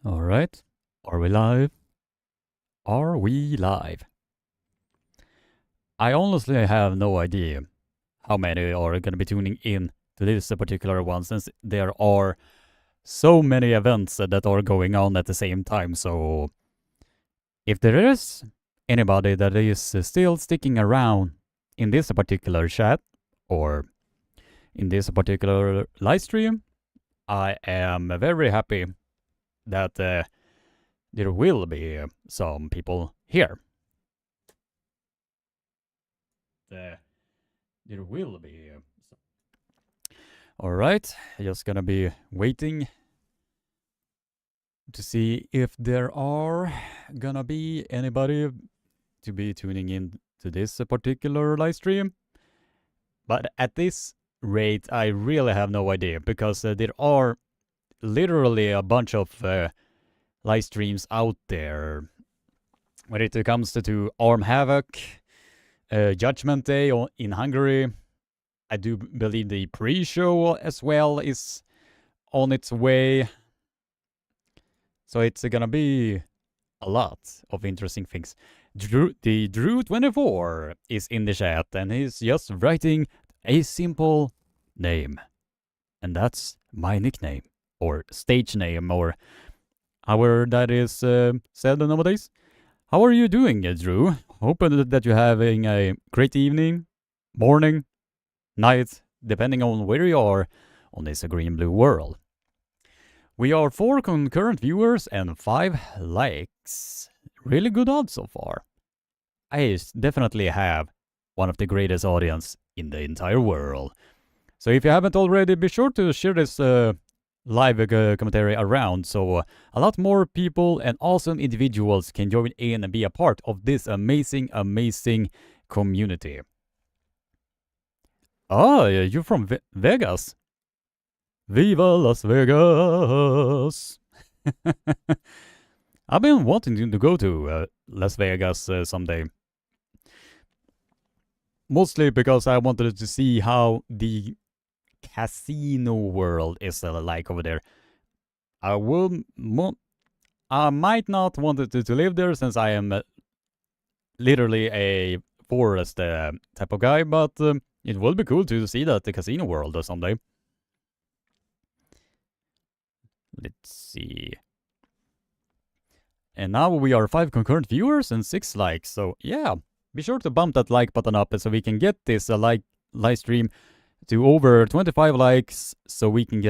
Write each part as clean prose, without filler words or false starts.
All right. Are we live? Are we live? I honestly have no idea how many are going to be tuning in to this particular one since there are so many events that are going on at the same time. So if there is anybody that is still sticking around in this particular chat or in this particular live stream, I am very happy that there will be some people here. There will be. All right, just gonna be waiting to see if there are gonna be anybody to be tuning in to this particular live stream. But at this rate, I really have no idea because there are literally a bunch of live streams out there when it comes to Arm Havoc, Judgment Day in Hungary. I do believe the pre-show as well is on its way. So it's gonna be a lot of interesting things. The Drew24 is in the chat and he's just writing a simple name. And that's my nickname or stage name or however that is said nowadays. How are you doing, Drew? Hoping that you're having a great evening, morning, night, depending on where you are on this green-blue world. We are 4 concurrent viewers and 5 likes. Really good odds so far. I definitely have one of the greatest audience in the entire world. So if you haven't already, be sure to share this live commentary around so a lot more people and awesome individuals can join in and be a part of this amazing community. Oh, you're from Vegas. Viva Las Vegas! I've been wanting to go to Las Vegas someday. Mostly because I wanted to see how the casino world is like over there. I might not want to live there since I am literally a forest type of guy, but it would be cool to see that the casino world someday. Let's see. And now we are 5 concurrent viewers and 6 likes. So yeah, be sure to bump that like button up so we can get this live stream to over 25 likes so we can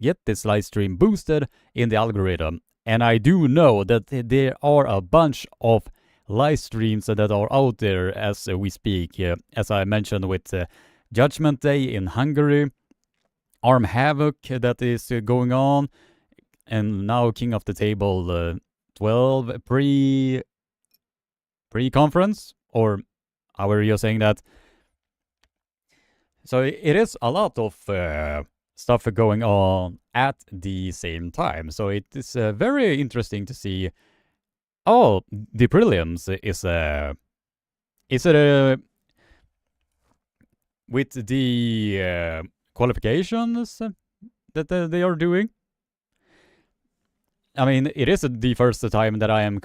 get this live stream boosted in the algorithm. And I do know that there are a bunch of live streams that are out there as we speak. As I mentioned with Judgment Day in Hungary, Arm Havoc that is going on, and now King of the Table 12 pre-conference, or however you're saying that. So it is a lot of stuff going on at the same time. So it is very interesting to see. Oh, the prelims is it with the qualifications that they are doing? I mean, it is the first time that I am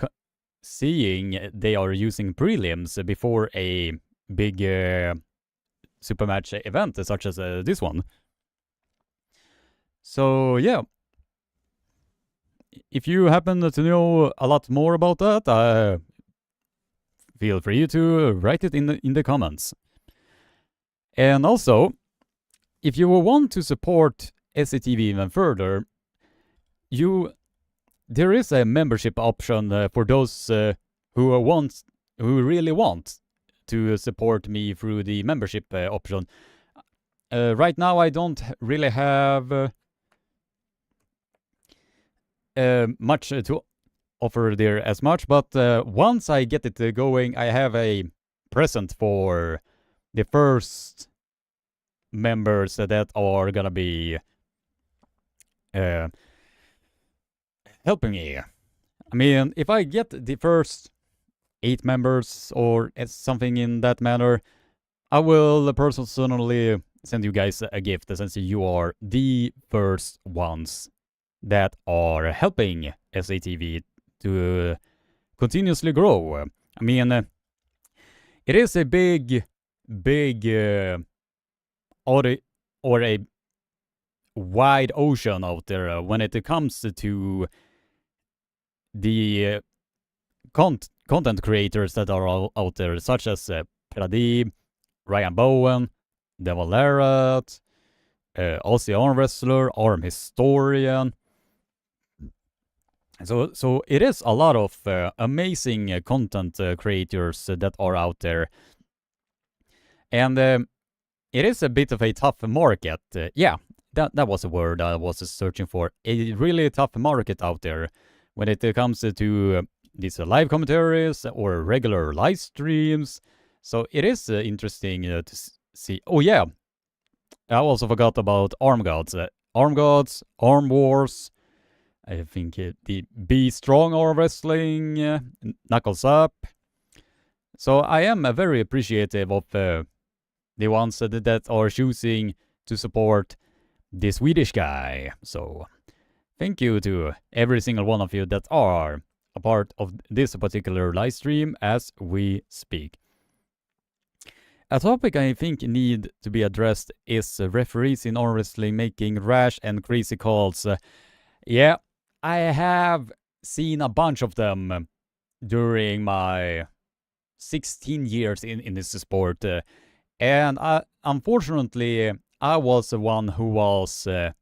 seeing they are using prelims before a big super match event such as this one. So yeah, if you happen to know a lot more about that, feel free to write it in the comments. And also, if you want to support SCTV even further, there is a membership option for those who really want to support me through the membership option. Right now, I don't really have much to offer there as much, but once I get it going, I have a present for the first members that are gonna be helping me. I mean, if I get the first 8 members or something in that manner, I will personally send you guys a gift since you are the first ones that are helping SATV to continuously grow. I mean, it is a big or a wide ocean out there when it comes to the content creators that are out there, such as Pradeep, Ryan Bowen, Devon Larratt, Aussie arm wrestler, arm historian. So it is a lot of amazing content creators that are out there. And it is a bit of a tough market. Yeah, that was a word I was searching for. A really tough market out there when it comes to these live commentaries or regular live streams. So it is interesting to see. Oh yeah, I also forgot about Arm Gods. Arm Gods, Arm Wars. I think the Be Strong Arm Wrestling, Knuckles Up. So I am very appreciative of the ones that are choosing to support the Swedish guy. So thank you to every single one of you that are a part of this particular live stream as we speak. A topic I think need to be addressed is referees in arm wrestling making rash and crazy calls. Yeah, I have seen a bunch of them during my 16 years in this sport. And unfortunately, I was the one who was a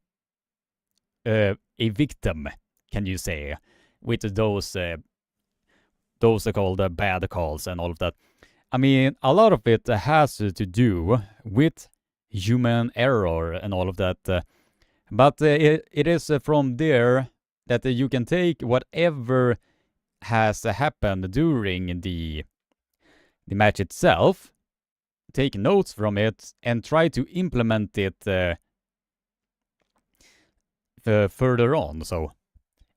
victim, can you say, with those called bad calls and all of that. I mean, a lot of it has to do with human error and all of that. But it is from there that you can take whatever has happened during the match itself, take notes from it, and try to implement it further on. So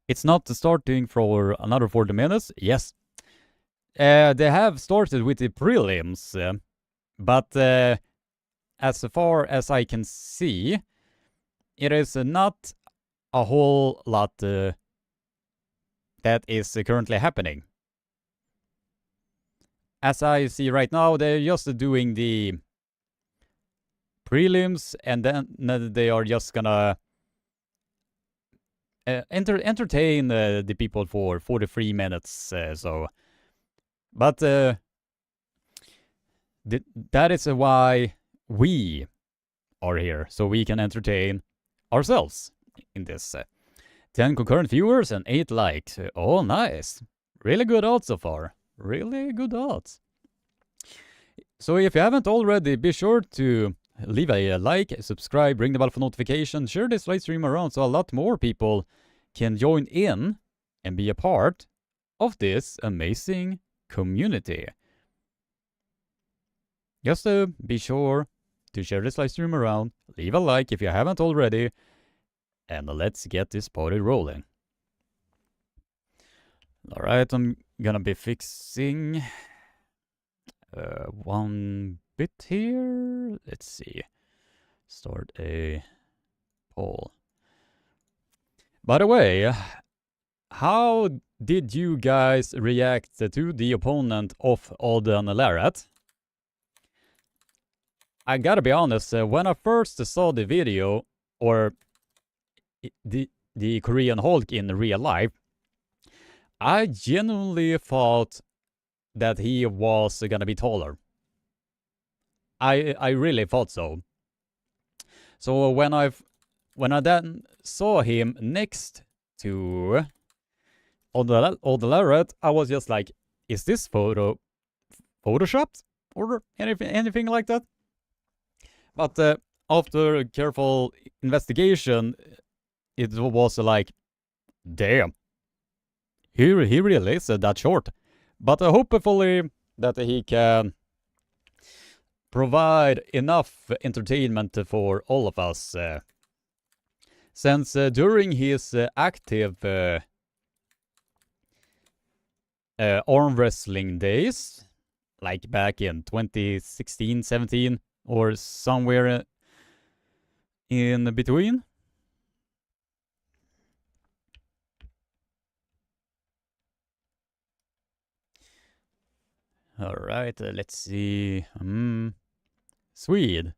it's not starting for another 40 minutes. Yes, they have started with the prelims, but as far as I can see, it is not a whole lot that is currently happening. As I see right now, they're just doing the prelims, and then they are just gonna entertain the people for 43 minutes. But that is why we are here, so we can entertain ourselves in this. 10 concurrent viewers and 8 likes. Oh, nice. Really good odds so far. Really good odds. So if you haven't already, be sure to leave a like, subscribe, ring the bell for notifications, share this live stream around so a lot more people can join in and be a part of this amazing community. Just be sure to share this live stream around, leave a like if you haven't already, and let's get this party rolling. Alright, I'm gonna be fixing one bit here. Let's see. Start a poll. By the way, how did you guys react to the opponent of Odin Larratt? I gotta be honest, when I first saw the video, or the Korean Hulk in real life, I genuinely thought that he was gonna be taller. I really thought so. So when I then saw him next to Odin Larratt, I was just like, is this photoshopped or anything like that? But after careful investigation, it was like, damn, he really is that short. But hopefully that he can provide enough entertainment for all of us. Since during his active arm wrestling days, like back in 2016, 17, or somewhere in between, Alright, let's see. Swede.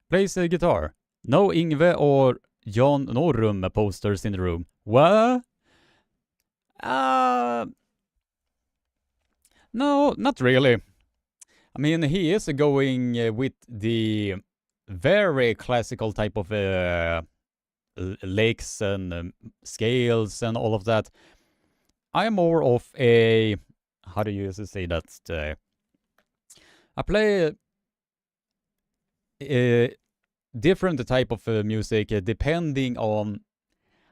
Plays a guitar. No Ingve or Jan Norum posters in the room. What? No, not really. I mean, he is going with the very classical type of licks and scales and all of that. I am more of a... How do you say that? I play different type of music depending on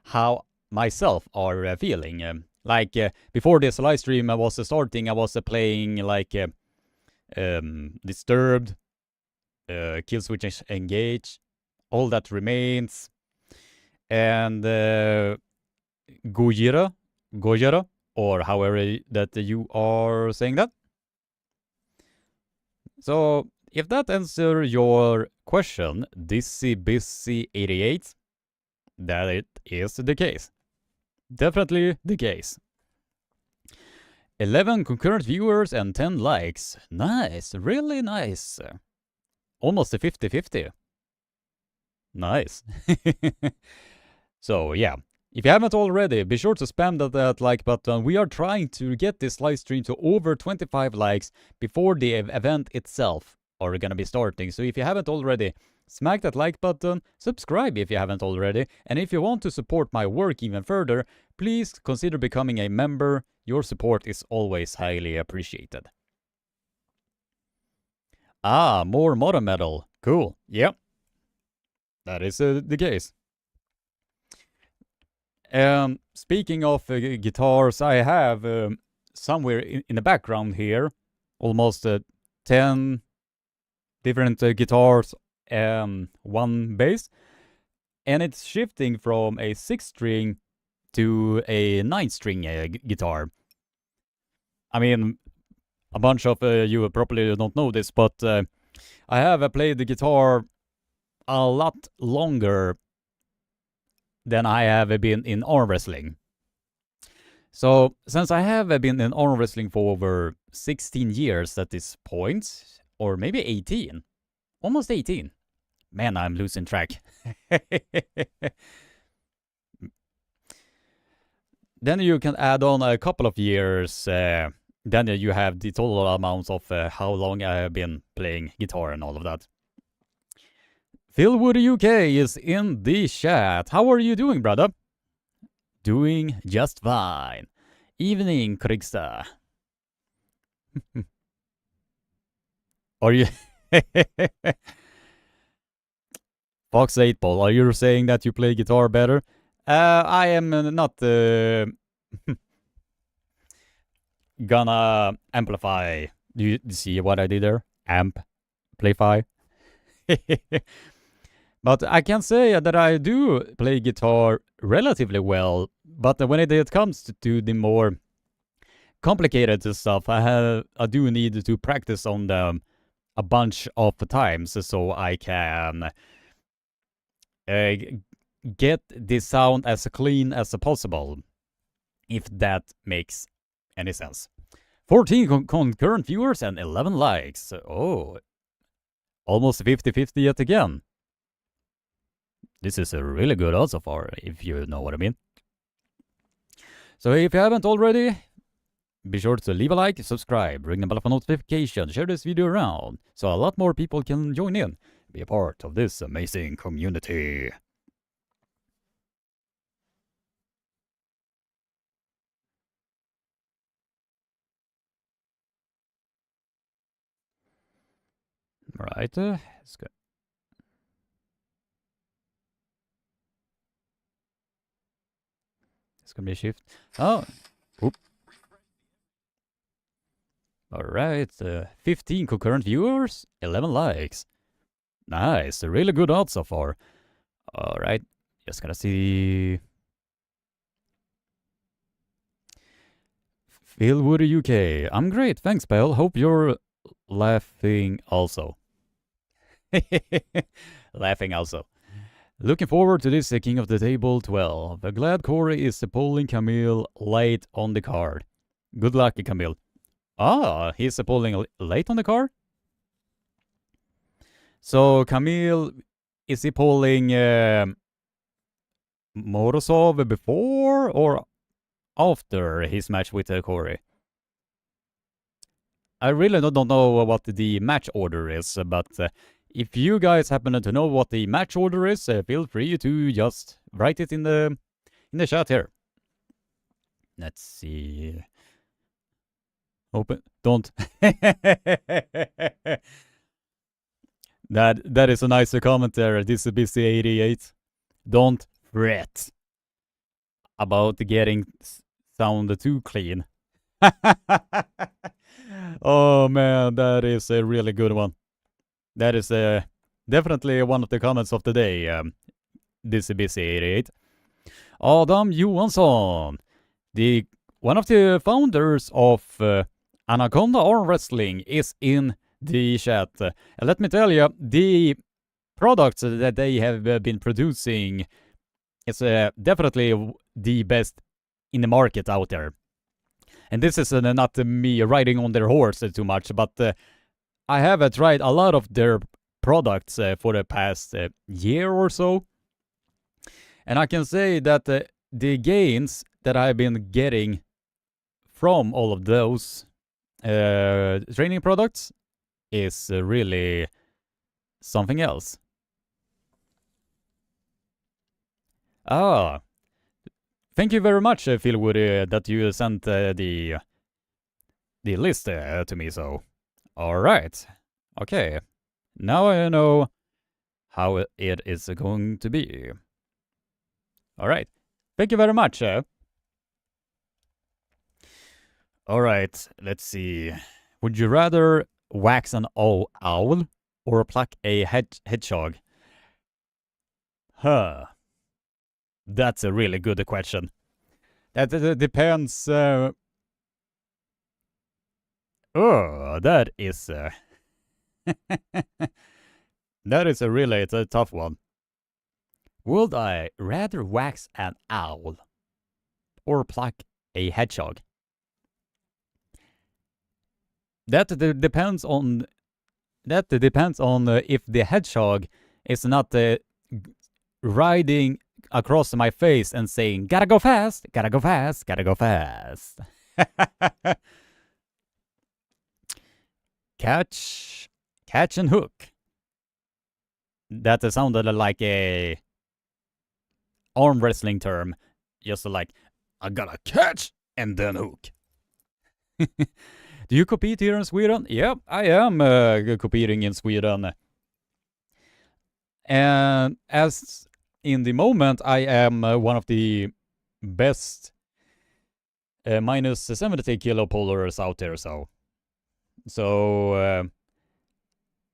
how myself are feeling. Like before this live stream I was starting, I was playing like Disturbed, Killswitch Engage, All That Remains, and Gojira, or however that you are saying that. So if that answers your question, Dizzy Busy 88, that it is the case. Definitely the case. 11 concurrent viewers and 10 likes. Nice, really nice. Almost a 50-50. Nice. So yeah, if you haven't already, be sure to spam that like button. We are trying to get this live stream to over 25 likes before the event itself are gonna be starting. So if you haven't already, smack that like button, subscribe if you haven't already, and if you want to support my work even further, please consider becoming a member. Your support is always highly appreciated. Ah, more modern metal. Cool. Yep. That is the case. Speaking of guitars, I have somewhere in the background here almost 10 different guitars, one bass, and it's shifting from a 6-string to a 9-string guitar. I mean, a bunch of you probably don't know this, but I have played the guitar a lot longer than I have been in arm wrestling. So, since I have been in arm wrestling for over 16 years at this point, or maybe 18, almost 18. Man, I'm losing track. Then you can add on a couple of years, then you have the total amount of how long I have been playing guitar and all of that. Philwood UK is in the chat. How are you doing, brother? Doing just fine. Evening, Kristo. Are you... Fox 8 Ball, are you saying that you play guitar better? I am not gonna amplify. Do you see what I did there? Amplify. But I can say that I do play guitar relatively well. But when it comes to the more complicated stuff, I do need to practice on them a bunch of times so I can get the sound as clean as possible, if that makes any sense. 14 concurrent viewers and 11 likes. Oh, almost 50-50 yet again. This is a really good odds so far, if you know what I mean. So if you haven't already, be sure to leave a like, subscribe, ring the bell for notification, share this video around, so a lot more people can join in, be a part of this amazing community. Right, let's go. It's gonna be a shift. Oh, oop. Alright, 15 concurrent viewers, 11 likes. Nice, really good odds so far. Alright, just gonna see. Philwood UK, I'm great, thanks pal, hope you're laughing also. Laughing also. Looking forward to this King of the Table 12. Glad Corey is pulling Camille late on the card. Good luck, Camille. Ah, he's pulling late on the car? So, Camille, is he pulling Morozov before or after his match with Corey? I really don't know what the match order is, but if you guys happen to know what the match order is, feel free to just write it in the chat here. Let's see. Open. Don't. That is a nicer comment there. This is busy 88. Don't fret about getting sound too clean. Oh man, that is a really good one. That is definitely one of the comments of the day. This is busy 88. Adam Johansson, one of the founders of Anaconda Arm Wrestling, is in the chat. Let me tell you, the products that they have been producing is definitely the best in the market out there. And this is not me riding on their horse too much, but I have tried a lot of their products for the past year or so. And I can say that the gains that I've been getting from all of those training products is really something else. Ah, thank you very much, Phil Woody, that you sent the list to me. So, all right, okay, now I know how it is going to be. All right, thank you very much. All right, let's see. Would you rather wax an owl or pluck a hedgehog? Huh. That's a really good question. That depends. Oh, that is. That is it's a tough one. Would I rather wax an owl or pluck a hedgehog? That depends on. That depends on if the hedgehog is not riding across my face and saying, "Gotta go fast, gotta go fast, gotta go fast." Catch and hook. That sounded like a arm wrestling term, just like I gotta catch and then hook. Do you compete here in Sweden? Yep, I am competing in Sweden. And as in the moment, I am one of the best minus 70 kilo pullers out there. So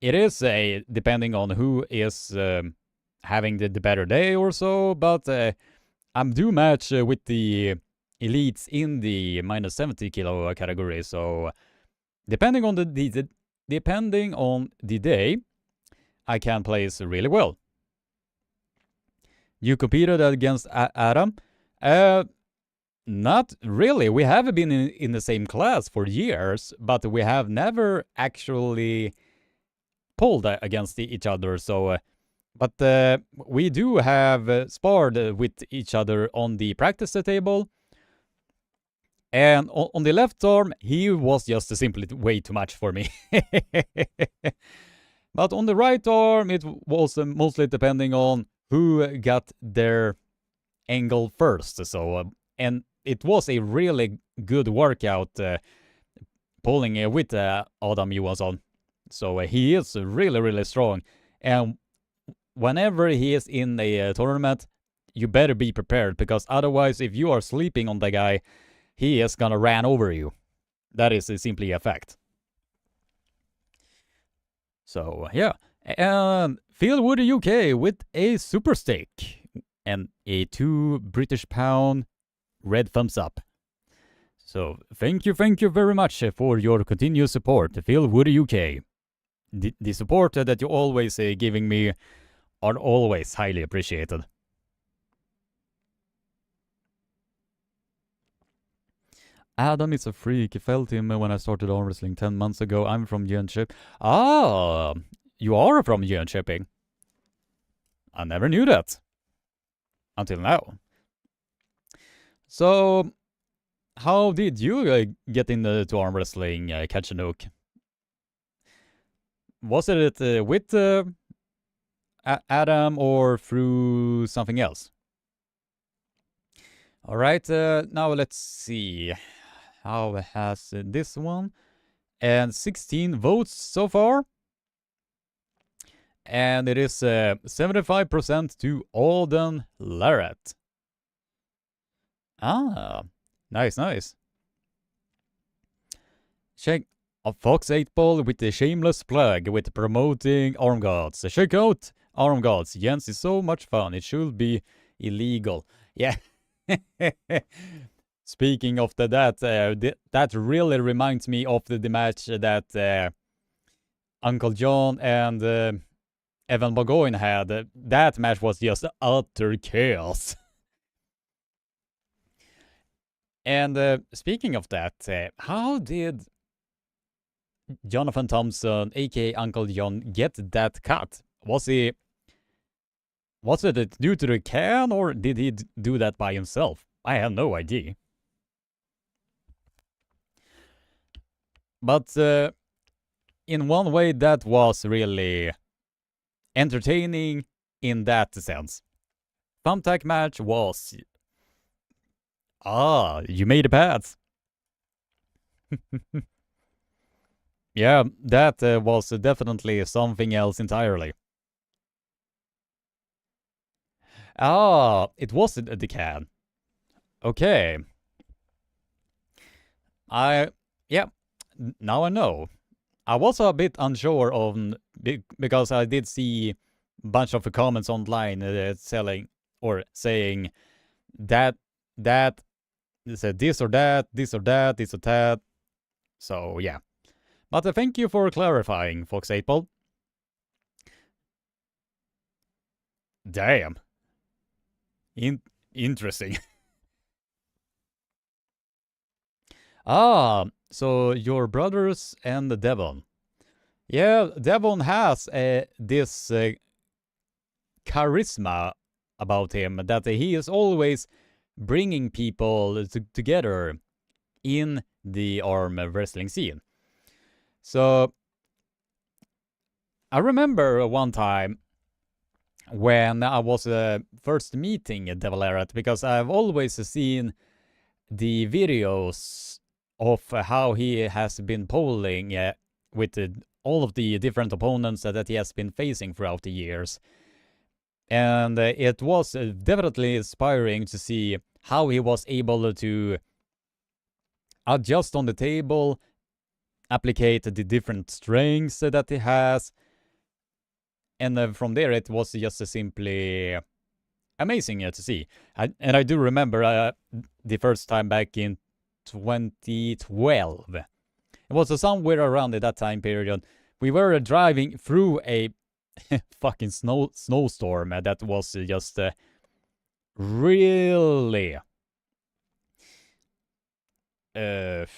it is depending on who is having the better day or so. But I'm do match with the elites in the minus 70 kilo category. So depending on the day, I can place really well. You competed against Adam? Not really. We have been in the same class for years, but we have never actually pulled against each other. So, but we do have sparred with each other on the practice table. And on the left arm, he was just simply way too much for me. But on the right arm, it was mostly depending on who got their angle first. So, and it was a really good workout pulling with Adam Johansson. So he is really, really strong. And whenever he is in a tournament, you better be prepared, because otherwise, if you are sleeping on the guy, he is gonna run over you. That is simply a fact. So, yeah. And Phil Wood UK with a super steak and a 2 British pound red thumbs up. So, thank you very much for your continued support, Phil Wood UK. The support that you're always giving me are always highly appreciated. Adam is a freak. I felt him when I started arm wrestling 10 months ago. I'm from Jönköping. Ah, you are from Jönköping. I never knew that. Until now. So, how did you get into arm wrestling, Kachanuk? Was it with Adam or through something else? Alright, now let's see. How has this one? And 16 votes so far. And it is 75% to Alden Larratt. Ah, nice. Check a Fox 8 Ball with the shameless plug with promoting arm guards. Check out arm guards. Jens is so much fun. It should be illegal. Yeah. Speaking of that really reminds me of the match that Uncle John and Evan Bogoin had. That match was just utter chaos. And speaking of that, how did Jonathan Thompson, aka Uncle John, get that cut? Was it due to the can, or did he do that by himself? I have no idea. But in one way, that was really entertaining in that sense. Thumbtack match was... you made a path. Yeah, that was definitely something else entirely. It was the can. Okay. Now I know. I was a bit unsure on because I did see a bunch of comments online saying that said this or that. So yeah. But thank you for clarifying, Fox 8 Ball. Damn. Interesting. So your brothers and Devon. Yeah, Devon has this charisma about him that he is always bringing people together in the arm wrestling scene. So I remember one time when I was first meeting Devon Larratt, because I've always seen the videos of how he has been polling with all of the different opponents that he has been facing throughout the years. And it was definitely inspiring to see how he was able to adjust on the table, applicate the different strengths that he has. And from there, it was just simply amazing to see. And I do remember the first time back in 2012. It was somewhere around that time period. We were driving through a fucking snowstorm that was just really... it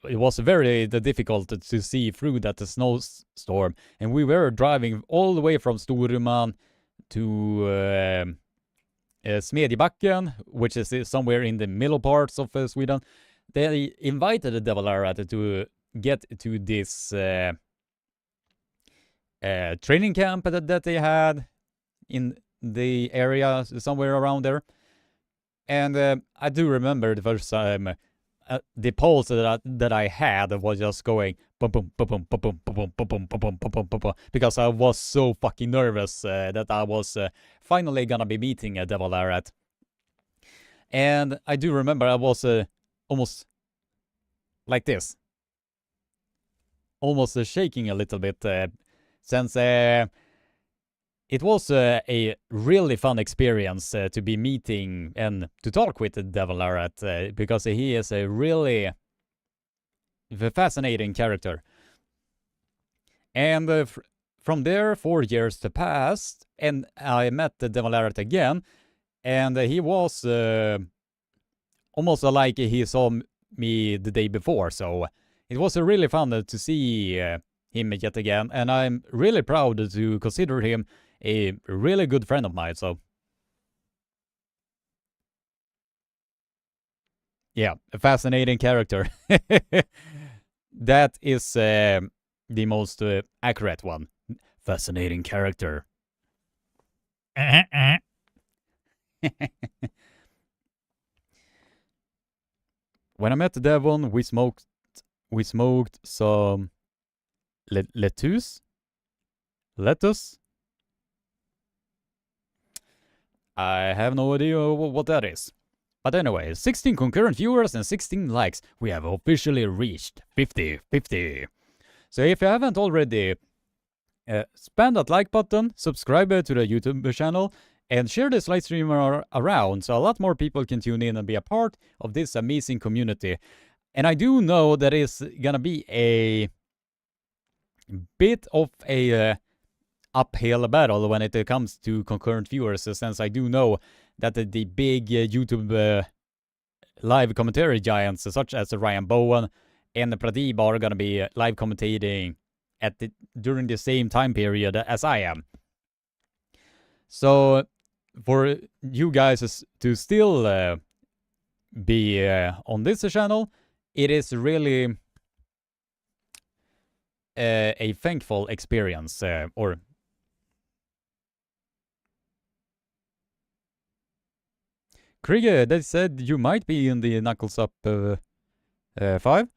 was very difficult to see through that snowstorm. And we were driving all the way from Storuman to Smedjebacken, which is somewhere in the middle parts of Sweden. They invited Devon Larratt to get to this training camp that they had in the area somewhere around there. And I do remember the first time the pulse that I had was just going boom, boom, boom, boom, boom, boom, boom, boom, boom, boom, boom, boom, boom, because I was so fucking nervous that I was finally gonna be meeting Devon Larratt. And I do remember I was almost like this, almost shaking a little bit, since it was a really fun experience to be meeting and to talk with Devon Larratt, because he is a really fascinating character. And from there, 4 years passed, and I met Devon Larratt again, and he was almost like he saw me the day before, so it was really fun to see him yet again, and I'm really proud to consider him a really good friend of mine, so yeah, a fascinating character. That is the most accurate one. Fascinating character. When I met Devon, we smoked some lettuce. I have no idea what that is. But anyway, 16 concurrent viewers and 16 likes. We have officially reached 50. So if you haven't already, spam that like button, subscribe to the YouTube channel, and share this live stream around so a lot more people can tune in and be a part of this amazing community. And I do know that it's gonna be a bit of a uphill battle when it comes to concurrent viewers, since I do know that the big YouTube live commentary giants such as Ryan Bowen and Pradeep are gonna be live commentating during the same time period as I am. So for you guys to still be on this channel, it is really a thankful experience, or Kriga, they said you might be in the Knuckles Up 5.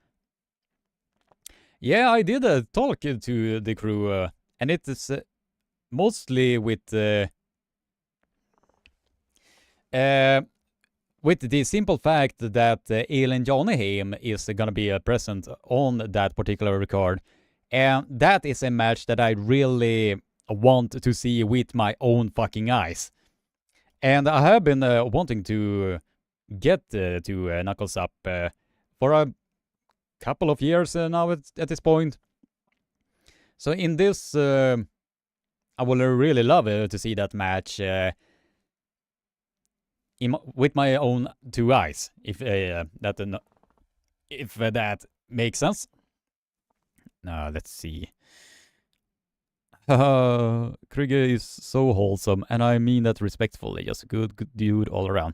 Yeah, I did talk to the crew, and it is mostly with the simple fact that Elin Janeheim is gonna be present on that particular card, and that is a match that I really want to see with my own fucking eyes. And I have been wanting to get to Knuckles Up for a couple of years now at this point. So in this, I would really love to see that match with my own two eyes, if that makes sense. Let's see. Krieger is so wholesome, and I mean that respectfully. Just a good dude all around.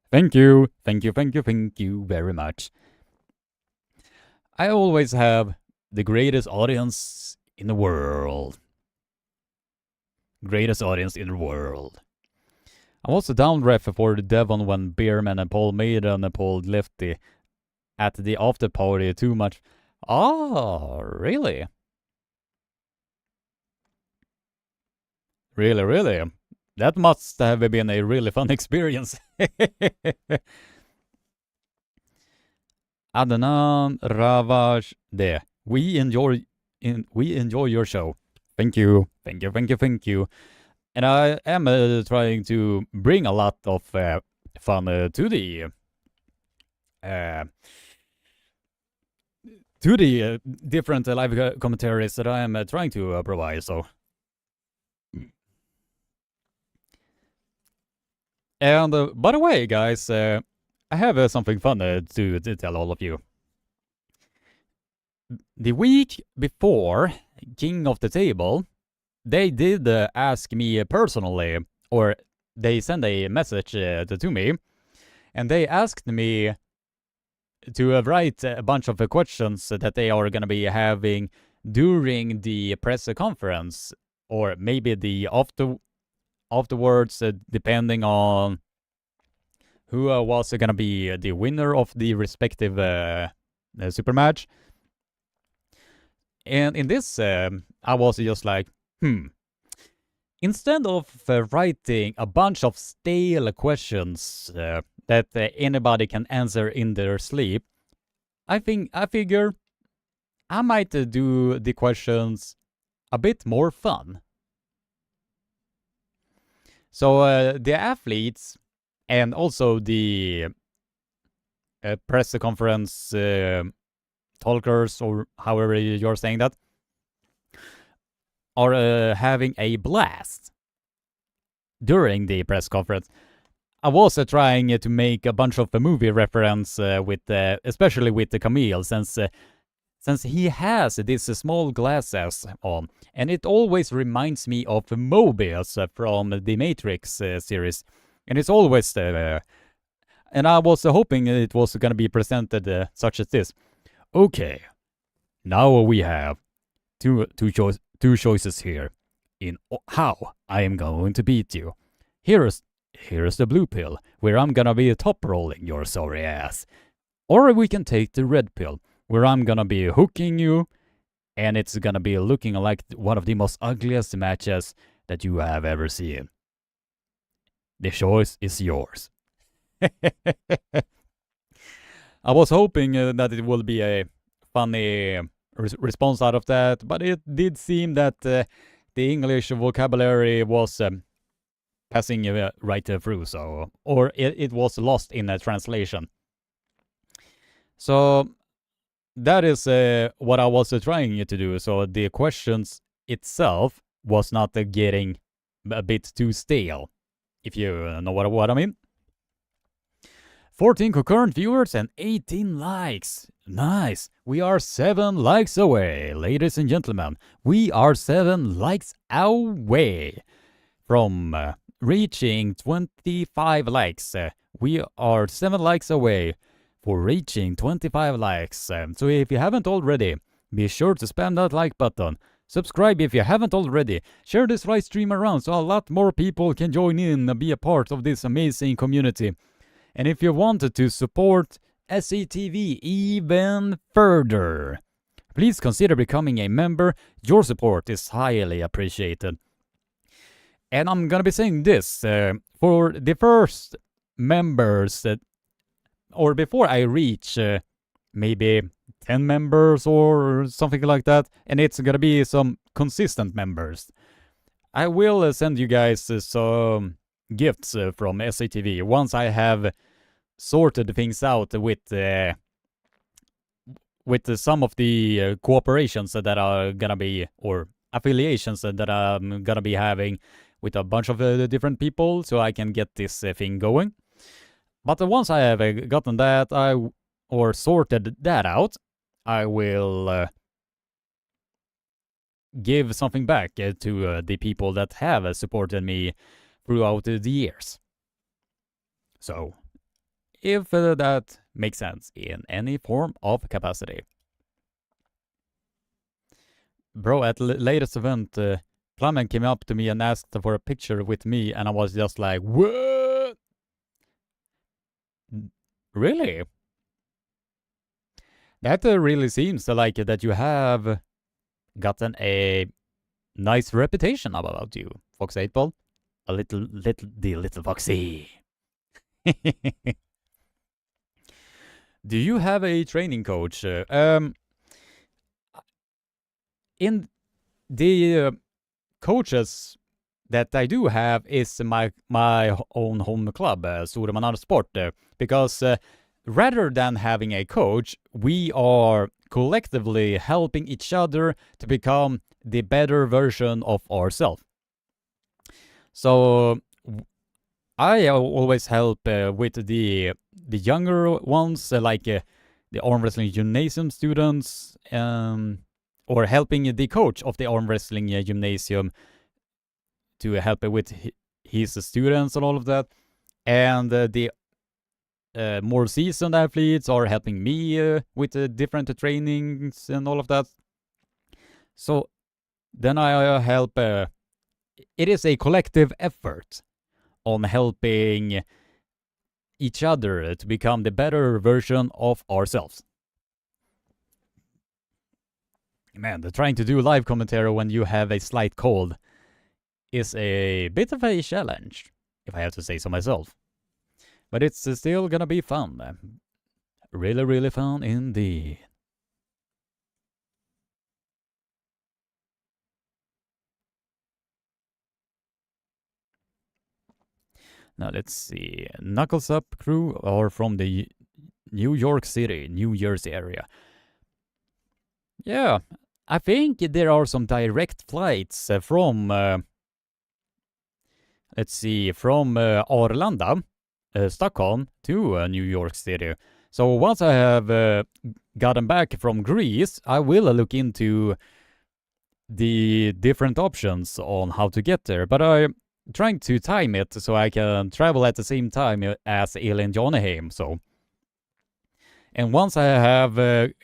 Thank you very much. I always have the greatest audience in the world. Greatest audience in the world. I was a down ref for Devon when Beerman and Paul Maiden pulled Lefty at the after party too much. Oh, really? Really? That must have been a really fun experience. Adnan Ravash there. We enjoy your show. Thank you. And I am trying to bring a lot of fun to the different live commentaries that I am trying to provide. So, and by the way, guys, I have something fun to tell all of you. The week before King of the Table, they did ask me personally, or they sent a message to me, and they asked me to write a bunch of questions that they are going to be having during the press conference, or maybe the afterwards, depending on who was going to be the winner of the respective super match. And in this, I was just like, instead of writing a bunch of stale questions that anybody can answer in their sleep, I figure I might do the questions a bit more fun. So the athletes and also the press conference talkers, or however you're saying that, are having a blast during the press conference. I was trying to make a bunch of movie reference with, especially with the Camille, since he has these small glasses on, and it always reminds me of Mobius from the Matrix series, and it's always and I was hoping it was gonna be presented such as this. Okay, now we have two choices here in how I am going to beat you. Here's the blue pill, where I'm gonna be top rolling your sorry ass. Or we can take the red pill, where I'm gonna be hooking you, and it's gonna be looking like one of the most ugliest matches that you have ever seen. The choice is yours. I was hoping that it will be a funny response out of that, but it did seem that the English vocabulary was passing right through, so, or it was lost in a translation. So that is what I was trying to do. So the questions itself was not getting a bit too stale, if you know what I mean. 14 concurrent viewers and 18 likes. Nice. We are 7 likes away, ladies and gentlemen. We are 7 likes away from reaching 25 likes. We are 7 likes away for reaching 25 likes. So if you haven't already, be sure to spam that like button. Subscribe if you haven't already. Share this live stream around so a lot more people can join in and be a part of this amazing community. And if you wanted to support SCTV even further, please consider becoming a member. Your support is highly appreciated. And I'm gonna be saying this for the first members, or before I reach maybe 10 members or something like that, and it's gonna be some consistent members, I will send you guys some gifts from SCTV once I have sorted things out with some of the cooperations that are gonna be, or affiliations that I'm gonna be having with a bunch of different people, so I can get this thing going. But once I have gotten that, or sorted that out, I will give something back to the people that have supported me throughout the years. So, if that makes sense in any form of capacity. Bro, at the latest event, Plumman came up to me and asked for a picture with me, and I was just like, what? Really? That really seems like that you have gotten a nice reputation about you, Fox 8-Ball. A little Foxy. Do you have a training coach? In the coaches that I do have is my own home club, Överumans Armsport, because rather than having a coach, we are collectively helping each other to become the better version of ourselves. So I always help with the younger ones, like the arm wrestling gymnasium students, or helping the coach of the arm wrestling gymnasium to help with his students and all of that. And the more seasoned athletes are helping me with different trainings and all of that. So then I help. It is a collective effort on helping each other to become the better version of ourselves. Man, trying to do live commentary when you have a slight cold is a bit of a challenge, if I have to say so myself. But it's still gonna be fun. Really, really fun indeed. Now let's see. Knuckles Up crew are from the New York City, New Jersey area. Yeah, I think there are some direct flights from, let's see, from Arlanda Stockholm to New York City. So once I have gotten back from Greece, I will look into the different options on how to get there. But I'm trying to time it so I can travel at the same time as Elin Johnheim. And once I have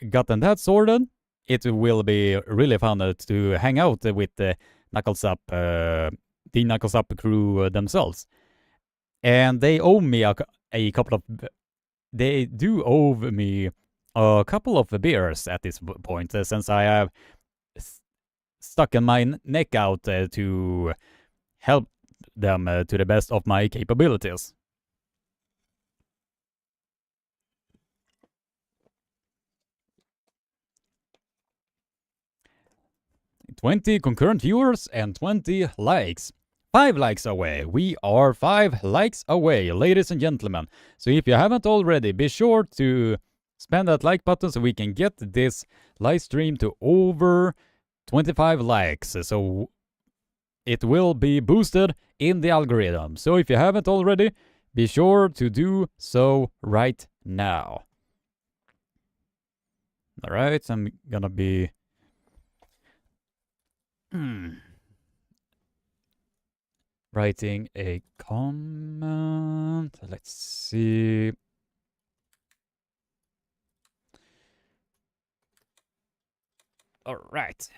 gotten that sorted, it will be really fun to hang out with the Knuckles Up crew themselves. And they owe me a couple of... They do owe me a couple of beers at this point, since I have stuck my neck out to help them to the best of my capabilities. "20 concurrent viewers and 20 likes. 5 likes away. We are 5 likes away, ladies and gentlemen. So if you haven't already, be sure to spam that like button so we can get this live stream to over 25 likes. So it will be boosted in the algorithm. So if you haven't already, be sure to do so right now. Alright, I'm gonna be... writing a comment. Let's see. Alright.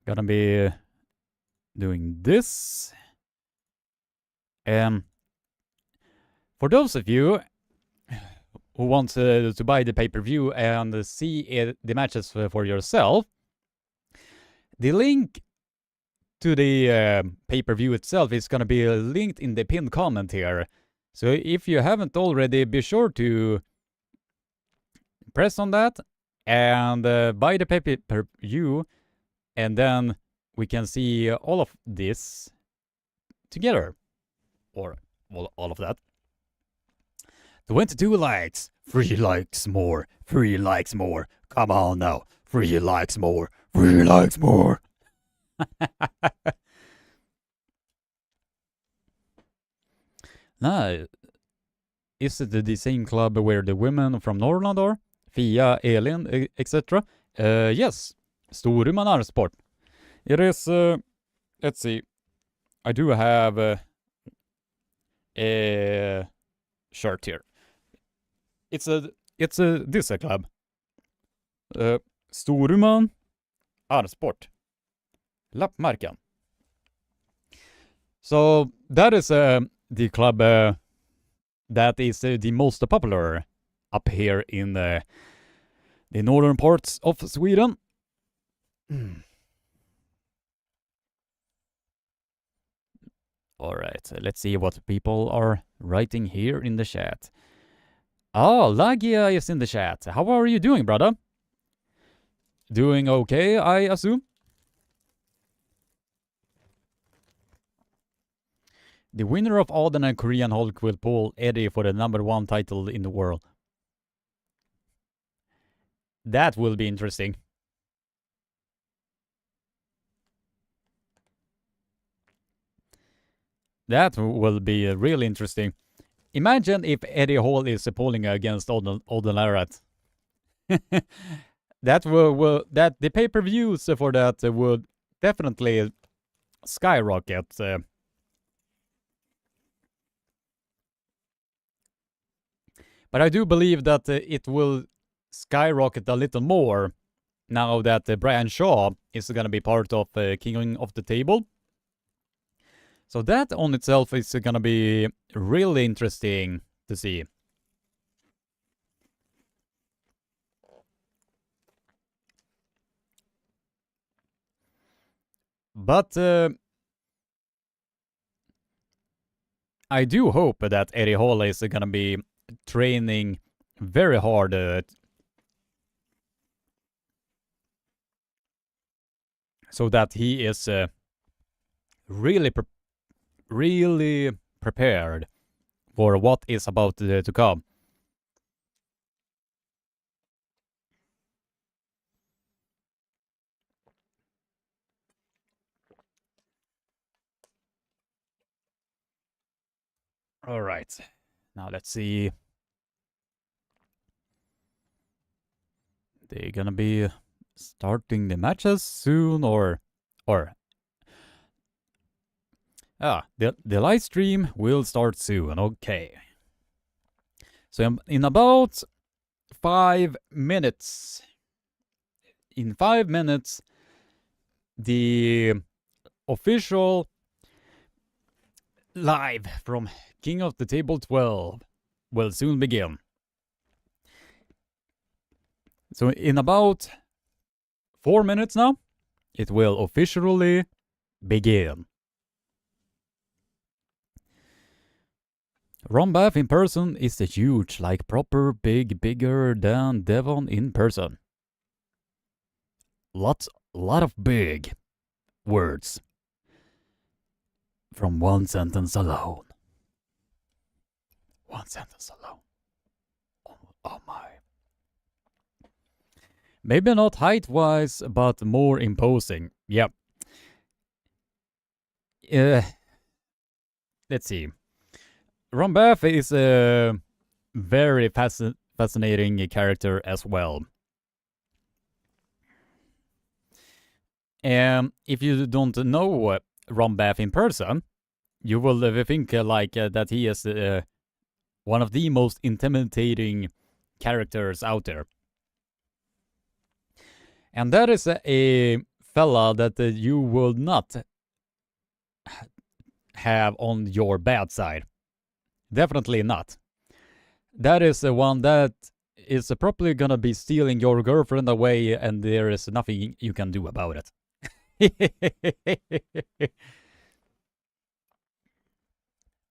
Gonna be doing this. For those of you who want to buy the pay-per-view and see the matches for yourself, the link to the pay-per-view itself is going to be linked in the pinned comment here. So if you haven't already, be sure to press on that and buy the pay-per-view, and then we can see all of this together. Or all of that. 22 likes. 3 likes more. 3 likes more. Come on now. 3 likes more. 3 likes more. Nah, is it the same club where the women from Norrland are? Fia, Elin, etc. Yes, Överumans Armsport. It is, let's see, I do have a shirt here. It's a this club. Överumans Armsport. Lappmarken. So that is the club that is the most popular up here in the northern parts of Sweden. Alright, let's see what people are writing here in the chat. Oh, Lagia is in the chat. How are you doing, brother? Doing okay, I assume? The winner of Aden and Korean Hulk will pull Eddie for the #1 title in the world. That will be interesting. That will be really interesting. Imagine if Eddie Hall is pulling against Odin Larratt. That the pay-per-views for that would definitely skyrocket. But I do believe that it will skyrocket a little more now that Brian Shaw is going to be part of King of the Table. So that on itself is going to be really interesting to see. But I do hope that Eddie Hall is going to be training very hard so that he is really prepared for what is about to come. All right. Now let's see. They're gonna be starting the matches soon, or the live stream will start soon. Okay. So in about 5 minutes, the official live from King of the Table 12 will soon begin. So in about 4 minutes now, it will officially begin. Rombath in person is huge, like proper bigger than Devon in person. Lot of big words from one sentence alone. One sentence alone. Oh my. Maybe not height-wise, but more imposing. Yep. Let's see. Rombath is a very fascinating character as well. If you don't know Rombath in person, you will think that he is one of the most intimidating characters out there. And that is a fella that you will not have on your bad side. Definitely not. That is the one that is probably gonna be stealing your girlfriend away, and there is nothing you can do about it.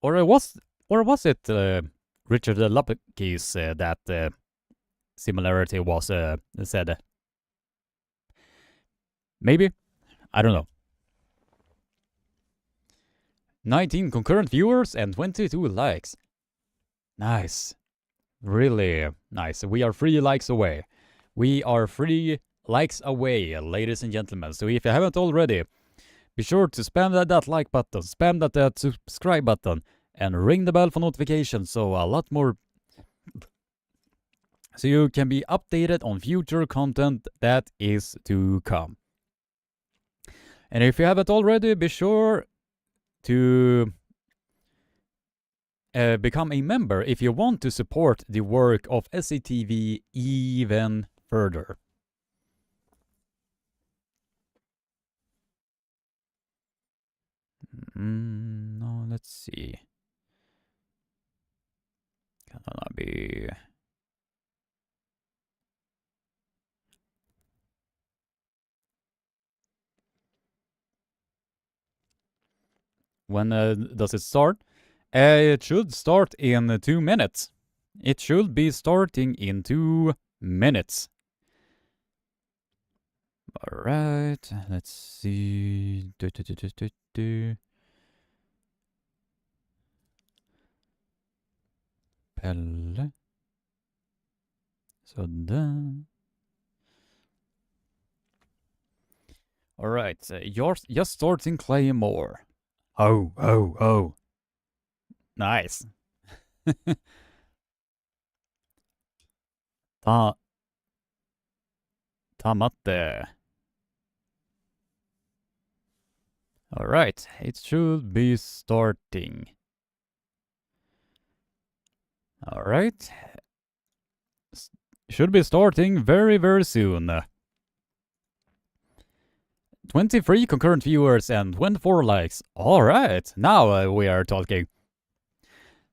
Or was it Richard Lupke's that similarity was said? Maybe, I don't know. 19 concurrent viewers and 22 likes. Nice. Really nice. We are 3 likes away. We are 3 likes away, ladies and gentlemen. So if you haven't already, be sure to spam that like button, spam that subscribe button, and ring the bell for notifications so a lot more... So you can be updated on future content that is to come. And if you haven't already, be sure to become a member if you want to support the work of SCTV even further. No, let's see. Can that be... When does it start? It should start in 2 minutes. It should be starting in 2 minutes. Alright, let's see. Pelle. So then. Alright, you're just starting Claymore. Oh. Nice. Tamate. Alright, it should be starting. Alright. Should be starting very, very soon. 23 concurrent viewers and 24 likes. Alright, now we are talking.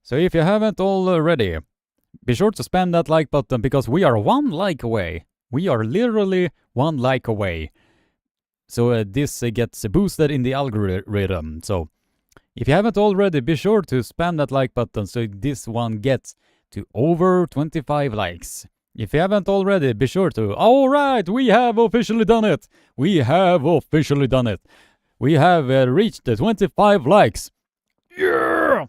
So if you haven't already, be sure to spam that like button because we are 1 like away. We are literally 1 like away. So this gets boosted in the algorithm. So if you haven't already, be sure to spam that like button so this one gets to over 25 likes. If you haven't already, be sure to. Alright, we have officially done it. We have officially done it. We have reached the 25 likes. Yeah!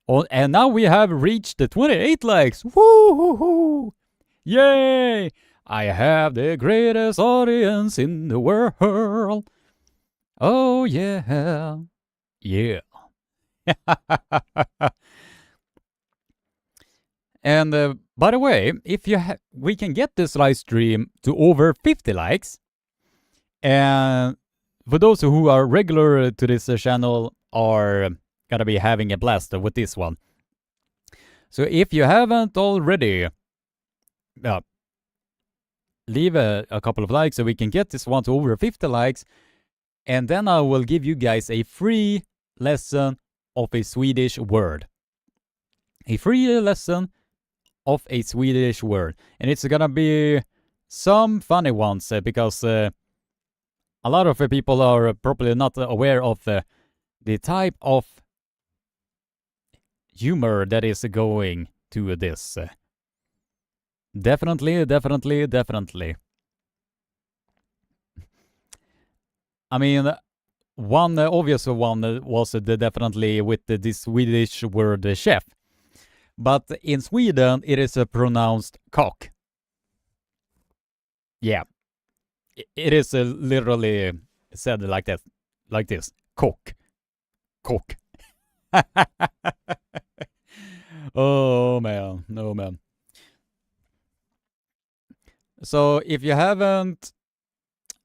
Oh, and now we have reached the 28 likes. Woo-hoo-hoo! Yay! I have the greatest audience in the world. Oh, yeah. Yeah. And by the way, if we can get this live stream to over 50 likes, and for those who are regular to this channel are gonna be having a blast with this one. So if you haven't already, leave a couple of likes so we can get this one to over 50 likes, and then I will give you guys a free lesson of a Swedish word. A free lesson of a Swedish word. And it's gonna be some funny ones because a lot of people are probably not aware of the type of humor that is going to this. Definitely. I mean, one obvious one was definitely with the Swedish word chef. But in Sweden, it is pronounced cock. Yeah. It is literally said like that, like this. Cock. Oh man. So if you haven't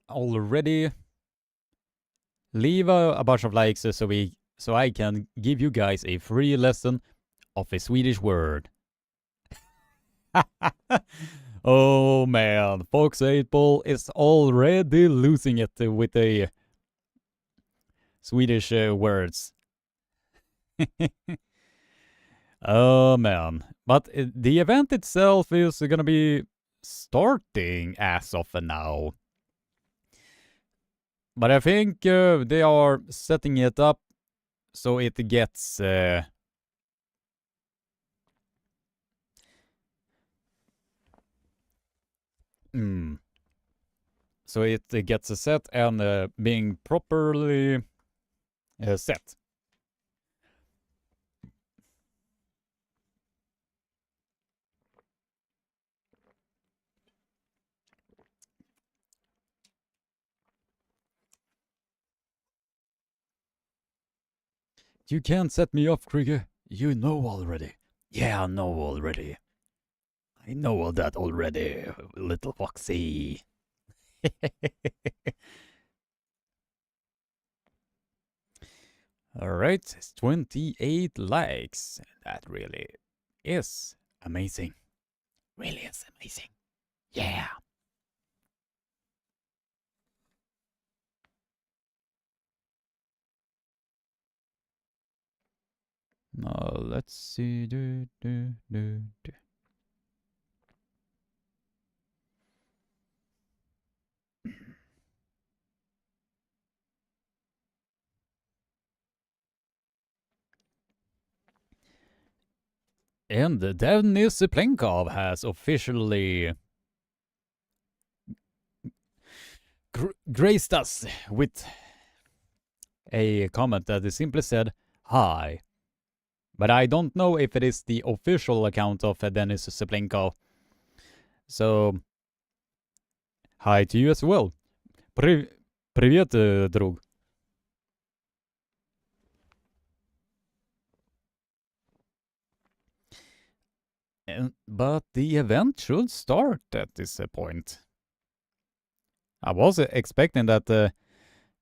already, leave a bunch of likes so I can give you guys a free lesson of a Swedish word. Oh man, Fox 8-Ball is already losing it with the Swedish words. Oh man, but the event itself is gonna be starting as of now. But I think they are setting it up so it gets so it gets set and being properly set. You can't set me off, Krieger. You know already. Yeah, I know already. I know all that already, little foxy. Alright, 28 likes. That really is amazing. Really is amazing. Yeah. Now let's see. And Devon Tsvetkov has officially graced us with a comment that simply said, "Hi." But I don't know if it is the official account of Dennis Tsvetkov. So, hi to you as well. Привет, друг. But the event should start at this point. I was expecting that the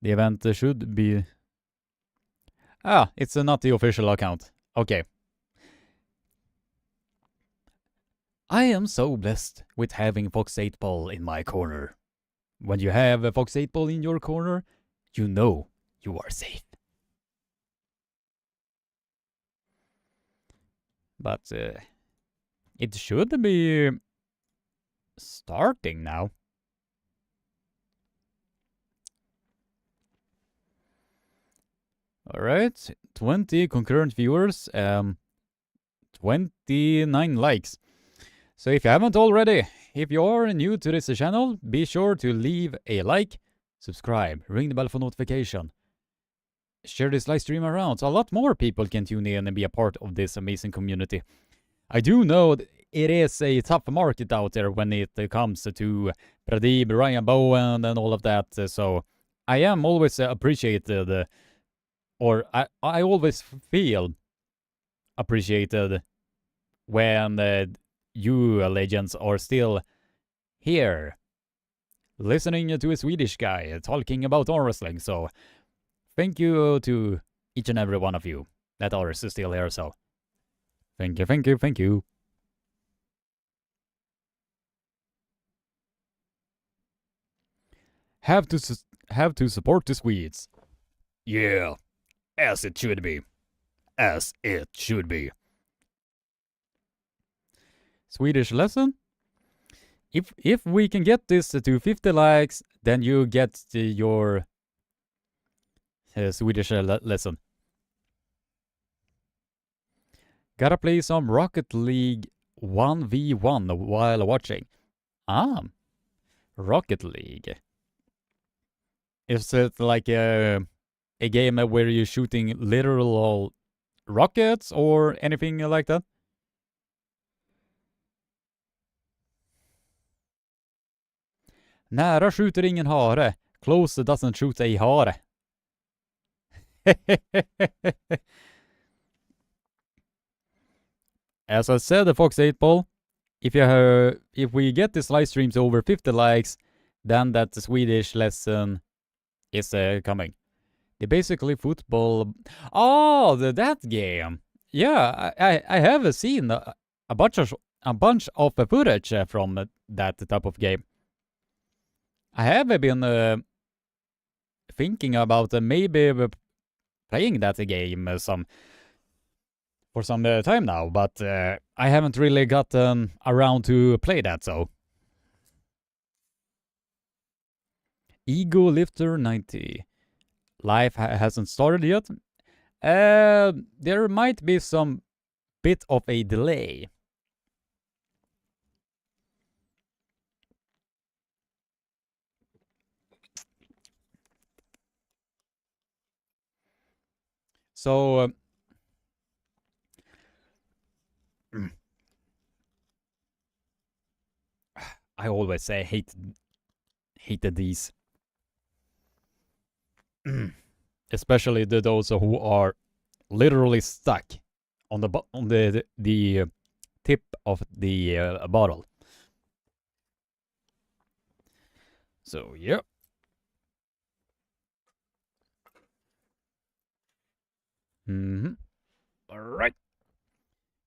event should be... it's not the official account. Okay. I am so blessed with having Fox 8-Ball in my corner. When you have a Fox 8-Ball in your corner, you know you are safe. But it should be starting now. Alright, 20 concurrent viewers, 29 likes. So if you haven't already, if you are new to this channel, be sure to leave a like, subscribe, ring the bell for notification. Share this live stream around so a lot more people can tune in and be a part of this amazing community. I do know it is a tough market out there when it comes to Pradeep, Ryan Bowen and all of that, so I am always appreciated or I always feel appreciated when you legends are still here listening to a Swedish guy talking about arm wrestling. So thank you to each and every one of you that are still here. So thank you, thank you, thank you. Have to support the Swedes. Yeah, as it should be. As it should be. Swedish lesson? If we can get this to 50 likes, then you get your Swedish lesson. Gotta play some Rocket League 1v1 while watching. Rocket League. Is it like a game where you're shooting literal rockets or anything like that? Nära skjuter ingen hare. Close doesn't shoot a hare. As I said, the Fox 8 Ball, if we get this live stream to over 50 likes, then that Swedish lesson is coming. The basically football. Oh, that game. Yeah, I have seen a bunch of footage from that type of game. I have been thinking about maybe playing that game for some time now, but I haven't really gotten around to play that, so. Ego Lifter 90. Life hasn't started yet. There might be some bit of a delay. So I always say hated these. Especially those who are literally stuck on the tip of the bottle. So yeah. All right.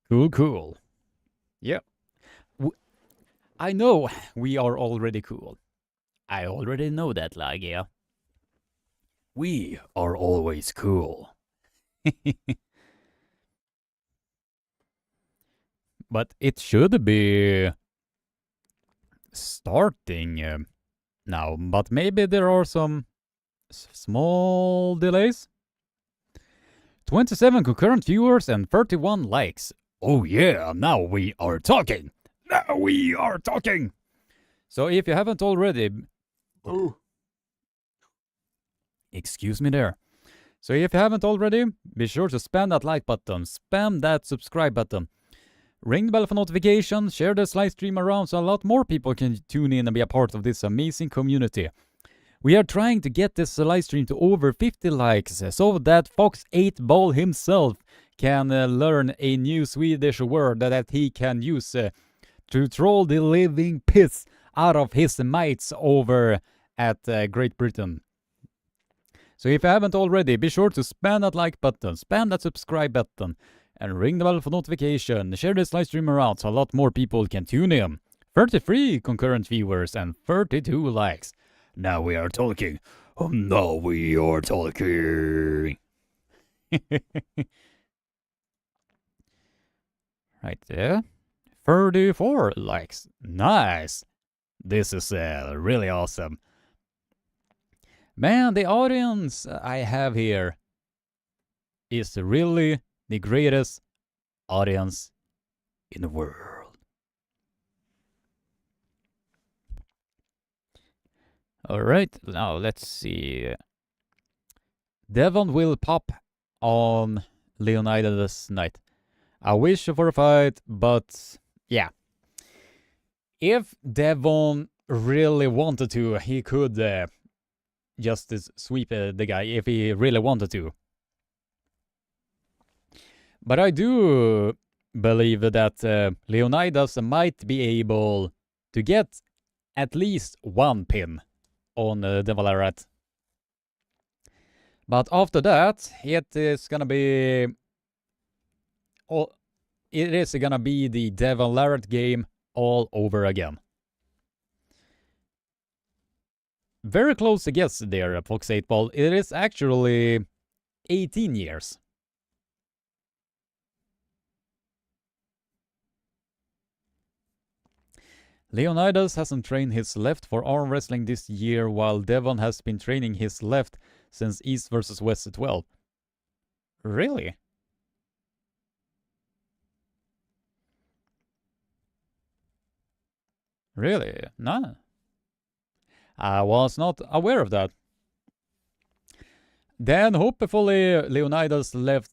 Cool. Yeah. I know we are already cool. I already know that, Lagia. We are always cool. But it should be starting now, but maybe there are some small delays. 27 concurrent viewers and 31 likes. Oh yeah, now we are talking. Now we are talking. So if you haven't already... Oh. Excuse me there. So if you haven't already, be sure to spam that like button, spam that subscribe button, ring the bell for notifications, share this live stream around so a lot more people can tune in and be a part of this amazing community. We are trying to get this live stream to over 50 likes so that Fox 8 Ball himself can learn a new Swedish word that he can use to troll the living piss out of his mates over at Great Britain. So if you haven't already, be sure to spam that like button, spam that subscribe button, and ring the bell for notification. Share this live stream around so a lot more people can tune in. 33 concurrent viewers and 32 likes. Now we are talking. Oh, now we are talking. Right there. 34 likes. Nice. This is really awesome. Man, the audience I have here is really the greatest audience in the world. Alright, now let's see. Devon will pop on Leonidas night. I wish for a fight, but yeah. If Devon really wanted to, he could just sweep the guy if he really wanted to. But I do believe that Leonidas might be able to get at least one pin on Devon Larratt. But after that, it is gonna be the Devon Larratt game all over again. Very close to guess there, Fox 8 Ball. It is actually 18 years. Leonidas hasn't trained his left for arm wrestling this year, while Devon has been training his left since East vs. West 12. Really? Really? No. I was not aware of that. Then hopefully Leonidas' left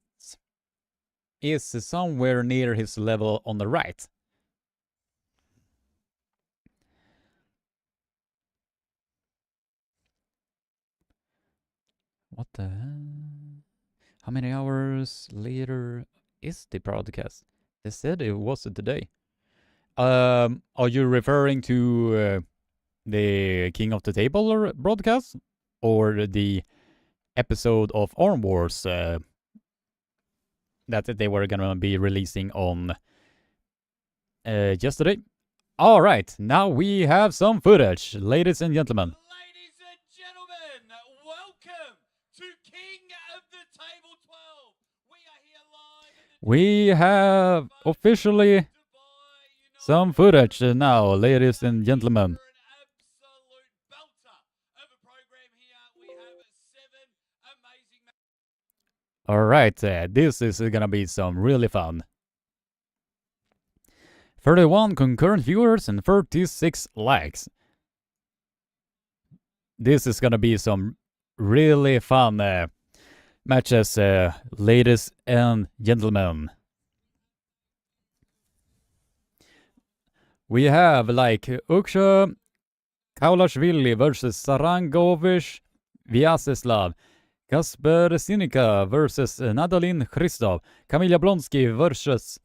is somewhere near his level on the right. What the hell? How many hours later is the broadcast? They said it was today. Are you referring to the King of the Table broadcast? Or the episode of Arm Wars that they were gonna be releasing on yesterday? Alright, now we have some footage, ladies and gentlemen. Ladies and gentlemen, welcome to King of the Table 12. We are here live. We have officially some footage now, ladies and gentlemen. Alright, this is gonna be some really fun. 31 concurrent viewers and 36 likes. This is gonna be some really fun matches, ladies and gentlemen. We have like Uksha Kaulashvili versus Sarangovic Vyacheslav. Kasper Cica versus Nadalin Kristo. Kamil Jablonski versus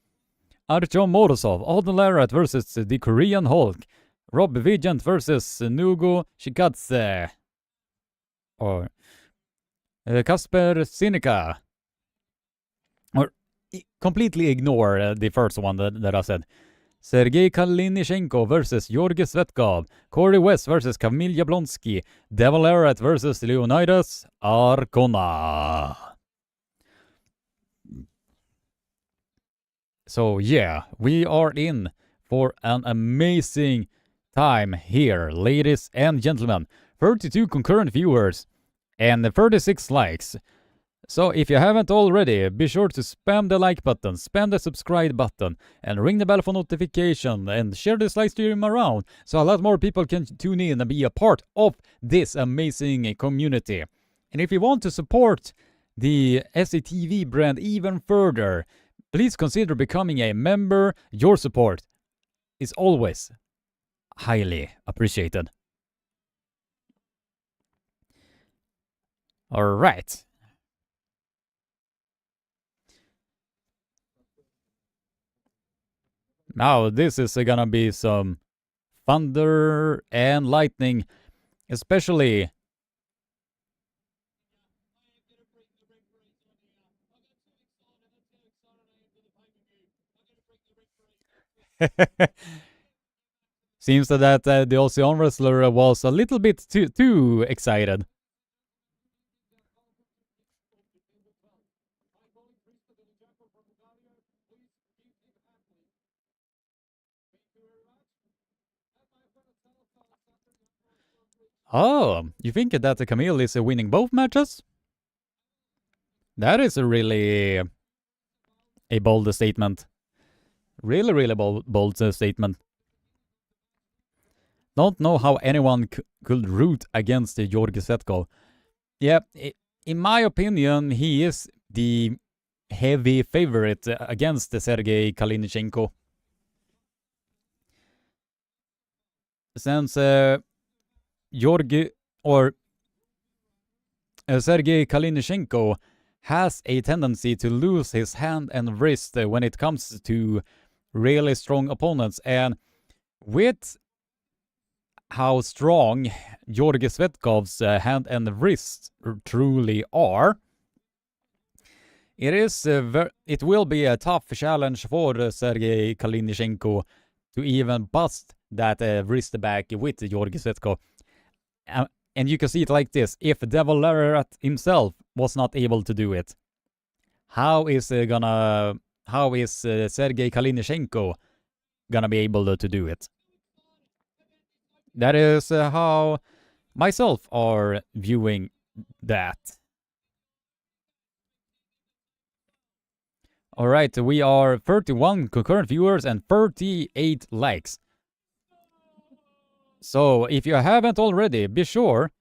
Artyom Morozov. Auden Larratt versus the Korean Hulk. Rob Vigent versus Nugo Shikat. Or Kasper Cica. Or completely ignore the first one that I said. Sergei Kalinenko versus Georgi Tsvetkov. Corey West versus Kamil Jablonski. Devon Larratt versus Leonidas Arona. So yeah, we are in for an amazing time here, ladies and gentlemen. 32 concurrent viewers and 36 likes. So if you haven't already, be sure to spam the like button, spam the subscribe button, and ring the bell for notification, and share this live stream around so a lot more people can tune in and be a part of this amazing community. And if you want to support the SATV brand even further, please consider becoming a member. Your support is always highly appreciated. Alright. Now this is gonna be some thunder and lightning, especially seems that the Aussie arm wrestler was a little bit too excited. Oh, you think that Camille is winning both matches? That is a really a bold statement. Really bold statement. Don't know how anyone could root against Georgi Tsvetkov. Yeah, in my opinion, he is the heavy favorite against Sergei Kalinenko. Since Sergei Kalinenko has a tendency to lose his hand and wrist when it comes to really strong opponents. And with how strong Georgi Tsvetkov's hand and wrist truly are, it will be a tough challenge for Sergei Kalinenko to even bust that wrist back with Georgi Tsvetkov. And you can see it like this: if Devon Larratt himself was not able to do it, how is Sergei Kalinenko gonna be able to do it? That is how myself are viewing that. Alright, we are 31 concurrent viewers and 38 likes. So if you haven't already, be sure.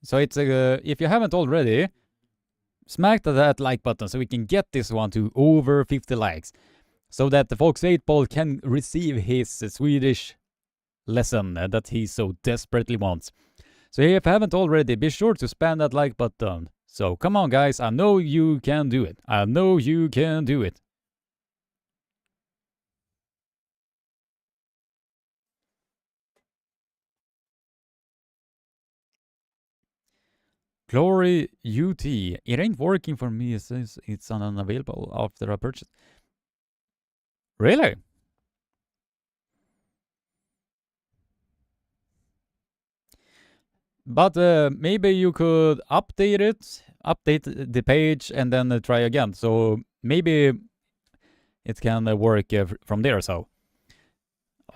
So it's if you haven't already, smack that like button so we can get this one to over 50 likes, so that the Fox 8-Ball can receive his Swedish lesson that he so desperately wants. So if you haven't already, be sure to spam that like button. So come on guys, I know you can do it. I know you can do it. Glory UT. It ain't working for me. It says it's unavailable after I purchase. Really? But maybe you could update the page, and then try again. So maybe it can work from there. So,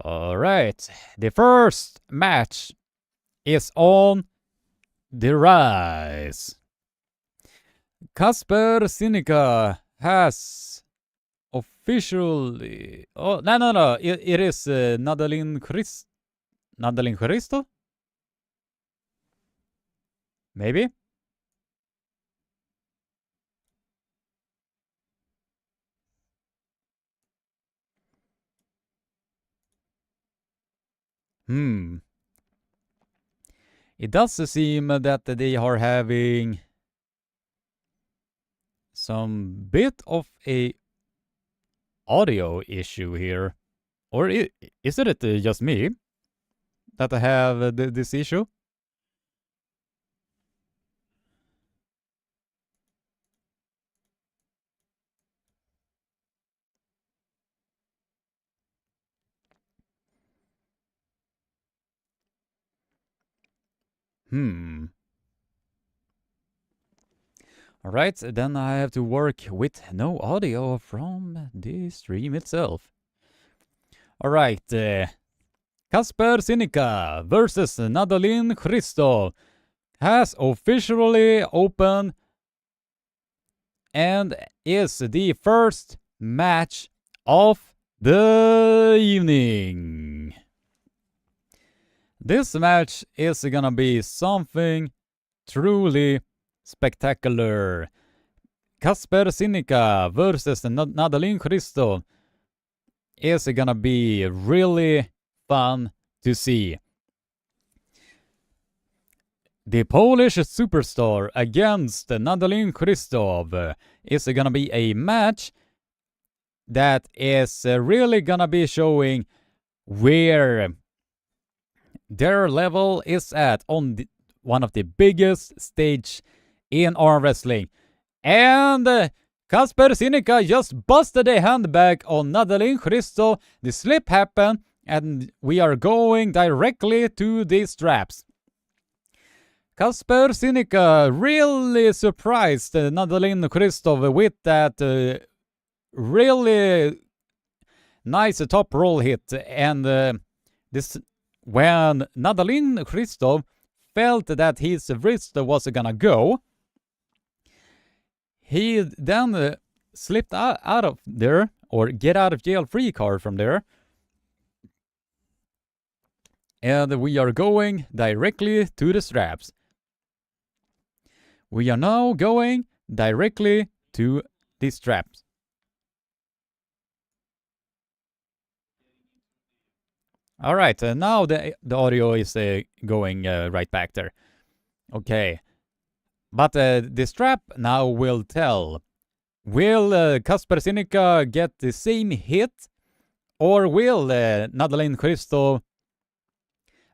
all right, the first match is on the rise. Kasper Cica has officially. Oh no! It is Nadalin Kristo. Maybe? It does seem that they are having some bit of a audio issue here. Or is it just me that I have this issue? Alright, then I have to work with no audio from the stream itself. Alright, Kasper Cica versus Nadalin Kristo has officially opened and is the first match of the evening. This match is gonna be something truly spectacular. Kasper Cica versus Nadalin Kristo is gonna be really fun to see. The Polish superstar against Nadalin Kristo is gonna be a match that is really gonna be showing where their level is at on one of the biggest stage in arm wrestling. And Kasper Cica just busted a handbag on Nadalin Kristo. The slip happened, and we are going directly to the straps. Kasper Cica really surprised Nadalin Kristo with that really nice top roll hit, and this when Nadalin Kristo felt that his wrist was gonna go, he then slipped out of there, or get out of jail free card from there. And we are going directly to the straps. We are now going directly to the straps. Alright, now the audio is going right back there. Okay. But the strap now will tell. Will Kasper Sinica get the same hit? Or will Nadalin Kristo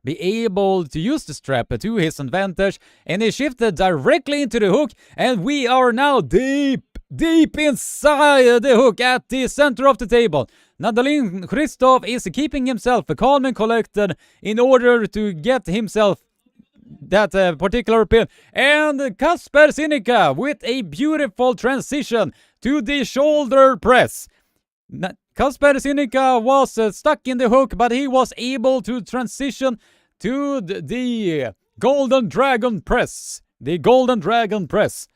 be able to use the strap to his advantage? And he shifted directly into the hook, and we are now deep inside the hook at the center of the table. Nadalin Kristo is keeping himself calm and collected in order to get himself that particular pin. And Kasper Sinica with a beautiful transition to the shoulder press. Kasper Sinica was stuck in the hook, but he was able to transition to the Golden Dragon Press. The Golden Dragon Press.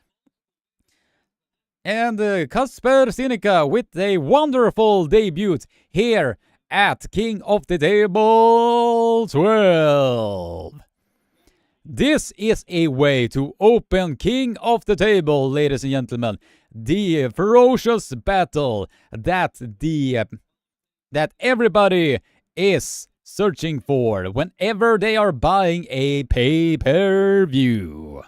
And Kasper Sinica with a wonderful debut here at King of the Table 12. This is a way to open King of the Table, ladies and gentlemen. The ferocious battle that everybody is searching for whenever they are buying a pay-per-view.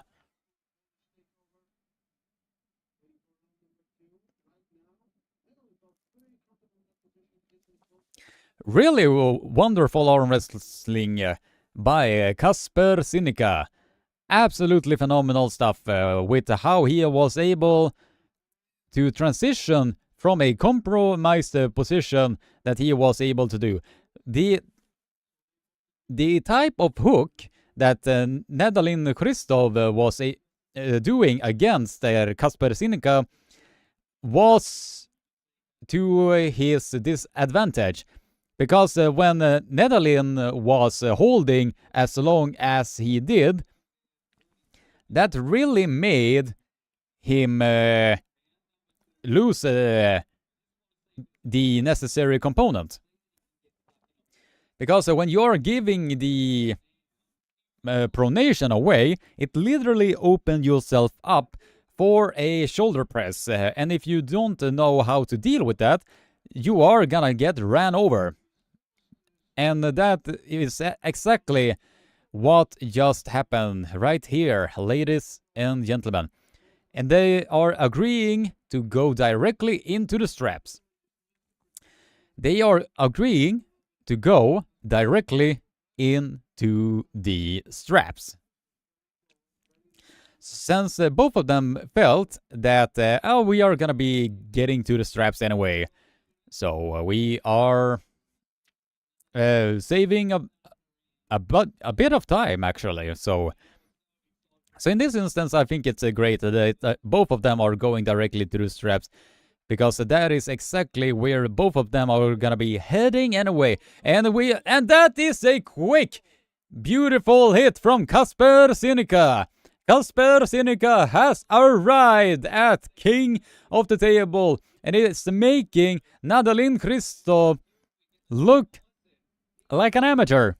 Really wonderful arm wrestling by Kasper Sinica. Absolutely phenomenal stuff with how he was able to transition from a compromised position that he was able to do. The type of hook that Nadalin Kristo was doing against Kasper Sinica was to his disadvantage. Because when Nadalin was holding as long as he did, that really made him lose the necessary component. Because when you're giving the pronation away, it literally opens yourself up for a shoulder press. And if you don't know how to deal with that, you are gonna get ran over. And that is exactly what just happened right here, ladies and gentlemen. And they are agreeing to go directly into the straps. They are agreeing to go directly into the straps. Since both of them felt that, we are gonna be getting to the straps anyway. So we are saving a bit of time, actually. So in this instance, I think it's great that both of them are going directly to the straps, because that is exactly where both of them are gonna be heading anyway. And that is a quick, beautiful hit from Kasper Sinica. Kasper Sinica has arrived at King of the Table, and it's making Nadalin Kristo look like an amateur.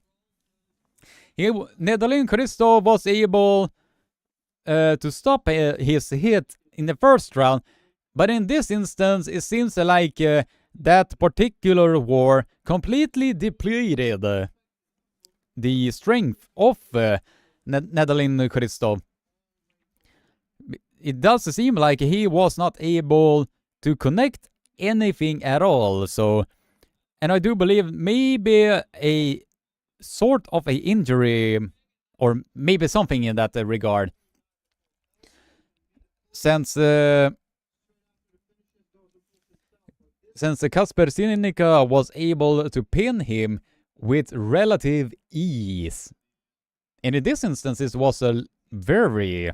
Nadalin Kristo was able to stop his hit in the first round, but in this instance, it seems like that particular war completely depleted the strength of Nadalin Kristo. It does seem like he was not able to connect anything at all. So, and I do believe maybe a sort of a injury, or maybe something in that regard. Since Kasper Sinica was able to pin him with relative ease. And in this instance, it was a very,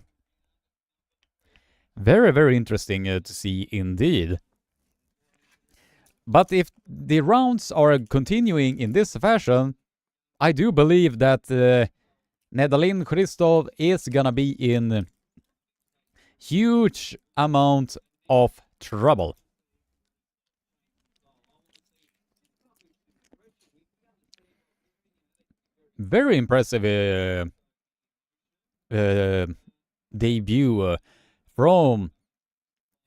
very, very interesting to see indeed. But if the rounds are continuing in this fashion, I do believe that Nadalin Kristo is gonna be in huge amount of trouble. Very impressive debut from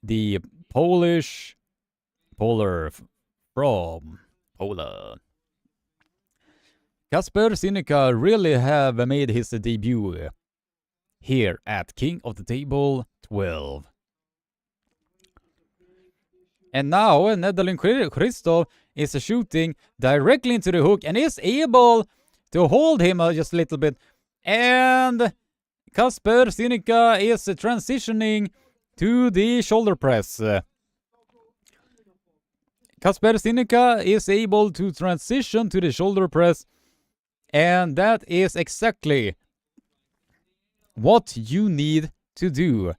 the Polar from Poland. Kasper Sinica really have made his debut here at King of the Table 12. And now Netherlands Kristo is shooting directly into the hook and is able to hold him just a little bit. And Kasper Cica is transitioning to the shoulder press. Kasper Cica is able to transition to the shoulder press, and that is exactly what you need to do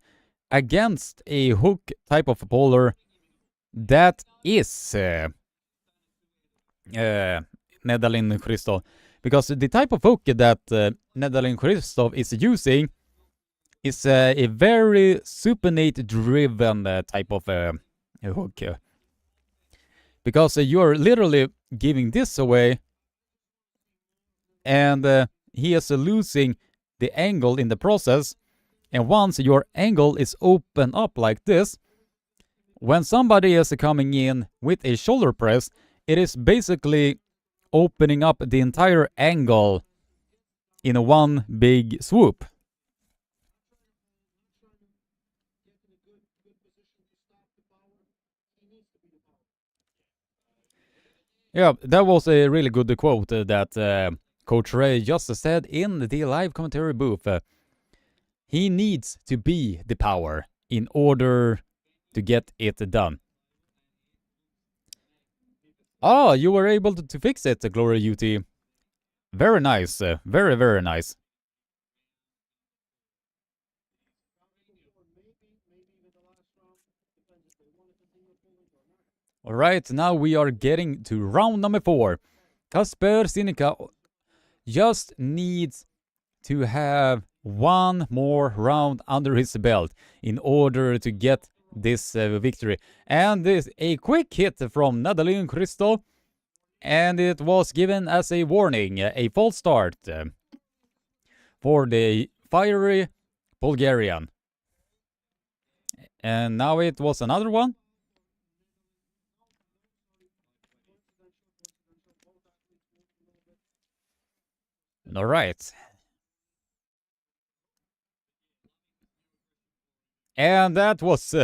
against a hook type of bowler that is Netherlands Kristo. Because the type of hook that Netherlands Kristo is using is a very supinate driven type of hook. Because you're literally giving this away, and he is losing the angle in the process. And once your angle is open up like this, when somebody is coming in with a shoulder press, it is basically opening up the entire angle in a one big swoop. Yeah, that was a really good quote that Coach Ray just said in the live commentary booth. He needs to be the power in order to get it done. Oh, you were able to fix it, Glory UT. Very nice. Very, very nice. Alright, now we are getting to round number 4. Kasper Cica just needs to have one more round under his belt in order to get this victory. And this a quick hit from Netherlands Kristo, and it was given as a warning, a false start for the fiery Bulgarian. And now it was another one. All right. And that was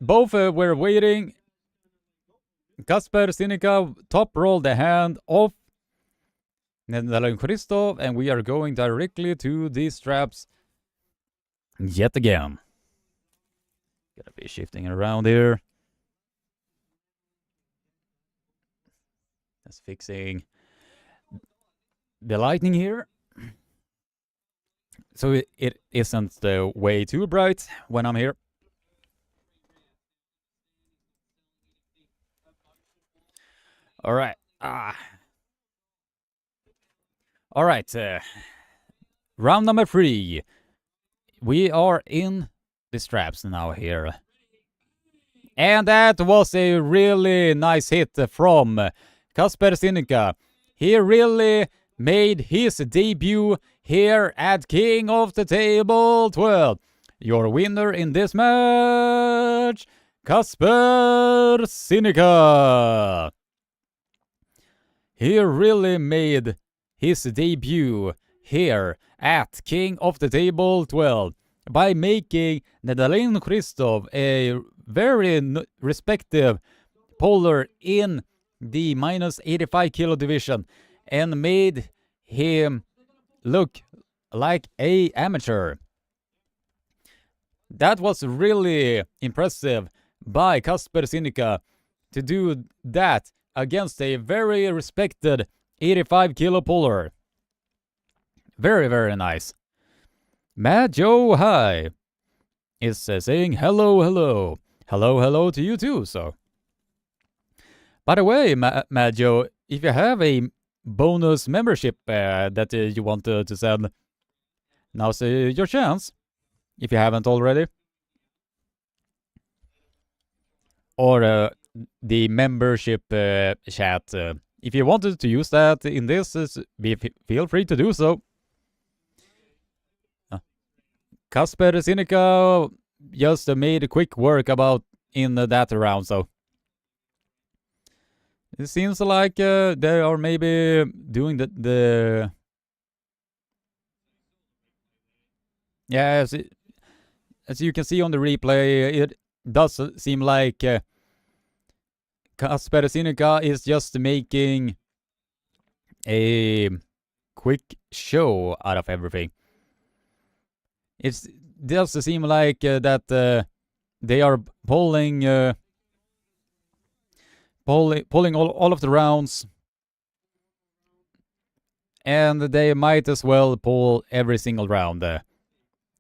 both were waiting. Kasper Cica top rolled the hand off Netherlands Kristo, and we are going directly to the straps yet again. Gotta be shifting around here. Just fixing the lighting here, so it isn't way too bright when I'm here. All right. All right. Round number 3. We are in the straps now here. And that was a really nice hit from Kasper Cica. He really made his debut here at King of the Table 12. Your winner in this match, Kasper Cica. He really made his debut here at King of the Table 12 by making Netherlands Kristo a very respected bowler in the minus 85 kilo division, and made him look like a amateur. That was really impressive by Kasper Cica to do that against a very respected 85 kilo bowler. Very, very nice. Mad Joe Hi is saying hello, hello. Hello, hello to you too, so. By the way, Mad Joe, if you have a bonus membership that you want to send, now's your chance, if you haven't already. Or the membership chat. If you wanted to use that in this, feel free to do so. Kasper Cica just made quick work about in that round, so it seems like they are maybe doing the Yeah, as you can see on the replay, it does seem like Kasper Cica is just making a quick show out of everything. It does seem like that they are pulling all of the rounds, and they might as well pull every single round,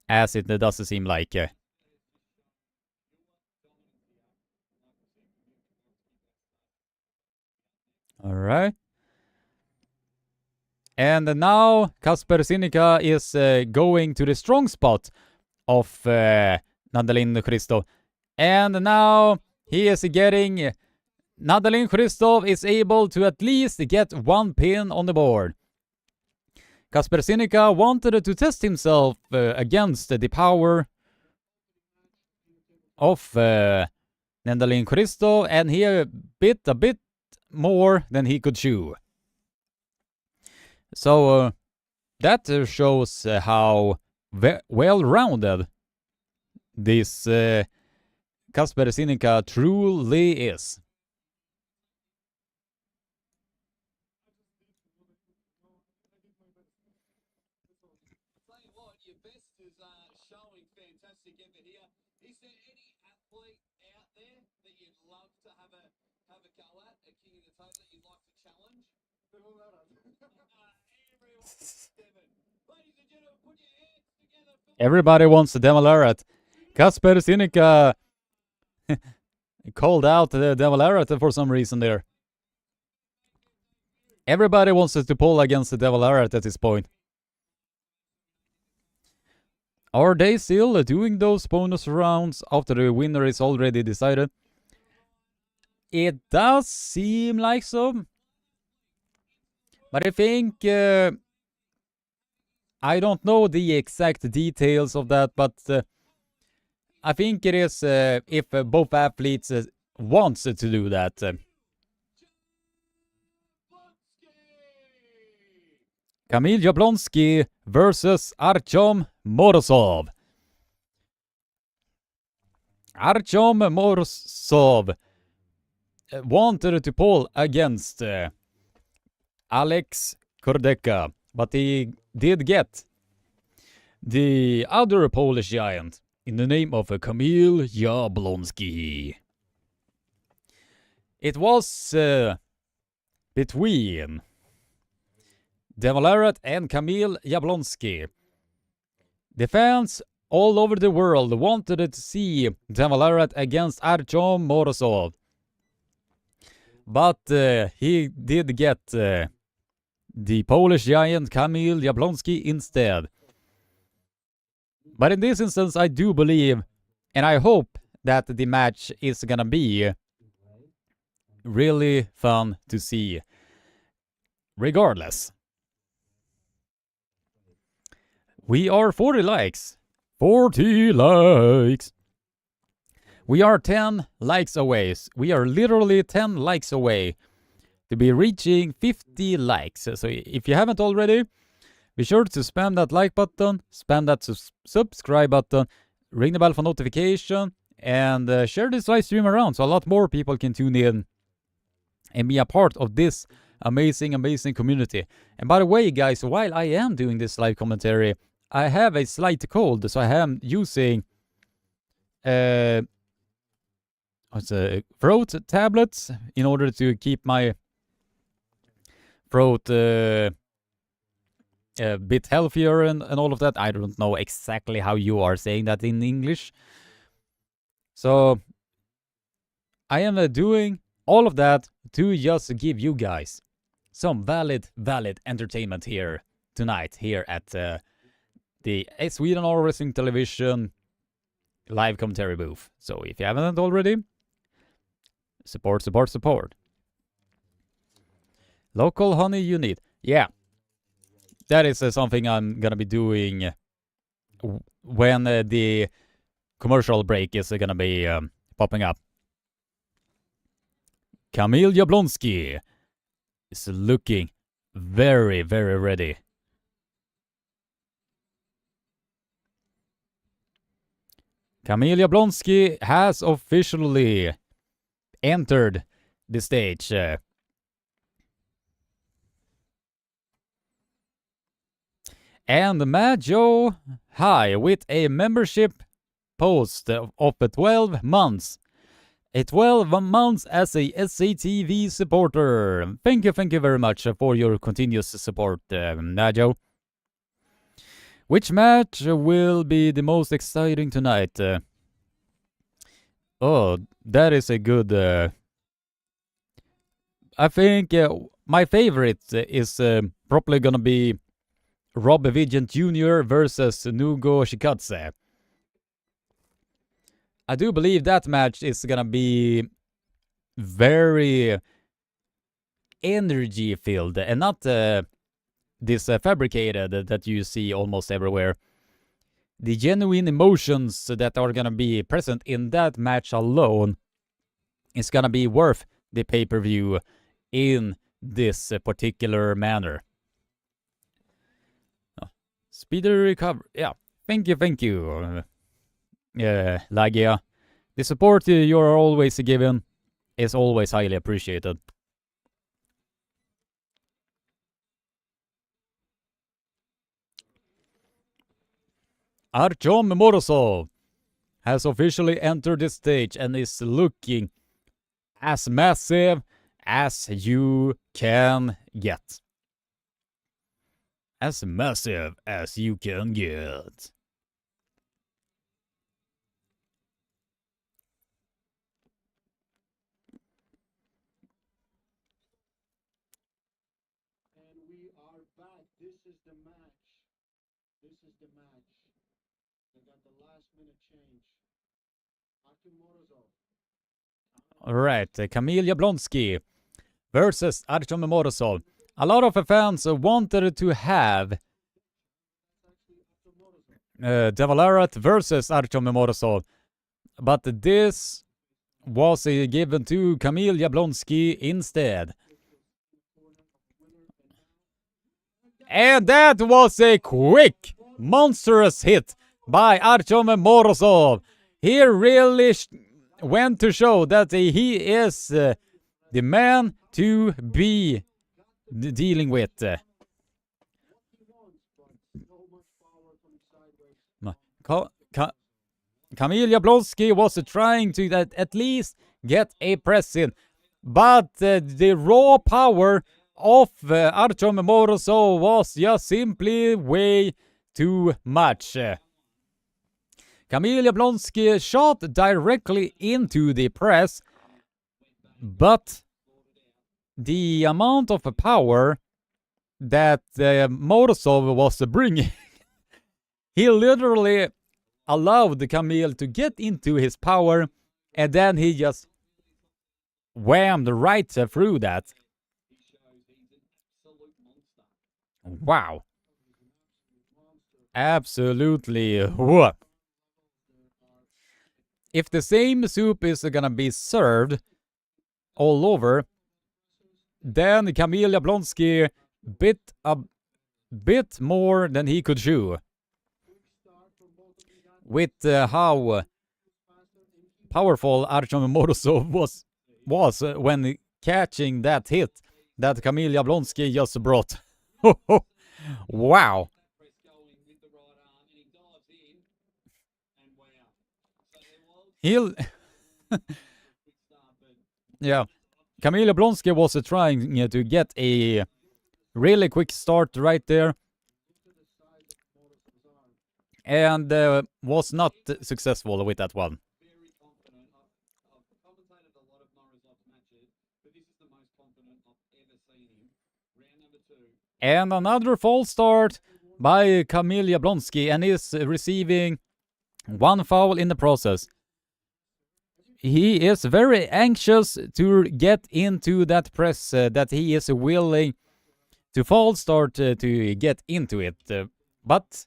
as it does seem like. All right. And now Kasper Cica is going to the strong spot of Nadalin Kristo. And now he is getting... Nadalin Kristo is able to at least get one pin on the board. Kasper Cica wanted to test himself against the power of Nadalin Kristo, and he bit a bit more than he could chew. So that shows how well-rounded this Kasper Cica truly is. Tell you what, your best is showing fantastic effort here. Is there any athlete out there that you'd love to have a go at, a king of the table that you'd like to challenge? Everyone, Devon. Ladies and gentlemen, put your hands together for Everybody wants the Devon Larratt. Kasper Cica called out the Devon Larratt for some reason there. Everybody wants to pull against the Devon Larratt at this point. Are they still doing those bonus rounds after the winner is already decided? It does seem like so. But I think... I don't know the exact details of that, but I think it is if both athletes wants to do that. Kamil Jablonski versus Artyom Morozov. Artyom Morozov wanted to pull against Alex Kordeka, but he did get the other Polish giant in the name of Kamil Jablonski. It was between Devon Larratt and Kamil Jablonski. The fans all over the world wanted to see Devon Larratt against Artyom Morozov. But he did get the Polish giant Kamil Jablonski instead. But in this instance, I do believe, and I hope that the match is gonna be really fun to see. Regardless. We are 40 likes. 40 likes. We are 10 likes away. We are literally 10 likes away to be reaching 50 likes. So if you haven't already, be sure to spam that like button, spam that subscribe button, ring the bell for notification, and share this live stream around so a lot more people can tune in and be a part of this amazing, amazing community. And by the way, guys, while I am doing this live commentary, I have a slight cold, so I am using throat tablets in order to keep my throat a bit healthier and all of that. I don't know exactly how you are saying that in English. So I am doing all of that to just give you guys some valid entertainment here tonight here at the SwedenArmwrestlingTelevision live commentary booth. So if you haven't already, support. Local honey you need. Yeah. That is something I'm gonna be doing when the commercial break is gonna be popping up. Kamil Jablonski is looking very ready. Kamil Jablonski has officially entered the stage. And Majo High with a membership post of 12 months. 12 months as a SCTV supporter. Thank you very much for your continuous support, Majo. Which match will be the most exciting tonight? Oh, that is a good... I think my favorite is probably gonna be Rob Vigent Jr. versus Nugo Shikatse. I do believe that match is gonna be very energy filled and not this fabricated that you see almost everywhere. The genuine emotions that are gonna be present in that match alone is gonna be worth the pay-per-view in this particular manner. Speedy recovery. Yeah, thank you. Lagia. The support you're always given is always highly appreciated. Artyom Morozov has officially entered the stage and is looking as massive as you can get. As massive as you can get. And we are back. This is the match. They got the last minute change. Artyom Morozov. Alright, Kamil Jablonski versus Artyom Morozov. A lot of fans wanted to have Devon Larratt versus Artyom Morozov, but this was given to Kamil Jablonski instead. And that was a quick, monstrous hit by Artyom Morozov. He really went to show that he is the man to be dealing with. Kamil Jablonski was trying to at least get a press in, but the raw power of Artyom Morozov was just simply way too much. Kamil Jablonski shot directly into the press, but the amount of power that Morozov was bringing, he literally allowed Kamil to get into his power, and then he just whammed right through that. Wow. Absolutely. Whoa. If the same soup is gonna be served all over, then Kamil Jablonski bit a bit more than he could chew. With how powerful Artyom Morozov was when catching that hit that Kamil Jablonski just brought. Wow. He'll yeah. Kamil Jablonski was trying to get a really quick start right there, and was not successful with that one. Very confident. I've commentated a lot of Morozov's matches, but this is the most confident I've ever seen him. Round number 2. And another false start by Kamil Jablonski, and is receiving one foul in the process. He is very anxious to get into that press that he is willing to false start to get into it. But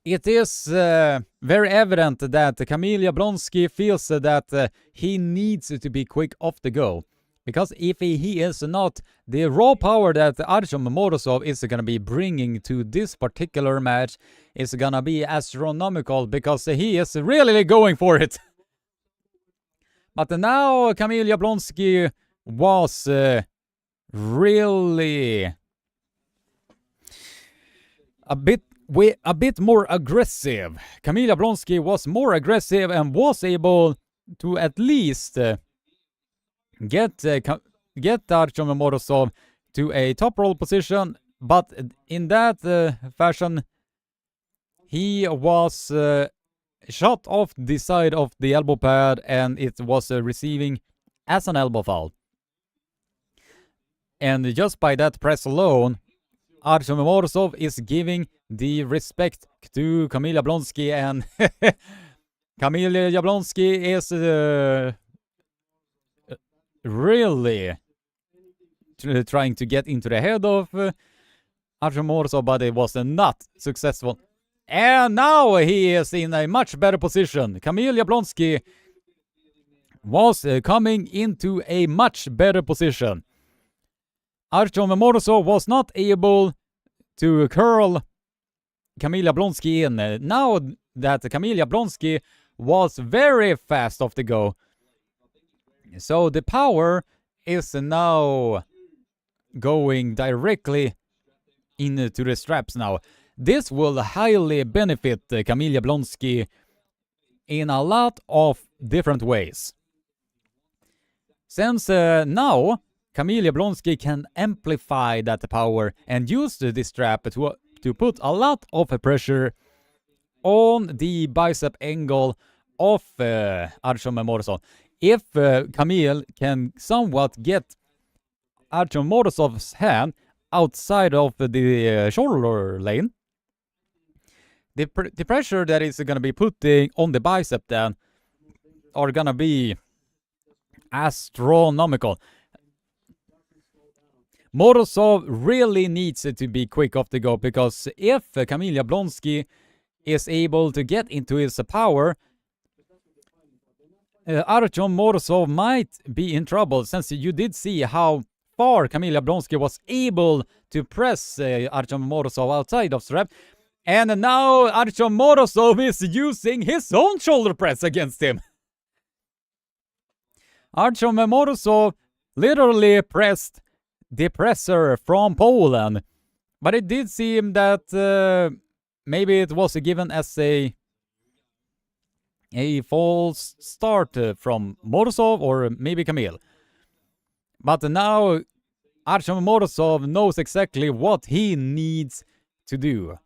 it is very evident that Kamil Jablonski feels that he needs to be quick off the go. Because if he is not, the raw power that Artyom Morozov is going to be bringing to this particular match is going to be astronomical, because he is really going for it. But now Kamil Jablonski was really a bit more aggressive. Kamil Jablonski was more aggressive and was able to at least get Artyom Morozov to a top roll position, but in that fashion he was shot off the side of the elbow pad, and it was receiving as an elbow foul. And just by that press alone, Artyom Morozov is giving the respect to Kamil Jablonski, and Kamil Jablonski is really trying to get into the head of Artyom Morozov, but it was not successful. And now he is in a much better position. Kamil Jablonski was coming into a much better position. Artyom Morozov was not able to curl Kamil Jablonski in. Now that Kamil Jablonski was very fast off the go, so the power is now going directly into the straps now. This will highly benefit Kamil Jablonski in a lot of different ways. Since now Kamil Jablonski can amplify that power and use this strap to put a lot of pressure on the bicep angle of Artyom Morozov. If Kamil can somewhat get Artyom Morozov's hand outside of the shoulder lane, the pressure that is going to be putting on the bicep then are going to be astronomical. Morozov really needs to be quick off the go, because if Kamil Jablonski is able to get into his power, Artyom Morozov might be in trouble, since you did see how far Kamil Jablonski was able to press Artyom Morozov outside of strap. And now Artyom Morozov is using his own shoulder press against him. Artyom Morozov literally pressed the presser from Poland, but it did seem that maybe it was given as a false start from Morozov, or maybe Kamil. But now Artyom Morozov knows exactly what he needs to do.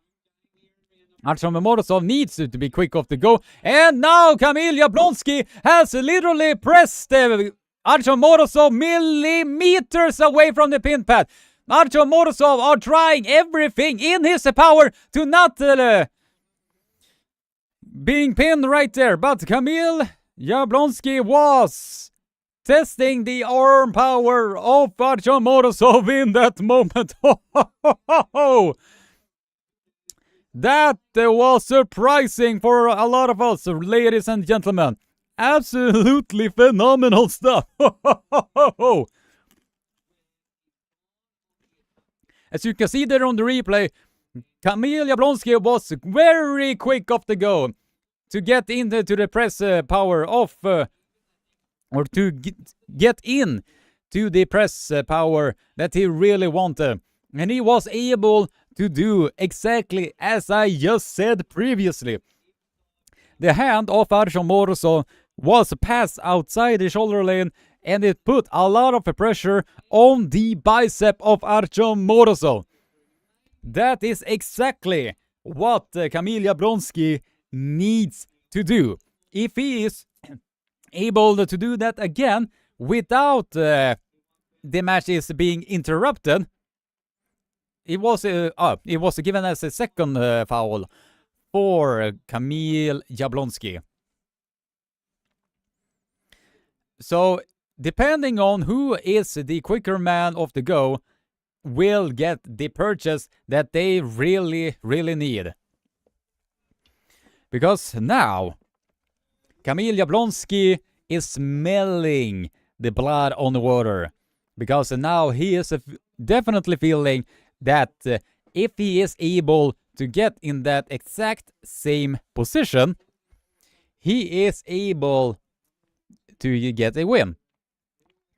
Artyom Morozov needs to be quick off the go, and now Kamil Jablonski has literally pressed Artyom Morozov millimeters away from the pin pad. Artyom Morozov are trying everything in his power to not being pinned right there, but Kamil Jablonski was testing the arm power of Artyom Morozov in that moment. That was surprising for a lot of us, ladies and gentlemen. Absolutely phenomenal stuff. As you can see there on the replay, Kamil Jablonski was very quick off the go to get into the press power of, or to get in to the press power that he really wanted. And he was able to do exactly as I just said previously. The hand of Artyom Morozov was passed outside the shoulder lane, and it put a lot of pressure on the bicep of Artyom Morozov. That is exactly what Kamil Jablonski needs to do. If he is able to do that again without the match is being interrupted, it was given as a second foul for Kamil Jablonski. So, depending on who is the quicker man off the go, will get the purchase that they really, really need. Because now, Kamil Jablonski is smelling the blood on the water. Because now he is definitely feeling that if he is able to get in that exact same position, he is able to get a win.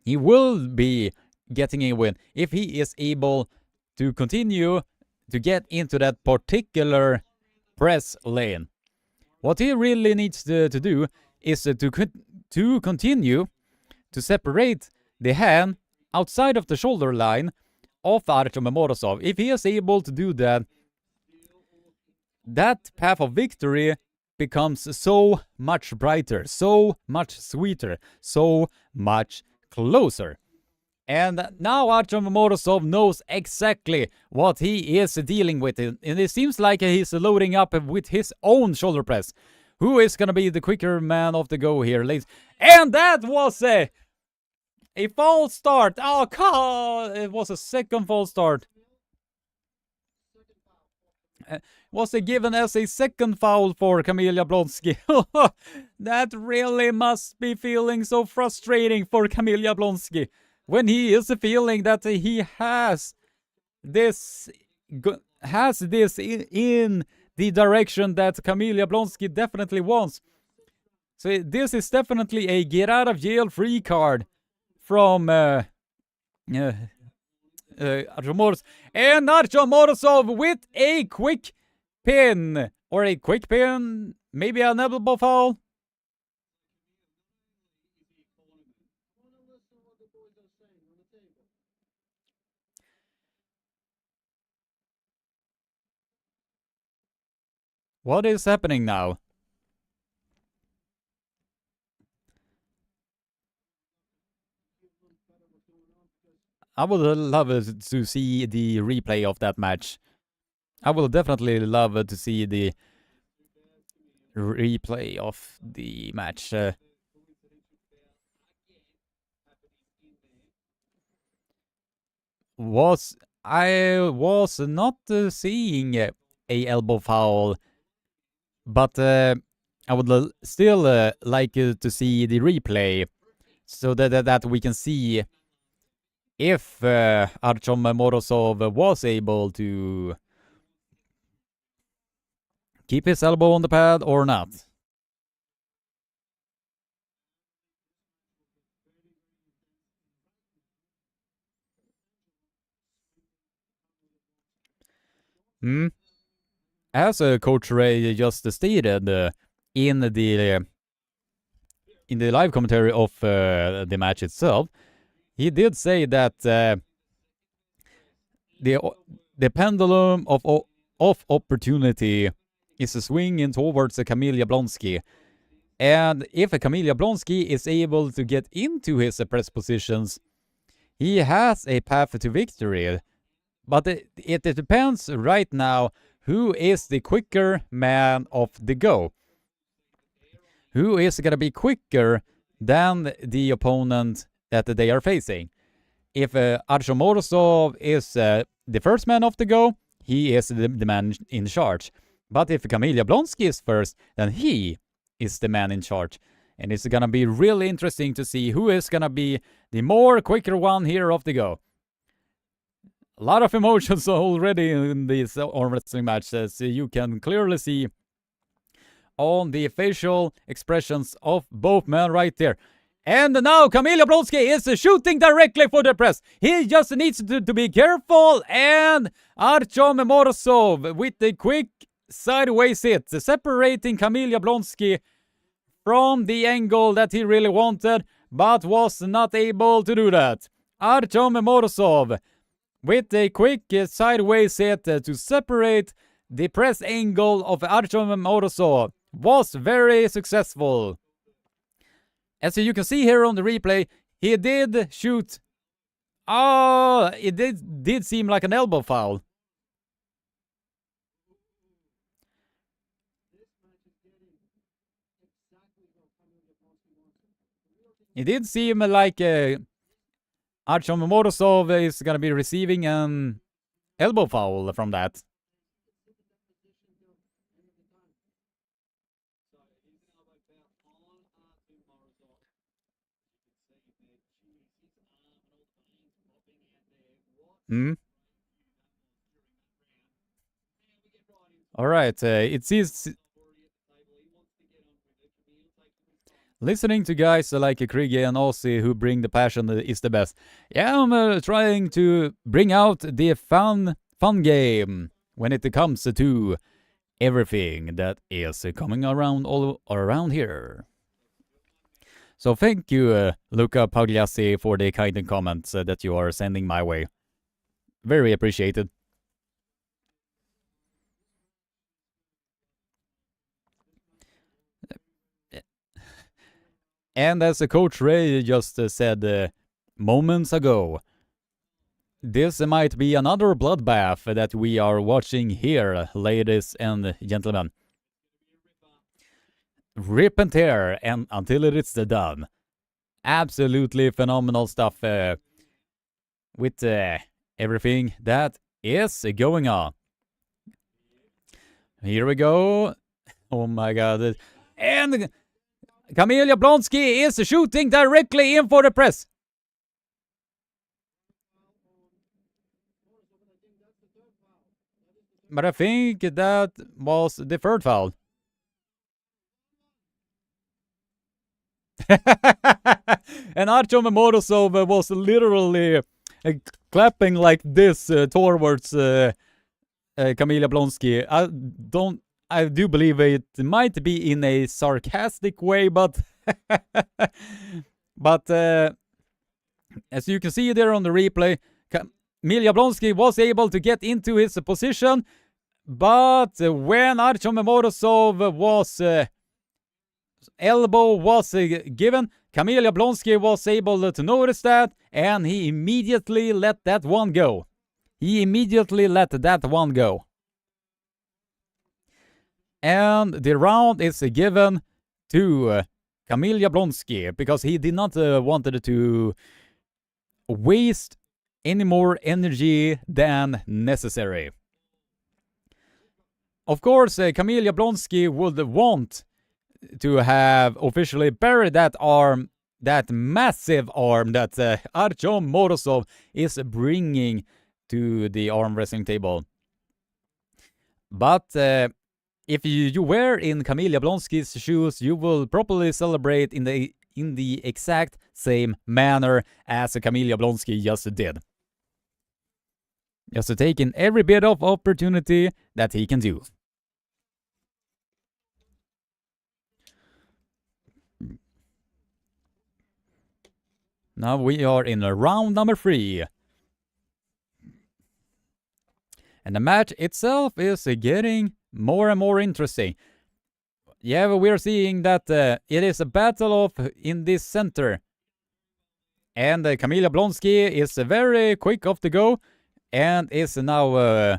He will be getting a win if he is able to continue to get into that particular press lane. What he really needs to do is to continue to separate the hand outside of the shoulder line of Artyom Morozov. If he is able to do that, that path of victory becomes so much brighter, so much sweeter, so much closer. And now Artyom Morozov knows exactly what he is dealing with. And it seems like he's loading up with his own shoulder press. Who is going to be the quicker man of the go here, ladies? And that was a false start. Oh, God. It was a second false start. Was given as a second foul for Kamil Jablonski. That really must be feeling so frustrating for Kamil Jablonski. When he is feeling that he has this in the direction that Kamil Jablonski definitely wants. So this is definitely a get out of jail free card from Artyom Morozov. And Artyom Morozov with a quick pin. Or a quick pin, maybe an elbow foul. What is happening now? I would love to see the replay of that match. I will definitely love to see the replay of the match. I was not seeing a elbow foul, but I would still like to see the replay so that we can see if Artyom Morozov was able to keep his elbow on the pad or not. As Coach Ray just stated in the live commentary of the match itself, he did say that the pendulum of opportunity is swinging towards Kamil Jablonski. And if Kamil Jablonski is able to get into his press positions, he has a path to victory. But it depends right now who is the quicker man of the go. Who is going to be quicker than the opponent that they are facing. If Artyom Morozov is the first man of the go, he is the man in charge. But if Kamil Jablonski is first, then he is the man in charge. And it's going to be really interesting to see who is going to be the more quicker one here of the go. A lot of emotions already in this arm wrestling match, as you can clearly see on the facial expressions of both men right there. And now Kamil Jablonski is shooting directly for the press. He just needs to be careful. And Artyom Morozov with the quick sideways hit, separating Kamil Jablonski from the angle that he really wanted, but was not able to do that. Artyom Morozov with a quick sideways hit to separate the press angle of Artyom Morozov was very successful. As you can see here on the replay, he did shoot. Oh, it did seem like an elbow foul. It did seem like Artyom Morozov is going to be receiving an elbow foul from that. Hmm? Alright, it is... Listening to guys like Krigi and Aussie who bring the passion is the best. Yeah, I'm trying to bring out the fun game when it comes to everything that is coming around all around here. So thank you, Luca Pagliassi, for the kind comments that you are sending my way. Very appreciated. And as Coach Ray just said moments ago, this might be another bloodbath that we are watching here, ladies and gentlemen. Rip and tear and until it's done. Absolutely phenomenal stuff with everything that is going on. Here we go. Oh my god. And Kamil Jablonski is shooting directly in for the press. But I think that was the third foul. And Artyom Morozov was literally clapping like this towards Kamil Jablonski. I do believe it might be in a sarcastic way, but but as you can see there on the replay, Kamil Jablonski was able to get into his position, but when Artyom Morozov was elbow was given, Kamil Jablonski was able to notice that, and he immediately let that one go. And the round is given to Kamil Jablonski because he did not wanted to waste any more energy than necessary. Of course, Kamil Jablonski would want to have officially buried that arm, that massive arm that Artyom Morozov is bringing to the arm wrestling table. But if you were in Kamil Jablonski's shoes, you will probably celebrate in the exact same manner as Kamil Jablonski just did. Just to take in every bit of opportunity that he can do. Now we are in round number 3. And the match itself is getting more and more interesting. Yeah, we're seeing that it is a battle of in this center. And Kamil Jablonski is very quick off the go and is now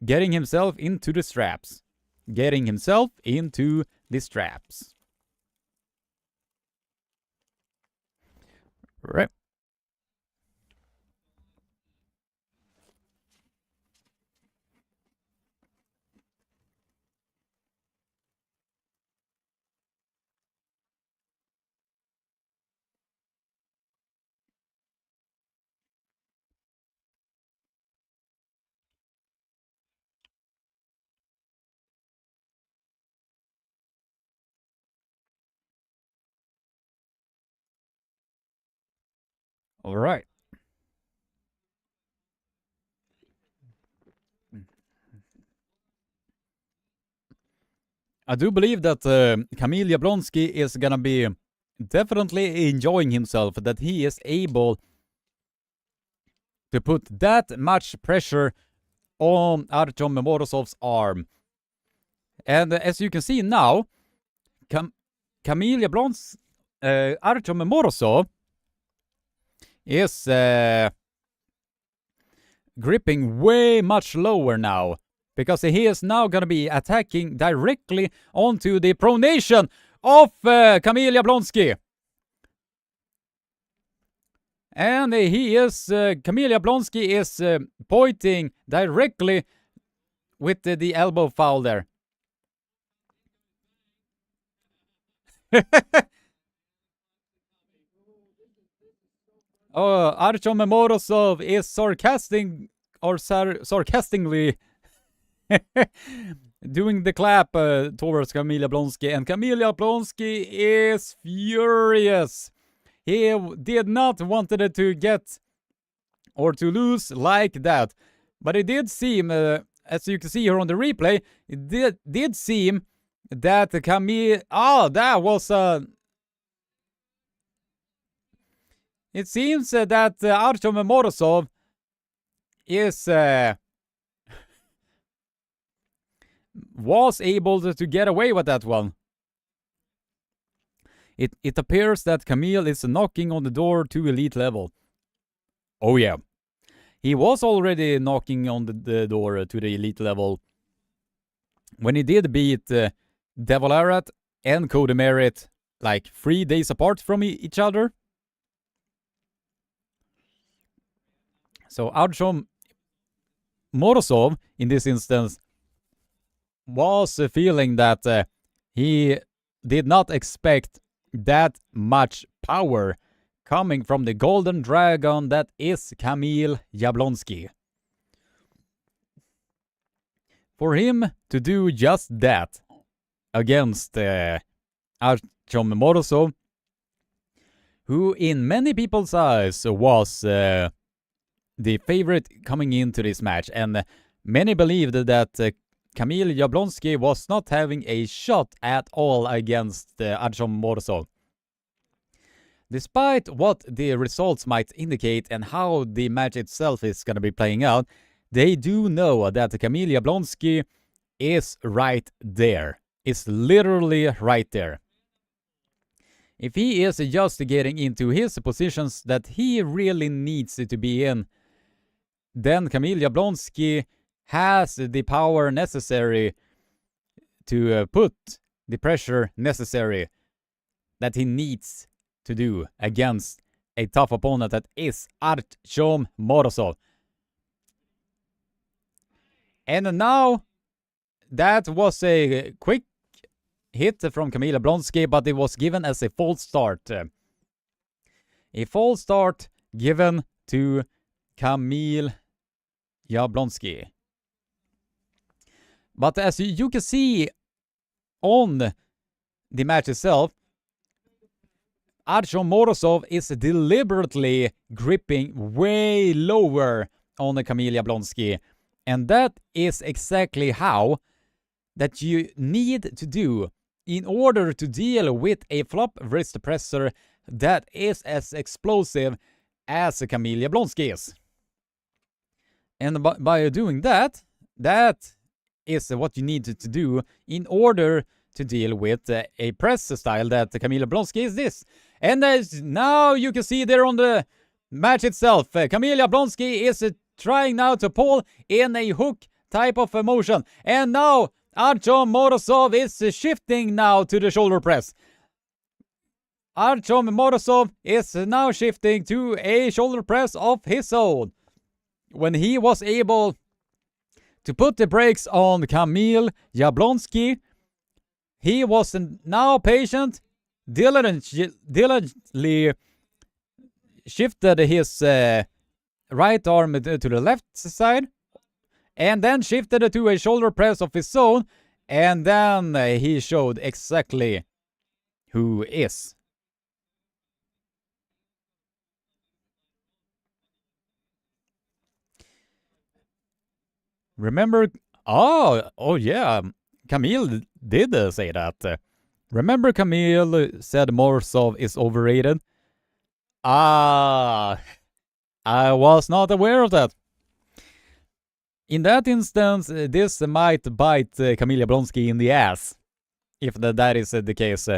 getting himself into the straps. Right. All right. I do believe that Kamil Jablonski is gonna be definitely enjoying himself, that he is able to put that much pressure on Artyom Morozov's arm. And as you can see now, Kamil Jablonski, Artyom Morozov is gripping way much lower now, because he is now going to be attacking directly onto the pronation of Kamil Jablonski. And Kamil Jablonski is pointing directly with the elbow foul there. Artyom Morozov is sarcastically doing the clap towards Kamil Jablonski, and Kamil Jablonski is furious. He did not wanted it to get or to lose like that, but it did seem, as you can see here on the replay, it did seem that Kamil. That was it seems that Artyom Morozov is was able to get away with that one. It appears that Kamil is knocking on the door to elite level. Oh yeah. He was already knocking on the door to the elite level when he did beat Devon Larratt and Cody Merritt like 3 days apart from each other. So Artyom Morozov, in this instance, was feeling that he did not expect that much power coming from the golden dragon that is Kamil Jablonski. For him to do just that against Artyom Morozov, who in many people's eyes was the favorite coming into this match, and many believed that Kamil Jablonski was not having a shot at all against Artyom Morozov. Despite what the results might indicate and how the match itself is going to be playing out, they do know that Kamil Jablonski is right there. Is literally right there. If he is just getting into his positions that he really needs to be in, then Kamil Jablonski has the power necessary to put the pressure necessary that he needs to do against a tough opponent that is Artyom Morozov. And now, that was a quick hit from Kamil Jablonski, but it was given as a false start. A false start given to Kamil Jablonski. But as you can see on the match itself, Artyom Morozov is deliberately gripping way lower on Kamil Jablonski. And that is exactly how that you need to do in order to deal with a flop wrist presser that is as explosive as Kamil Jablonski is. And by doing that, that is what you need to do in order to deal with a press style that Kamil Jablonski is this. And as now you can see there on the match itself, Kamil Jablonski is trying now to pull in a hook type of motion. And now Artyom Morozov is shifting now to the shoulder press. Artyom Morozov is now shifting to a shoulder press of his own. When he was able to put the brakes on Kamil Jablonski, he was now patient, diligently shifted his right arm to the left side, and then shifted to a shoulder press of his own, and then he showed exactly who is. Remember? Oh yeah, Kamil did say that. Remember Kamil said Morozov is overrated? I was not aware of that. In that instance, this might bite Kamil Jablonski in the ass, if that is the case.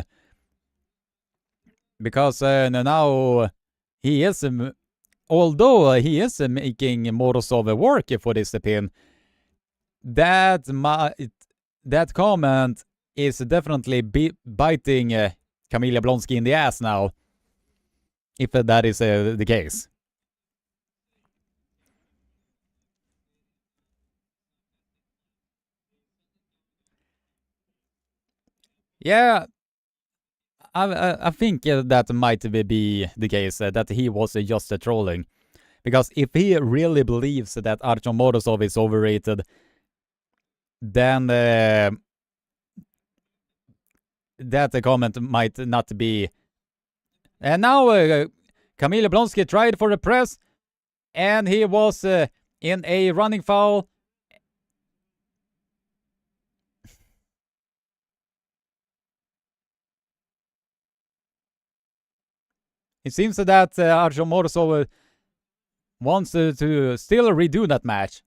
Because now he is, although he is making Morozov work for this pin, that comment is definitely biting Kamil Jablonski in the ass now, if that is the case. Yeah, I think that might be the case, that he was just trolling. Because if he really believes that Artyom Morozov is overrated, then that comment might not be. And now Kamil Jablonski tried for the press, and he was in a running foul. It seems that Artyom Morozov wants to still redo that match.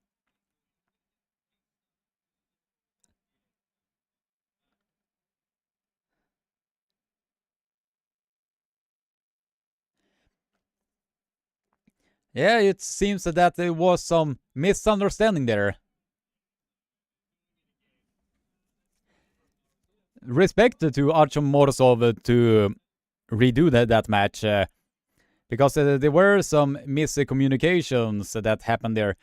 Yeah, it seems that there was some misunderstanding there. Respect to Artyom Morozov to redo that match, because there were some miscommunications that happened there.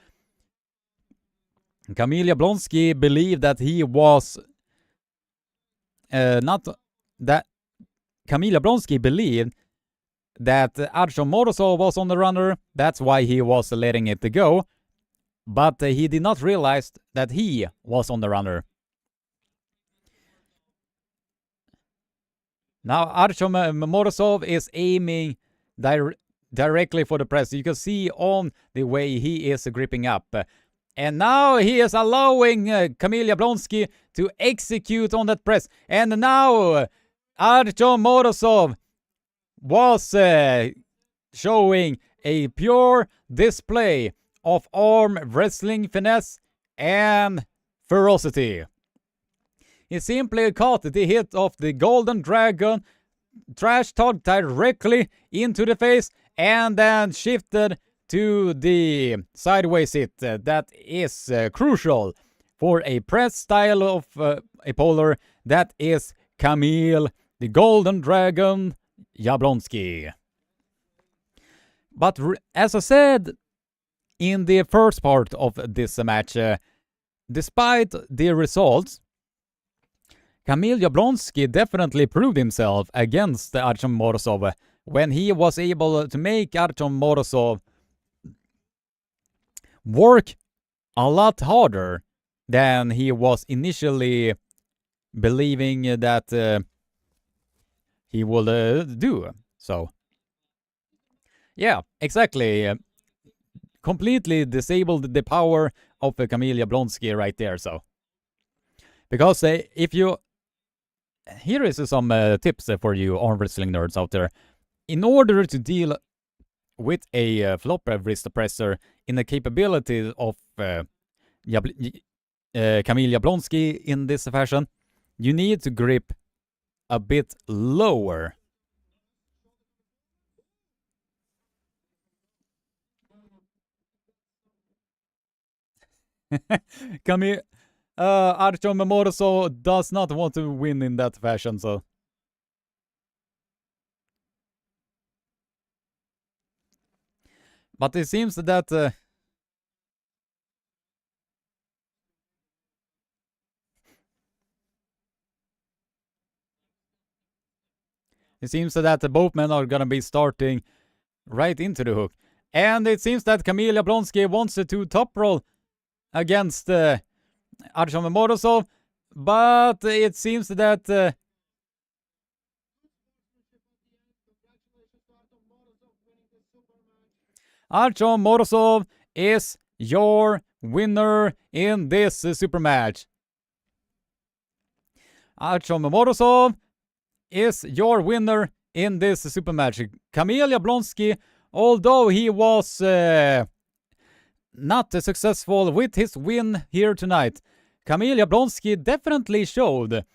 Kamil Jablonski believed that he was not that Kamil Jablonski believed that Artyom Morozov was on the runner. That's why he was letting it go. But he did not realize that he was on the runner. Now Artyom Morozov is aiming directly for the press. You can see on the way he is gripping up. And now he is allowing Kamil Jablonski to execute on that press. And now Artyom Morozov was showing a pure display of arm wrestling finesse and ferocity. He simply caught the hit of the Golden Dragon, trash talk directly into the face, and then shifted to the sideways hit. That is crucial for a press style of a polar. That is Kamil, the Golden Dragon, Jablonski. But as I said in the first part of this match, despite the results, Kamil Jablonski definitely proved himself against Artyom Morozov when he was able to make Artyom Morozov work a lot harder than he was initially believing that he would do. So, yeah, exactly. Completely disabled the power of Kamil Jablonski right there. So, because if you... Here is some tips for you arm wrestling nerds out there. In order to deal with a flop wrist presser in the capability of Kamil Jablonski in this fashion, you need to grip a bit lower. Artyom Morozov does not want to win in that fashion, so... But it seems that... it seems that both men are gonna be starting right into the hook. And it seems that Kamil Jablonski wants to top roll against Artyom Morozov, but it seems that Artyom Morozov is your winner in this super match. Artyom Morozov is your winner in this super match. Kamil Jablonski, although he was not successful with his win here tonight, Kamil Jablonski definitely showed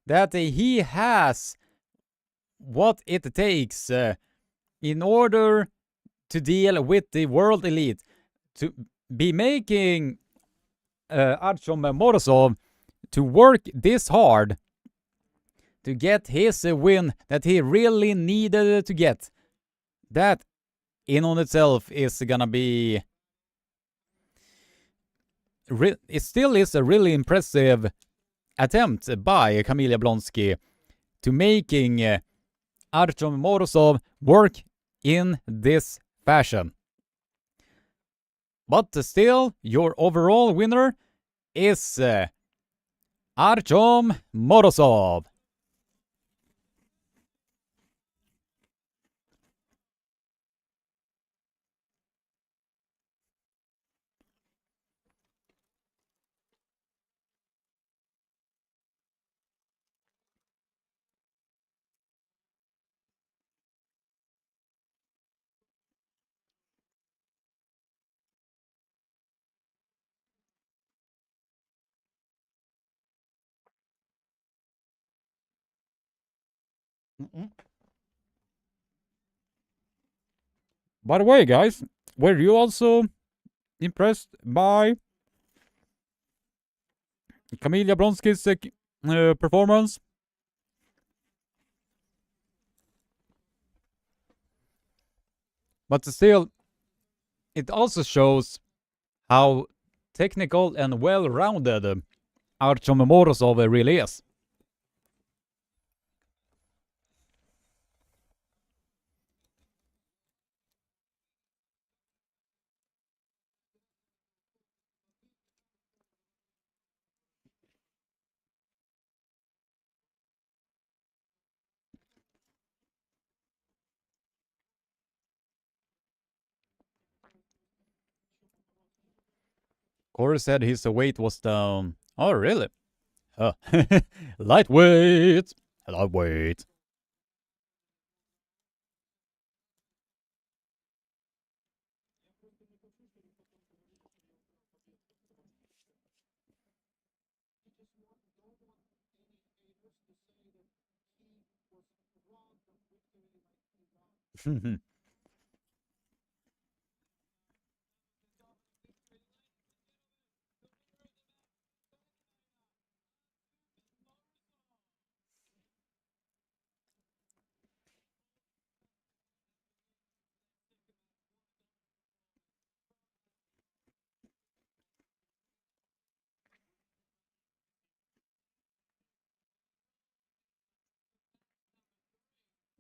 that he has what it takes in order to deal with the world elite, to be making Artyom Morozov to work this hard to get his win that he really needed to get. That in on itself is gonna be... it still is a really impressive attempt by Kamil Jablonski to making Artyom Morozov work in this fashion. But still, your overall winner is Artyom Morozov. By the way, guys, were you also impressed by Kamil Jablonski's performance? But still, it also shows how technical and well-rounded Artyom Morozov really is. Corey said his weight was down. Oh, really? Huh. Lightweight. Lightweight.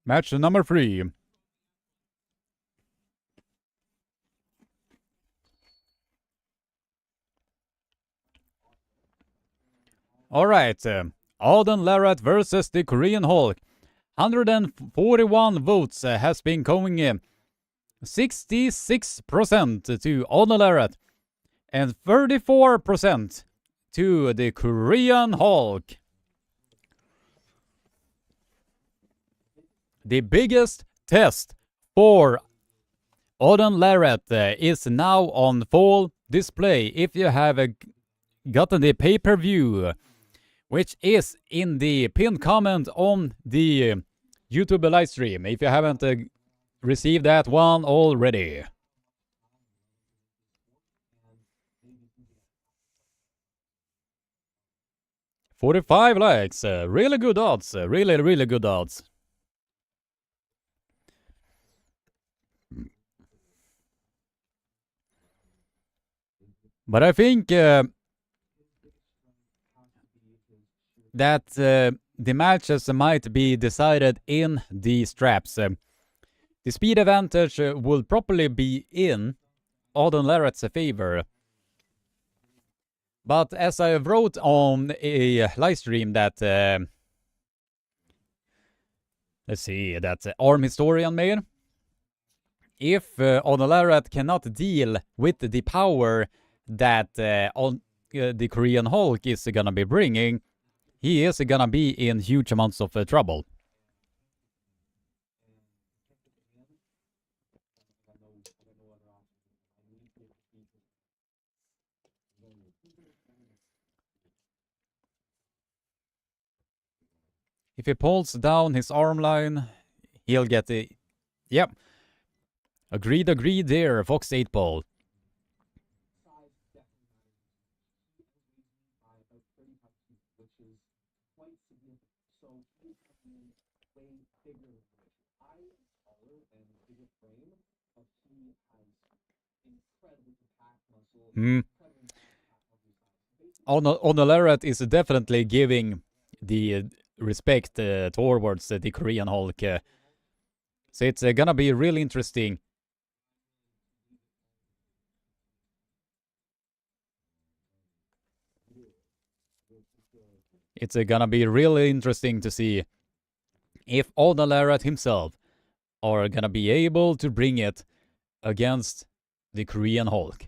Match number 3. Alright, Alden Larratt versus the Korean Hulk. 141 votes has been going 66% to Alden Larratt and 34% to the Korean Hulk. The biggest test for Alden Larratt is now on full display. If you have gotten the pay-per-view, which is in the pinned comment on the YouTube livestream, if you haven't received that one already. $45 likes, really good odds, really good odds. But I think that the matches might be decided in the straps. The speed advantage will probably be in Alden Larratt's favor. But as I wrote on a live stream that let's see, that Arm Historian made, if Alden Larratt cannot deal with the power that the Korean Hulk is gonna be bringing, he is gonna be in huge amounts of trouble. If he pulls down his arm line, he'll get the... Yep. Agreed there, Fox 8 Ball. Alden Larratt is definitely giving the respect towards the Korean Hulk So it's gonna be really interesting. It's gonna be really interesting to see if Oda Larratt himself are gonna be able to bring it against the Korean Hulk.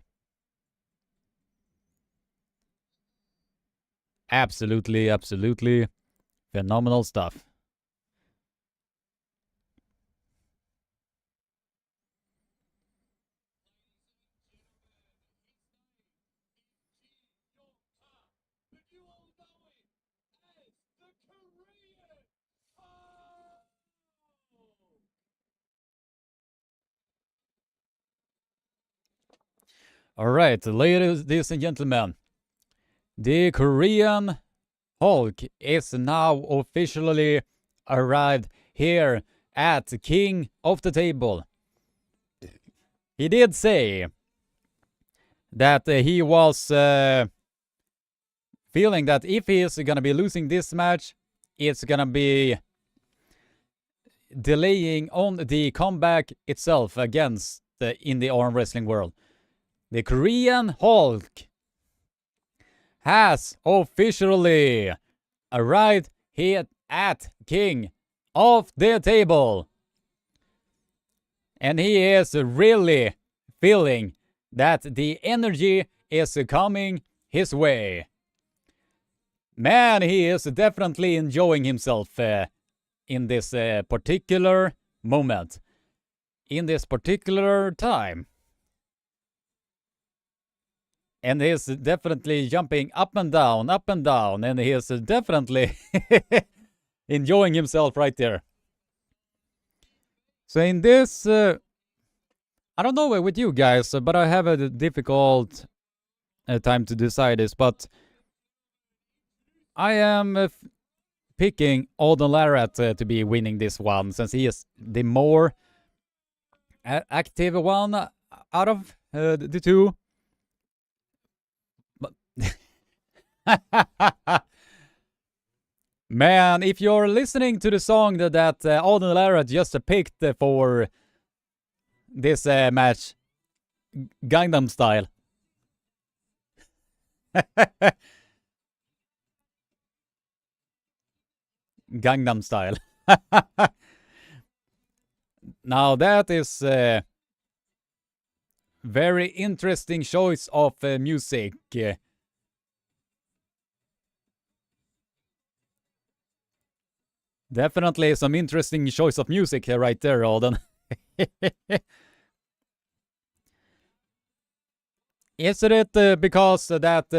Absolutely, absolutely phenomenal stuff. But you all know him as the Korean Hulk. All right, ladies and gentlemen, the Korean Hulk is now officially arrived here at King of the Table. He did say that he was feeling that if he is gonna be losing this match, it's gonna be delaying on the comeback itself against in the arm wrestling world. The Korean Hulk has officially arrived here at King of the Table. And he is really feeling that the energy is coming his way. Man, he is definitely enjoying himself in this particular moment, in this particular time. And he's definitely jumping up and down, and he is definitely enjoying himself right there. So in this, I don't know with you guys, but I have a difficult time to decide this, but I am picking Alden Larratt to be winning this one, since he is the more active one out of the two. But man, if you're listening to the song that Alden Larratt just picked for this match, Gangnam Style. Gangnam Style. Now that is very interesting choice of music. Definitely some interesting choice of music here right there, Alden. Isn't it because that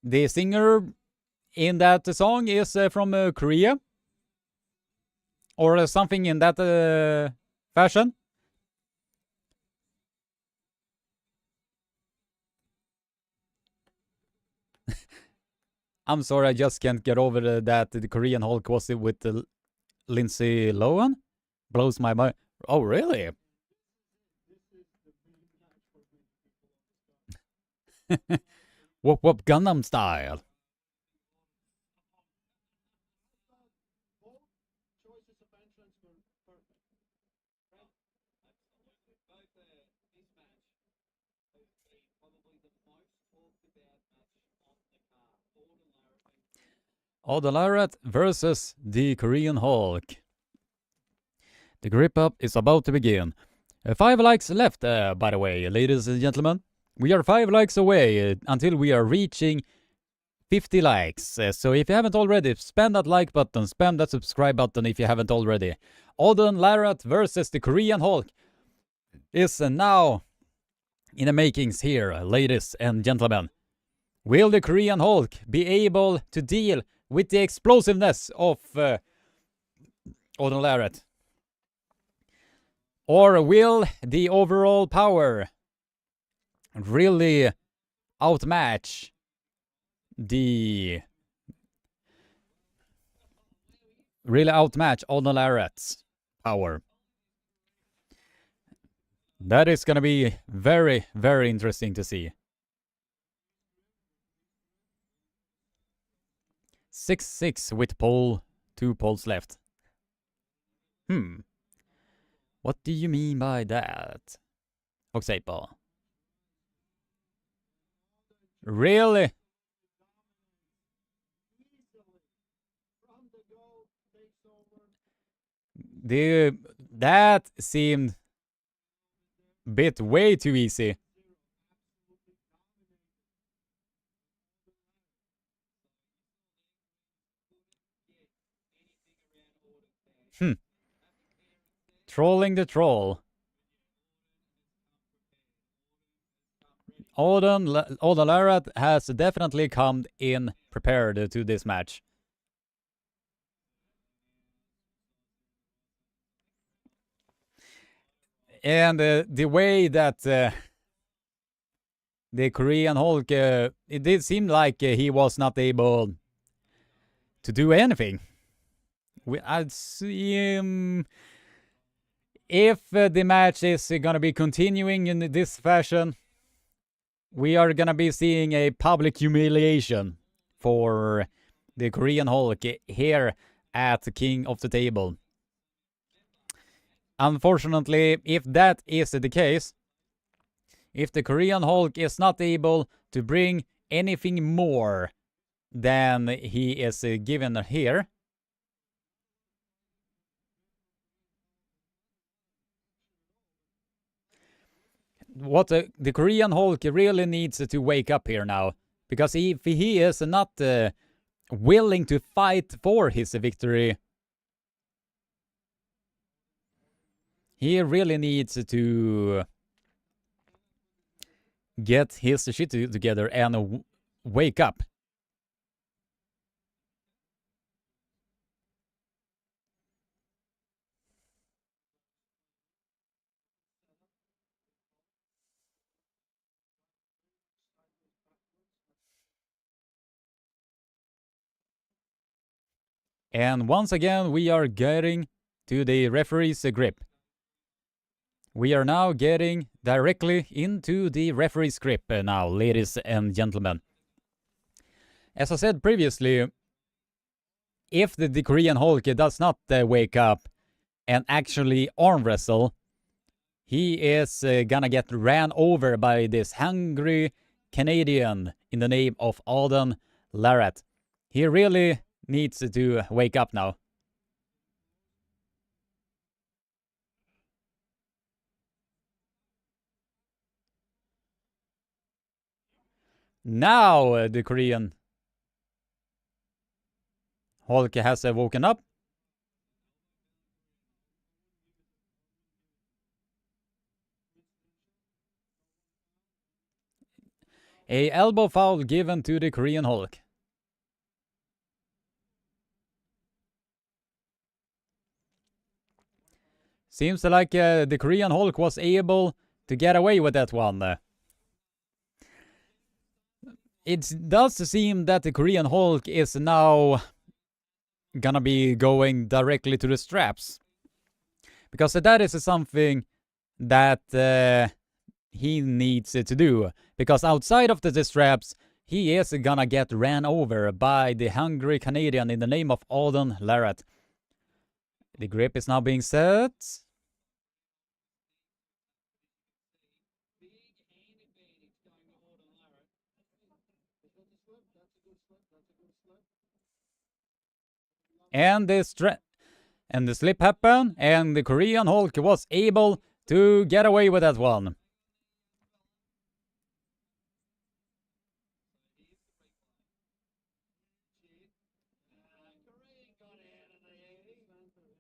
the singer in that song is from Korea? Or something in that fashion? I'm sorry, I just can't get over that the Korean Hulk was with Lindsay Lohan. Blows my mind. Oh, really? Whoop whoop Gangnam Style. Alden Larratt versus the Korean Hulk. The grip up is about to begin. 5 likes left, by the way, ladies and gentlemen. We are 5 likes away until we are reaching 50 likes. So if you haven't already, spam that like button, spam that subscribe button if you haven't already. Alden Larratt versus the Korean Hulk is now in the makings here, ladies and gentlemen. Will the Korean Hulk be able to deal with the explosiveness of Alden Larratt? Or will the overall power really outmatch Alden Larratt's power? That is gonna be very, very interesting to see. 6-6 with 2 polls left. What do you mean by that? Och 8-ball. Really? That seemed bit way too easy. Trolling the troll. Odin Larratt has definitely come in prepared to this match. And the way that the Korean Hulk, it did seem like he was not able to do anything. I'd see if the match is gonna be continuing in this fashion, we are gonna be seeing a public humiliation for the Korean Hulk here at King of the Table. Unfortunately, if that is the case, if the Korean Hulk is not able to bring anything more than he is given here, what the Korean Hulk really needs to wake up here now. Because if he is not willing to fight for his victory, he really needs to get his shit together and wake up. And once again, we are getting to the referee's grip. We are now getting directly into the referee's grip now, ladies and gentlemen. As I said previously, if the Korean Hulk does not wake up and actually arm wrestle, he is gonna get ran over by this hungry Canadian in the name of Odin Larratt. He really needs to wake up now. Now the Korean Hulk has woken up. A elbow foul given to the Korean Hulk. Seems like the Korean Hulk was able to get away with that one. It does seem that the Korean Hulk is now gonna be going directly to the straps. Because that is something that he needs to do. Because outside of the straps, he is gonna get ran over by the hungry Canadian in the name of Odin Larratt. The grip is now being set. And the slip happened, and the Korean Hulk was able to get away with that one.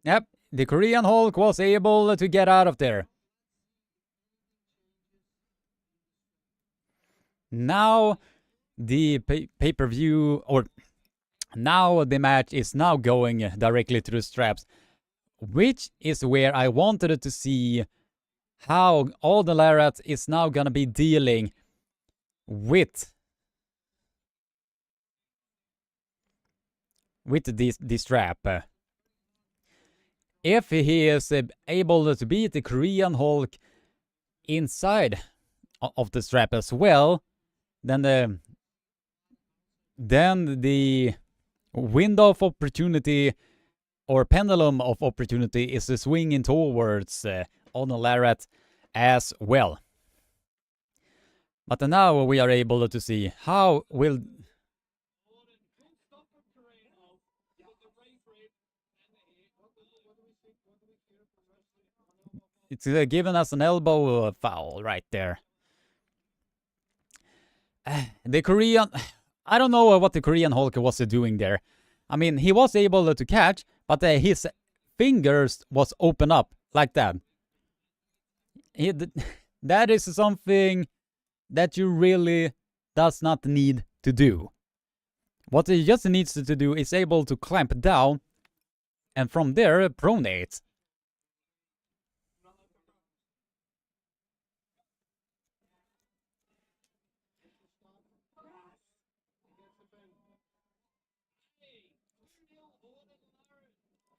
Yep, the Korean Hulk was able to get out of there. Now the pay-per-view, or now the match is now going directly to the straps, which is where I wanted to see how all the Larratt is now gonna be dealing with the strap. If he is able to beat the Korean Hulk inside of the strap as well, then the window of opportunity or pendulum of opportunity is swinging towards on Larratt as well. But now we are able to see how will... It's given us an elbow foul right there. The Korean... I don't know what the Korean Hulk was doing there. I mean, he was able to catch, but his fingers was open up like that. That is something that you really does not need to do. What he just needs to do is able to clamp down and from there pronate.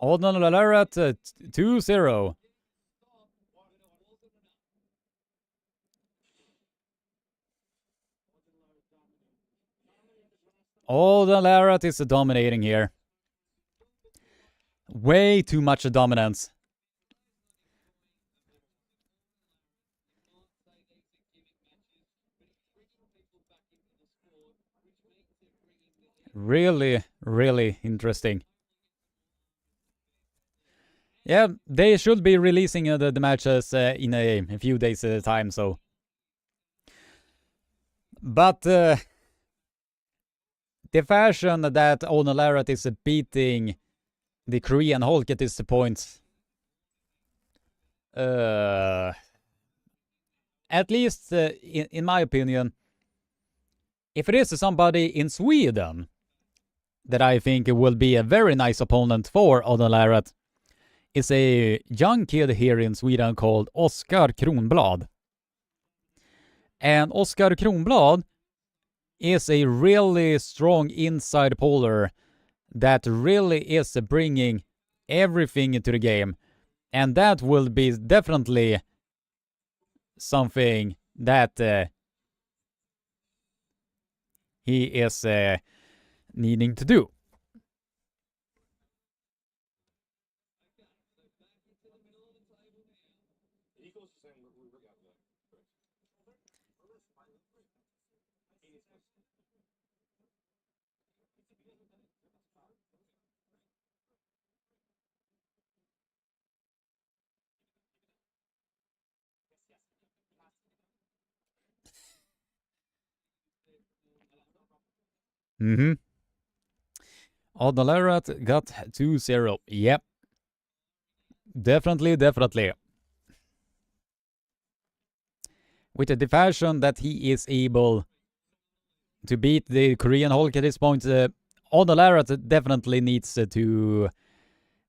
Arona Larratt 2-0. Arona Larratt is dominating here. Way too much dominance. Really, really interesting. Yeah, they should be releasing the matches in a few days at a time, so... But the fashion that Arona Larratt is beating the Korean Hulk at this point... at least, in my opinion, if it is somebody in Sweden that I think will be a very nice opponent for Arona Larratt, is a young kid here in Sweden called Oskar Kronblad. And Oskar Kronblad is a really strong inside puller that really is bringing everything into the game. And that will be definitely something that he is needing to do. Mm-hmm. Arona Larratt got 2-0. Yep. Definitely. With the fashion that he is able to beat the Korean Hulk at this point, Arona Larratt definitely needs to,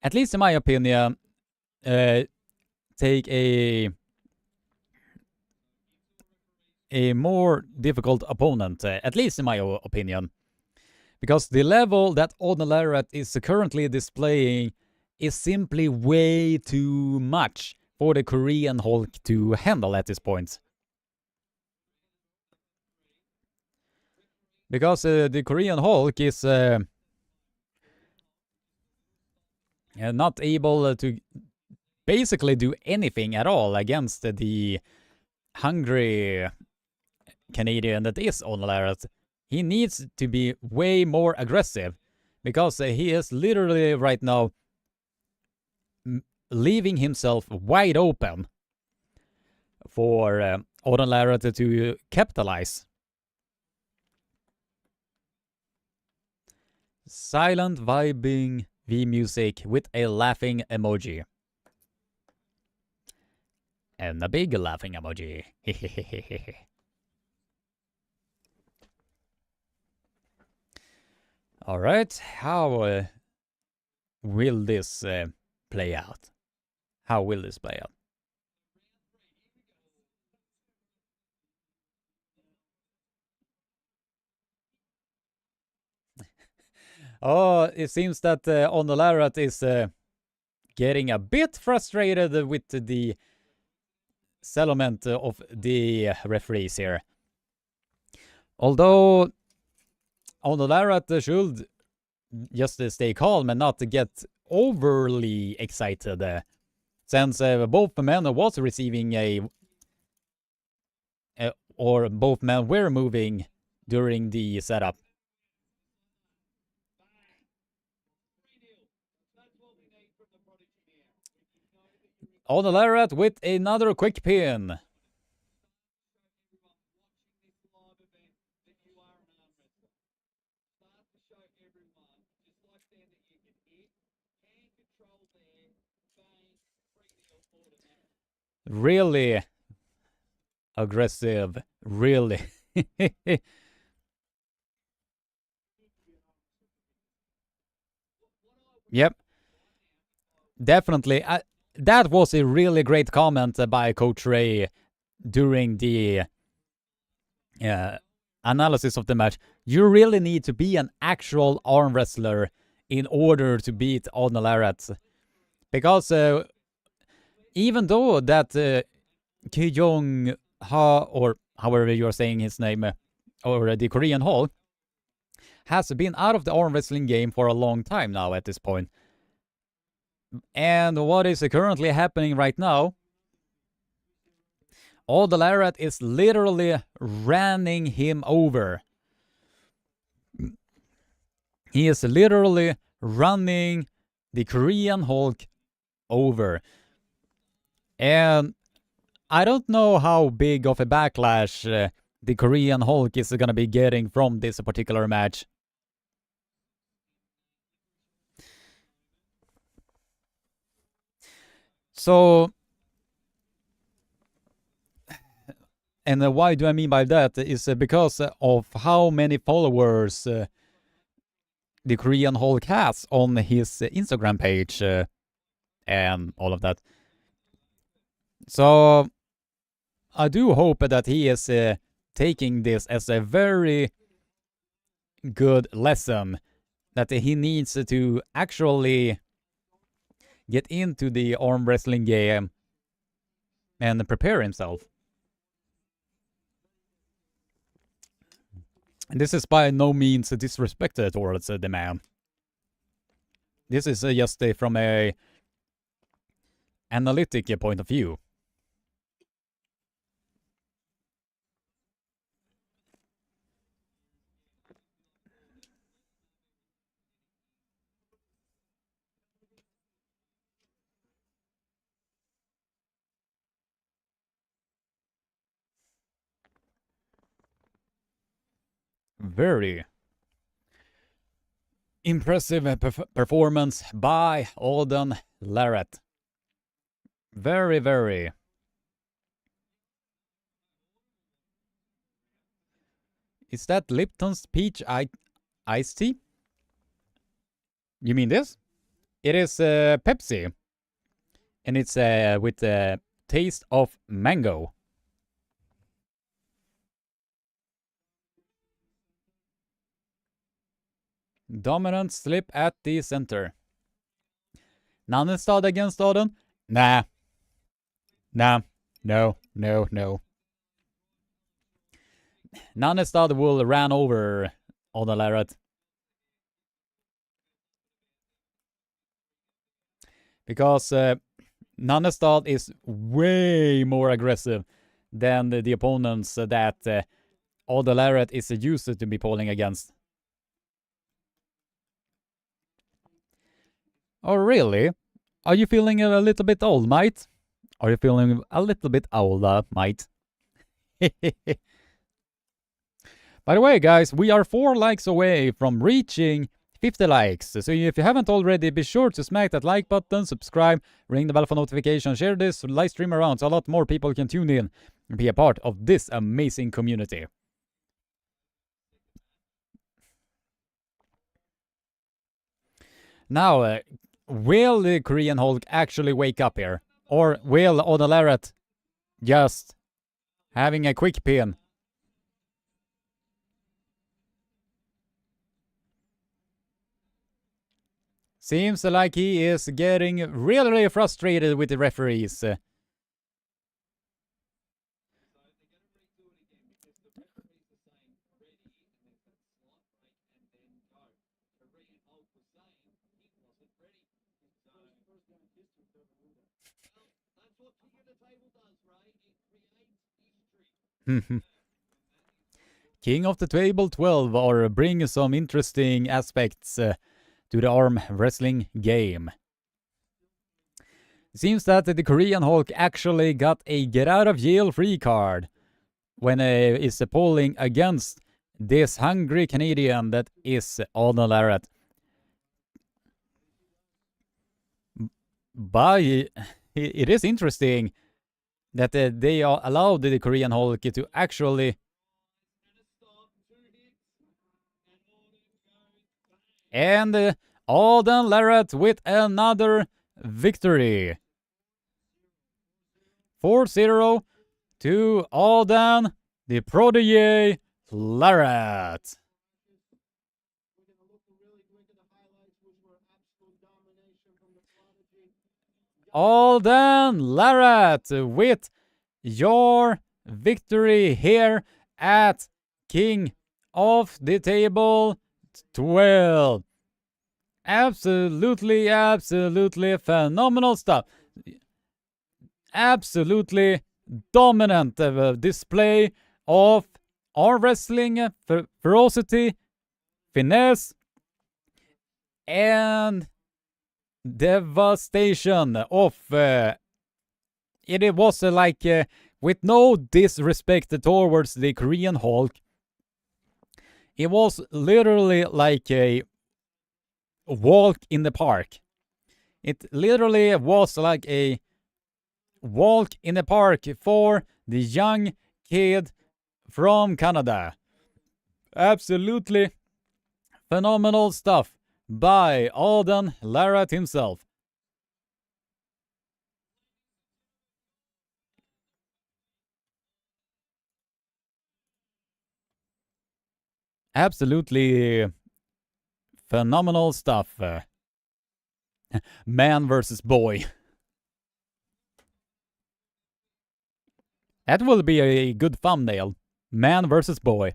at least in my opinion, take a more difficult opponent, at least in my opinion. Because the level that Arona Larratt is currently displaying is simply way too much for the Korean Hulk to handle at this point. Because the Korean Hulk is not able to basically do anything at all against the hungry Canadian that is Arona Larratt. He needs to be way more aggressive because he is literally right now leaving himself wide open for Arona Larratt to capitalize. Silent vibing V-music with a laughing emoji. And a big laughing emoji. Alright, how will this play out? How will this play out? Oh, it seems that Arona Larratt is getting a bit frustrated with the settlement of the referees here. Although Arona Larratt should just stay calm and not get overly excited, since both men was receiving or both men were moving during the setup. On the Larratt with another quick pin. Really aggressive, really. Yep, definitely. That was a really great comment by Coach Ray during the analysis of the match. You really need to be an actual arm wrestler in order to beat Arona Larratt, because even though that Ki-Jong Ha, or however you're saying his name, or the Korean Hall, has been out of the arm wrestling game for a long time now at this point. And what is currently happening right now, Arona Larratt is literally running him over. He is literally running the Korean Hulk over. And I don't know how big of a backlash the Korean Hulk is going to be getting from this particular match. So, and why do I mean by that is because of how many followers the Korean Hulk has on his Instagram page and all of that. So, I do hope that he is taking this as a very good lesson, that he needs to actually get into the arm wrestling game and prepare himself. And this is by no means disrespect towards the man. This is just from a analytic point of view. Very impressive performance by Arona Larratt. Very, very. Is that Lipton's peach iced tea? You mean this? It is Pepsi. And it's with the taste of mango. Dominant slip at the center. Nannestad against Aden? Nah. Nah. No. Nannestad will run over Arona Larratt. Because Nannestad is way more aggressive than the opponents that Arona Larratt is used to be polling against. Oh, really? Are you feeling a little bit old, mate? Are you feeling a little bit older, mate? By the way, guys, we are 4 likes away from reaching 50 likes. So if you haven't already, be sure to smack that like button, subscribe, ring the bell for notifications, share this live stream around so a lot more people can tune in and be a part of this amazing community. Now, will the Korean Hulk actually wake up here? Or will Arona Larratt just having a quick pin? Seems like he is getting really frustrated with the referees. King of the Table 12 are bringing some interesting aspects to the arm wrestling game. It seems that the Korean Hulk actually got a get out of jail free card when is polling against this hungry Canadian that is Arona Larratt. But it is interesting that they are allowed the Korean Hulk to actually and Arona Larratt with another victory. 4-0 to Arona, the protege Larratt. Arona Larratt with your victory here at King of the Table 12. Absolutely, absolutely phenomenal stuff. Absolutely dominant display of arm wrestling, ferocity, finesse, and devastation of it was like with no disrespect towards the Korean Hulk, it was literally like a walk in the park. It literally was like a walk in the park for the young kid from Canada. Absolutely phenomenal stuff by Arona Larratt himself. Absolutely phenomenal stuff. Man versus boy. That will be a good thumbnail. Man versus boy.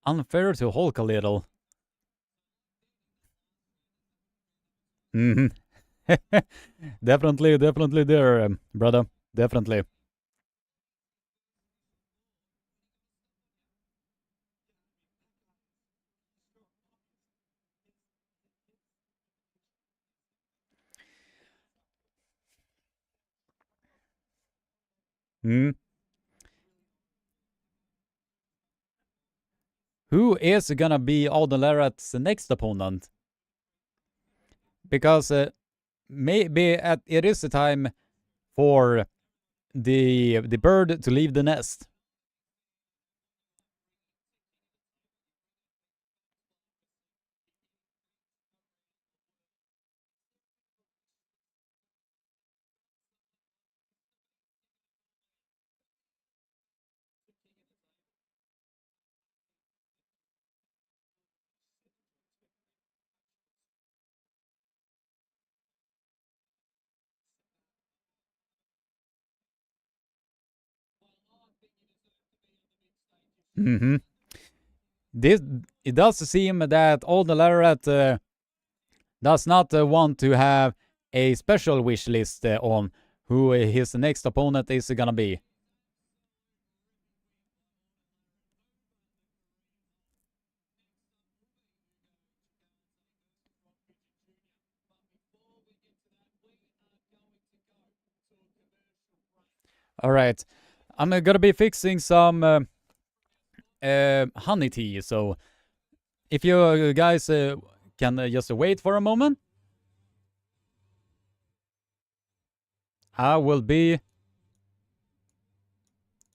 Unfair to Hulk a little. Definitely there, brother. Definitely. Who is gonna be Arona Larratt's next opponent? Because maybe it is the time for the bird to leave the nest. This it does seem that Arona Larratt does not want to have a special wish list on who his next opponent is gonna be. All right, I'm gonna be fixing some honey tea. So if you guys can just wait for a moment, I will be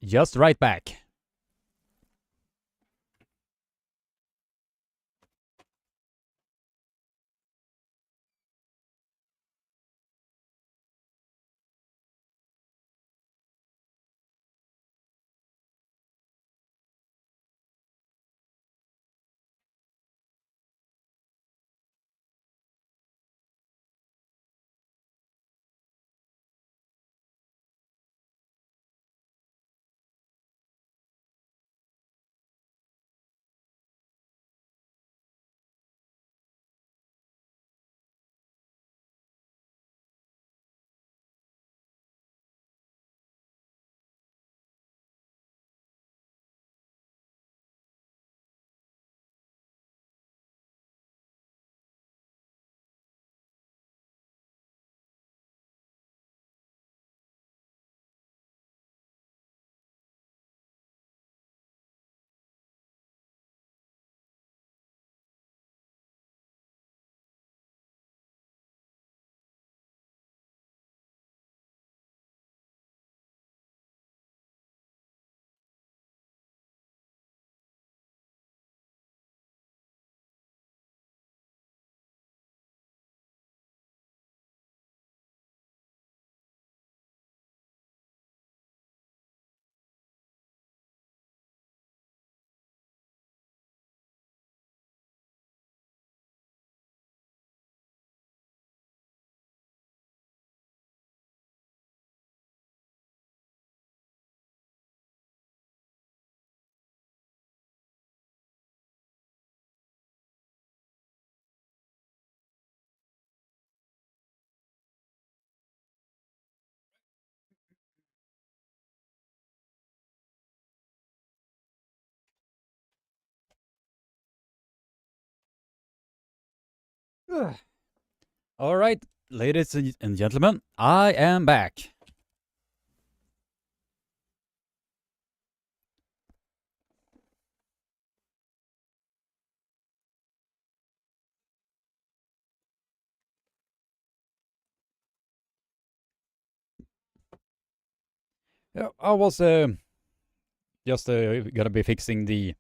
just right back. All right, ladies and gentlemen, I am back. Yeah, I was just gonna be fixing the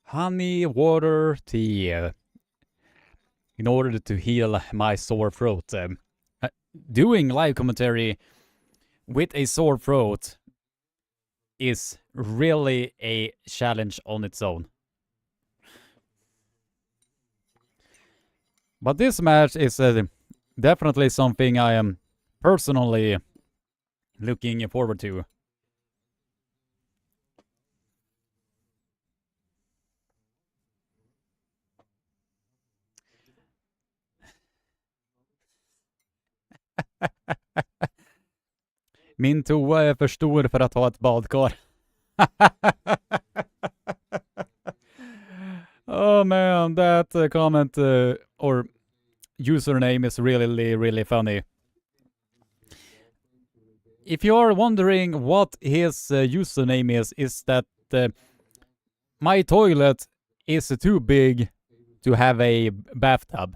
honey water tea in order to heal my sore throat. Doing live commentary with a sore throat is really a challenge on its own. But this match is definitely something I am personally looking forward to. Min toa är för stor för att ha ett badkar. Oh man, that comment or username is really funny. If you are wondering what his username is that my toilet is too big to have a bathtub.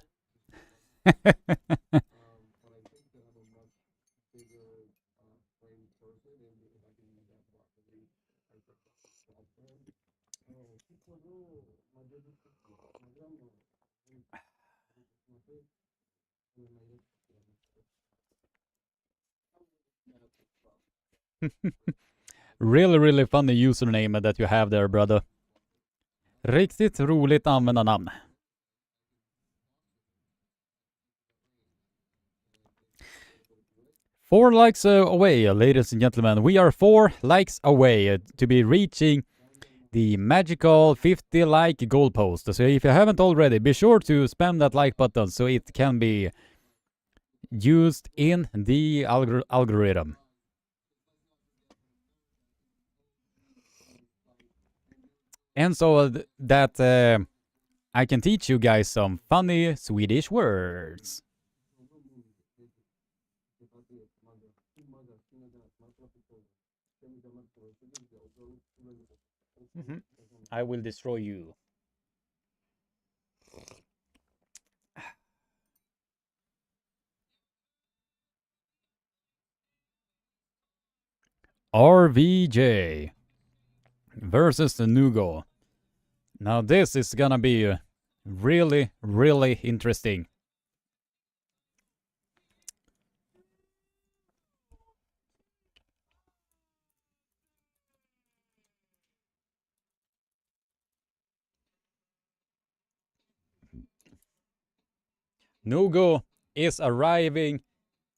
Really funny username that you have there, brother. Riktigt roligt användarnamn. Four likes away, ladies and gentlemen. We are 4 likes away to be reaching the magical 50 like goalpost. So if you haven't already, be sure to spam that like button so it can be used in the algorithm. And so that I can teach you guys some funny Swedish words. I will destroy you. RVJ versus the Nugo. Now this is gonna be really interesting. Nugo is arriving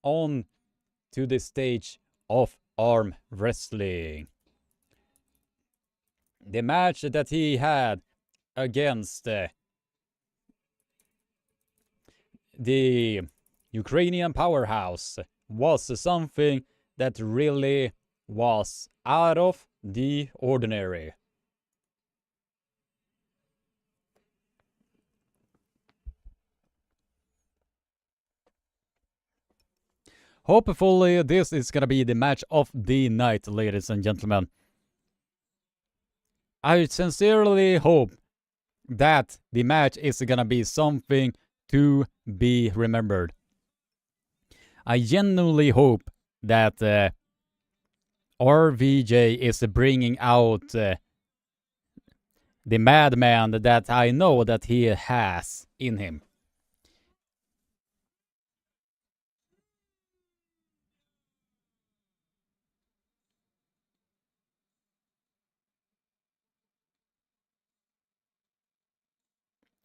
on to the stage of arm wrestling. The match that he had against the Ukrainian powerhouse was something that really was out of the ordinary. Hopefully this is gonna be the match of the night, ladies and gentlemen. I sincerely hope that the match is gonna be something to be remembered. I genuinely hope that RVJ is bringing out the madman that I know that he has in him.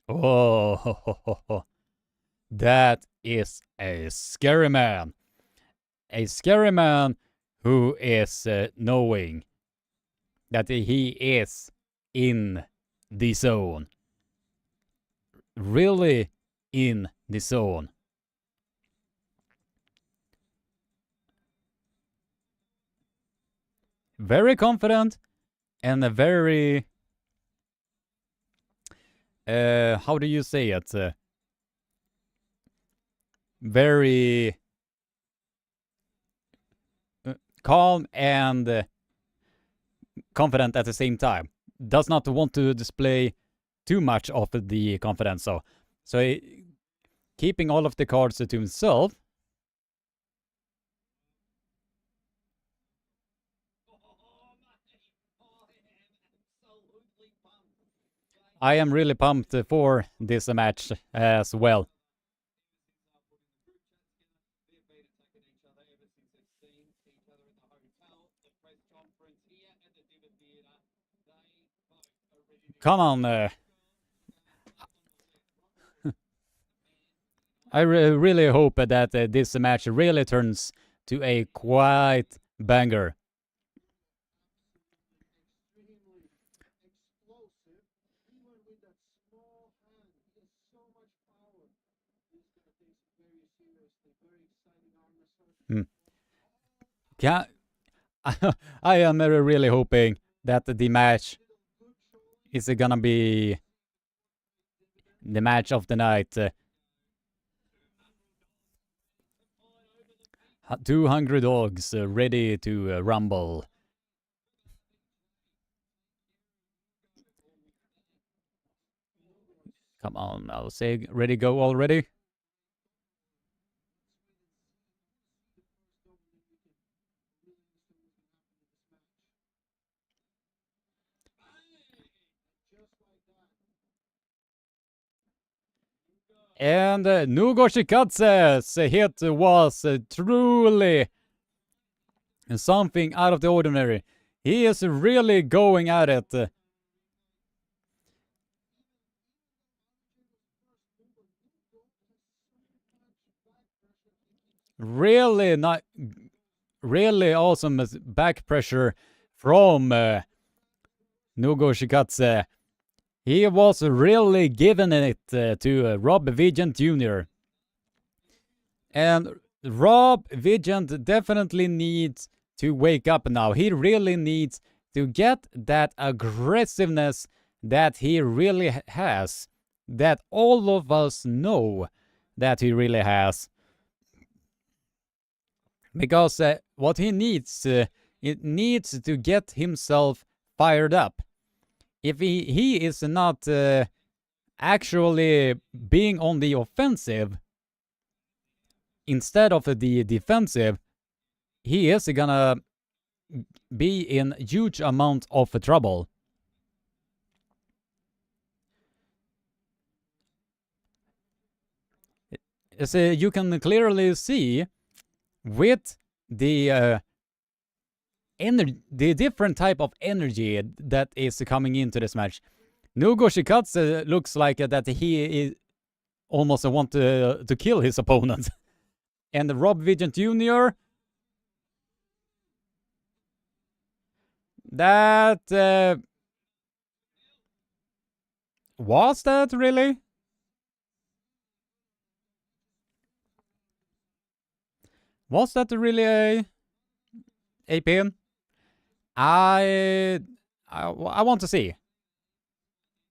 Oh, that is a scary man. A scary man who is knowing that he is in the zone. Really in the zone. Very confident and a very how do you say it? Very calm and confident at the same time. Does not want to display too much of the confidence. So keeping all of the cards to himself. I am really pumped for this match as well. Come on. I really hope that this match really turns to a quite banger. Yeah, I am really hoping that the match is gonna be the match of the night. 2 hungry dogs ready to rumble. Come on, I'll say ready, go already. And Nugo Shikatse's hit was truly something out of the ordinary. He is really going at it. Really not, really awesome back pressure from Nugo Shikatse. He was really giving it to Rob Vigent Jr. And Rob Vigent definitely needs to wake up now. He really needs to get that aggressiveness that he really has, that all of us know that he really has. Because what he needs, it needs to get himself fired up. If he is not actually being on the offensive instead of the defensive, he is gonna be in huge amount of trouble. So you can clearly see with the the different type of energy that is coming into this match. Nugo Shikatse looks like that he is almost want to kill his opponent. And Rob Vigent Jr., that was that really? Was that really a pin? I want to see.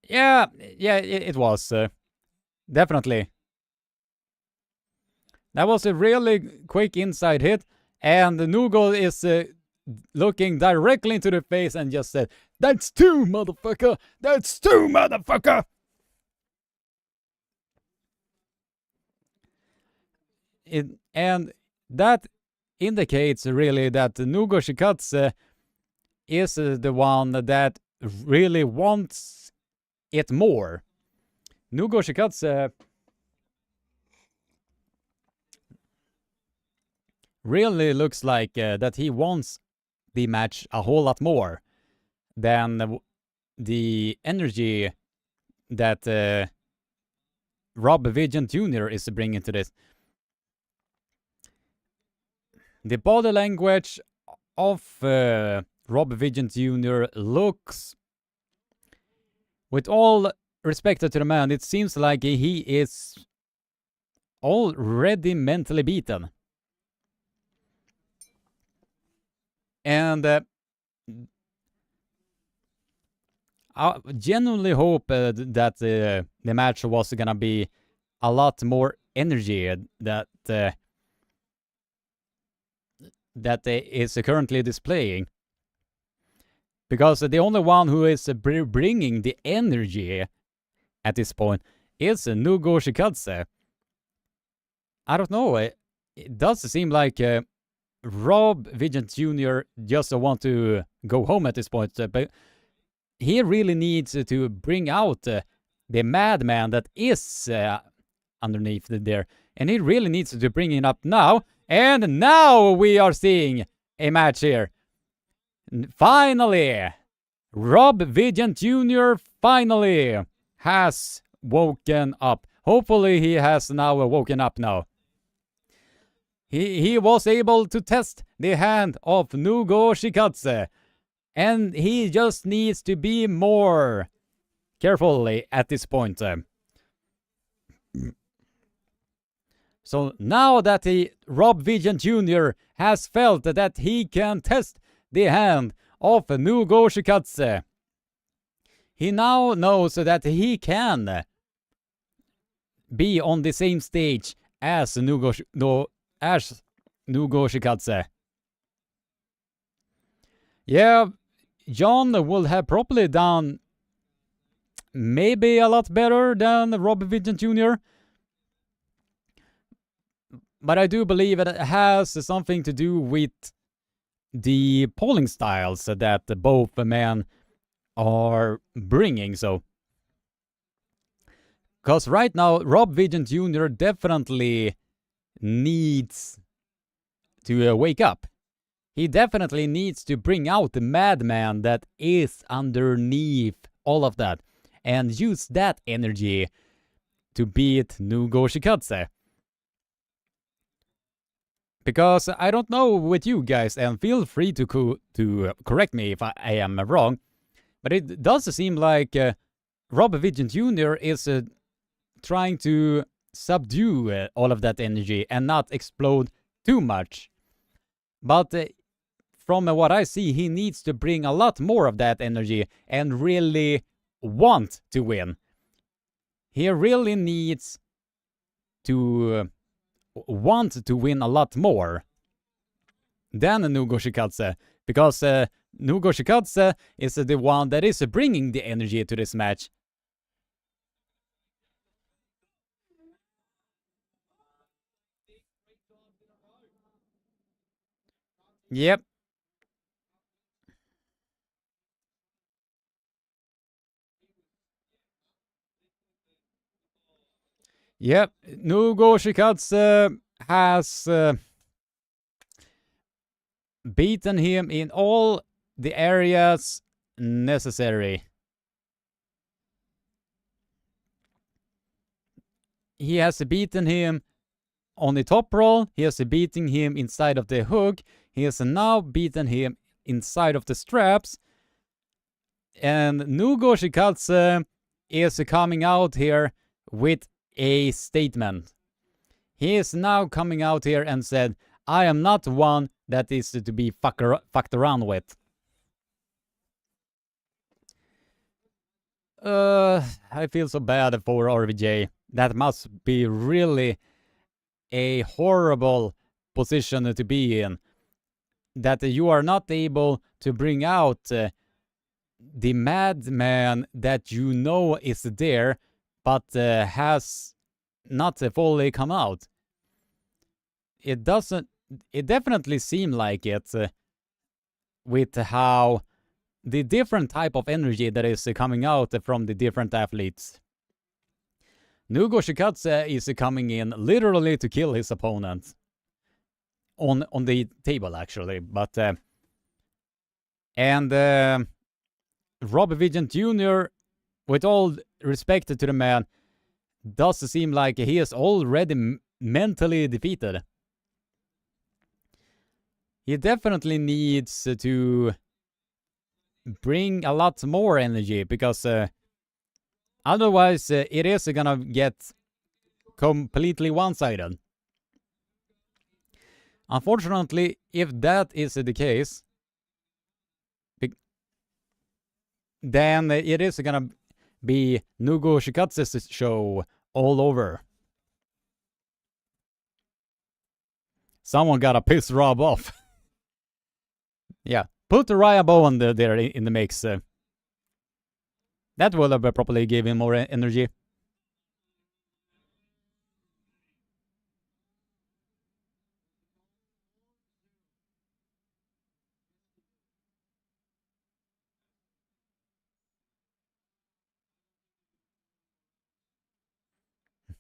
Yeah, it was. Definitely. That was a really quick inside hit, and Nugo is looking directly into the face and just said, "That's two, motherfucker! That's two, motherfucker!" And that indicates really that Nugo Shikatse is the one that really wants it more. Nugo Shikatse really looks like that he wants the match a whole lot more than the energy that Rob Vigent Jr. is bringing to this. The body language of Rob Vigent Jr. looks, with all respect to the man, it seems like he is already mentally beaten. And I genuinely hope that the match was gonna be a lot more energy that is currently displaying. Because the only one who is bringing the energy at this point is Nugo Shikadze. I don't know, it does seem like Rob Vigent Jr. just want to go home at this point, but he really needs to bring out the madman that is underneath there, and he really needs to bring it up now, and now we are seeing a match here. Finally, Rob Vigent Jr. finally has woken up. Hopefully he has now woken up now. He was able to test the hand of Nugo Shikadze, and he just needs to be more carefully at this point. So now that Rob Vigent Jr. has felt that he can test the hand of Nugo Shikadze, he now knows that he can be on the same stage as Nugo Shikadze. Yeah, John will have probably done maybe a lot better than Rob Vigent Jr., but I do believe it has something to do with the polling styles that both men are bringing. So, because right now Rob Vigent Jr. definitely needs to wake up. He definitely needs to bring out the madman that is underneath all of that and use that energy to beat Nugo Shikadze. Because I don't know with you guys, and feel free to correct me if I am wrong, but it does seem like Rob Vigent Jr. is trying to subdue all of that energy and not explode too much. But from what I see, he needs to bring a lot more of that energy and really want to win. He really needs to want to win a lot more than Nugo Shikadze, because Nugo Shikadze is the one that is bringing the energy to this match. Yep. Yep, Nugo Shikadze has beaten him in all the areas necessary. He has beaten him on the top roll, he has beaten him inside of the hook, he has now beaten him inside of the straps, and Nugo Shikadze is coming out here with a statement. He is now coming out here and said, I am not one that is to be fucked around with. I feel so bad for RVJ. That must be really a horrible position to be in. That you are not able to bring out the madman that you know is there, but has not fully come out. It definitely seem like it with how the different type of energy that is coming out from the different athletes. Nugo Shikadze is coming in literally to kill his opponent on the table, actually, but and Rob Vigent Jr., with all respect to the man, does seem like he is already mentally defeated. He definitely needs to bring a lot more energy, because otherwise it is gonna get completely one-sided. Unfortunately, if that is the case, then it is gonna be Nugo Shikatsu's show all over. Someone gotta piss Rob off. Yeah, put the Raya Bowen there in the mix. That will probably give him more energy.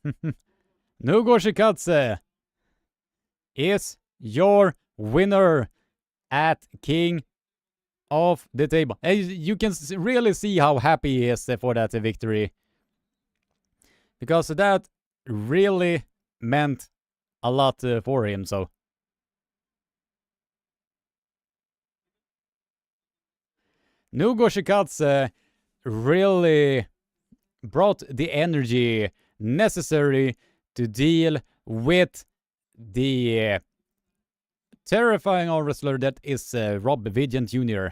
Nugo Shikatsu is your winner at King of the Table. You can really see how happy he is for that victory. Because that really meant a lot for him, so. Nugo Shikatsu really brought the energy necessary to deal with the terrifying arm wrestler that is Rob Vigent Jr.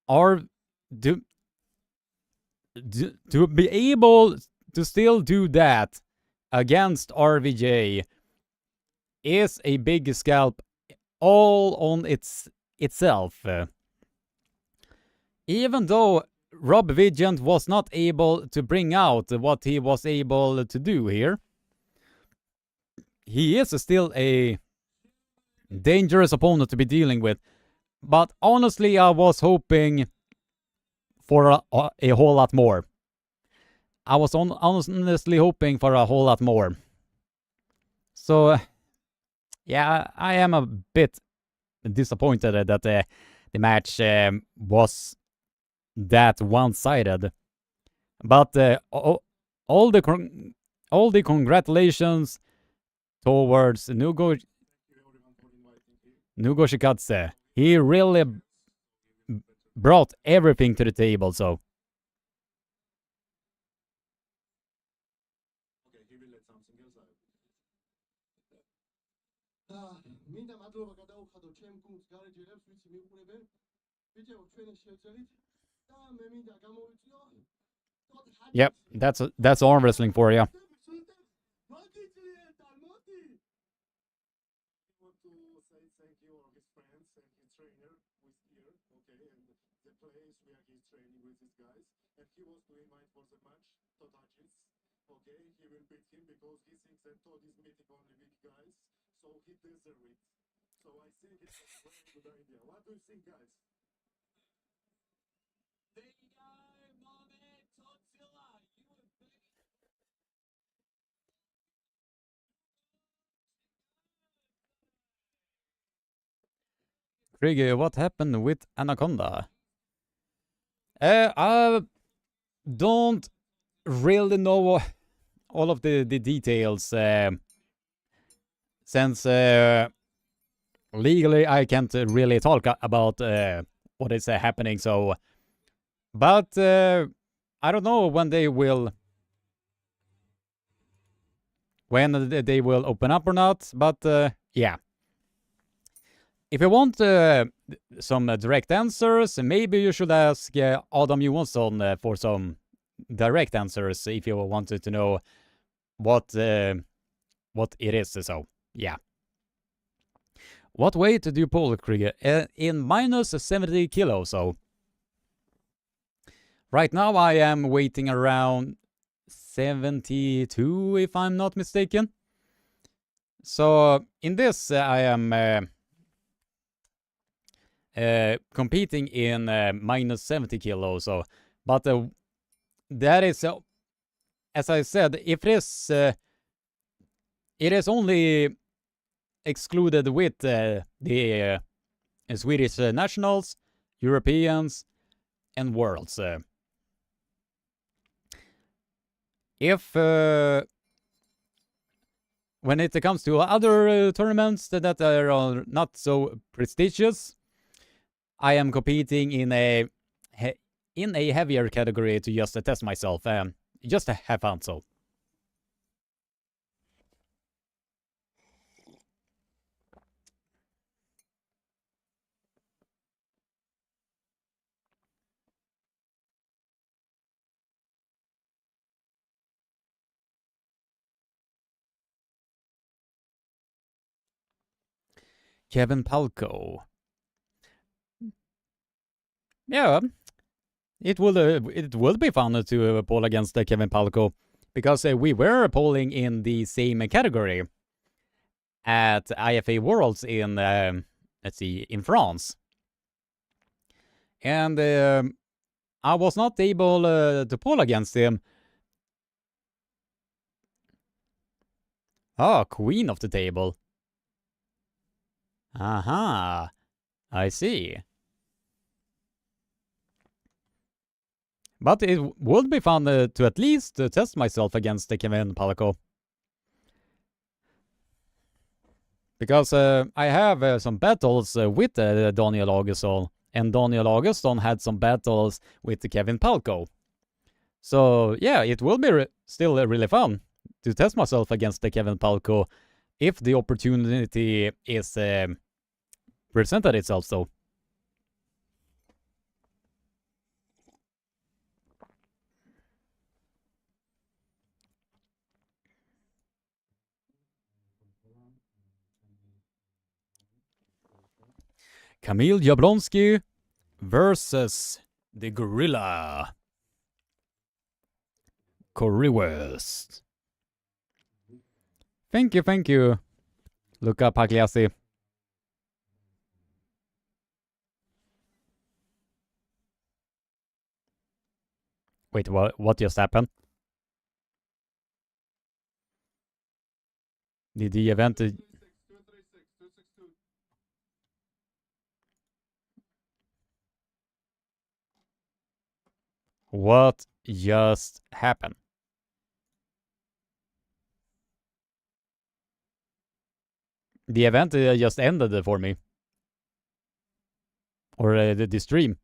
To be able to still do that against RVJ is a big scalp all on itself. Even though Rob Vigent was not able to bring out what he was able to do here, he is still a dangerous opponent to be dealing with. But honestly, I was hoping for a whole lot more. I was honestly hoping for a whole lot more. So, yeah, I am a bit disappointed that the match was that one-sided. But all the congratulations towards Nugo Shikatsu. He really brought everything to the table, so. Yep, that's arm wrestling for you. There you go, my man, Todzilla. You were beating. Krieger, what happened with Anaconda? I don't really know all of the details since legally I can't really talk about what is happening. So, but I don't know when they will open up or not. But yeah, if you want some direct answers, maybe you should ask Adam Johansson for some direct answers if you wanted to know what it is. So yeah. What weight do you pull, Krieger? In minus 70 kilos. So right now I am weighing around 72, if I'm not mistaken. So in this I am competing in minus 70 kilos. So, but that is, as I said, if it is only excluded with the Swedish nationals, Europeans, and worlds. If when it comes to other tournaments that are not so prestigious, I am competing in a heavier category to just test myself, just to have fun. So. Kevin Palko. Yeah, it will be fun to poll against Kevin Palko, because we were polling in the same category at IFA Worlds in let's see, in France, and I was not able to poll against him. Oh, queen of the table. Aha, I see. But it would be fun to at least test myself against Kevin Palko. Because I have some battles with Daniel Augustsson, and Daniel Augustsson had some battles with Kevin Palko. So yeah, it will be still really fun to test myself against Kevin Palko if the opportunity is presented itself. So. Kamil Jablonski versus the Gorilla. Corey West. Thank you. Luca Pagliassi. Wait, what just happened? Did the event... What just happened? The event just ended for me. Or the stream.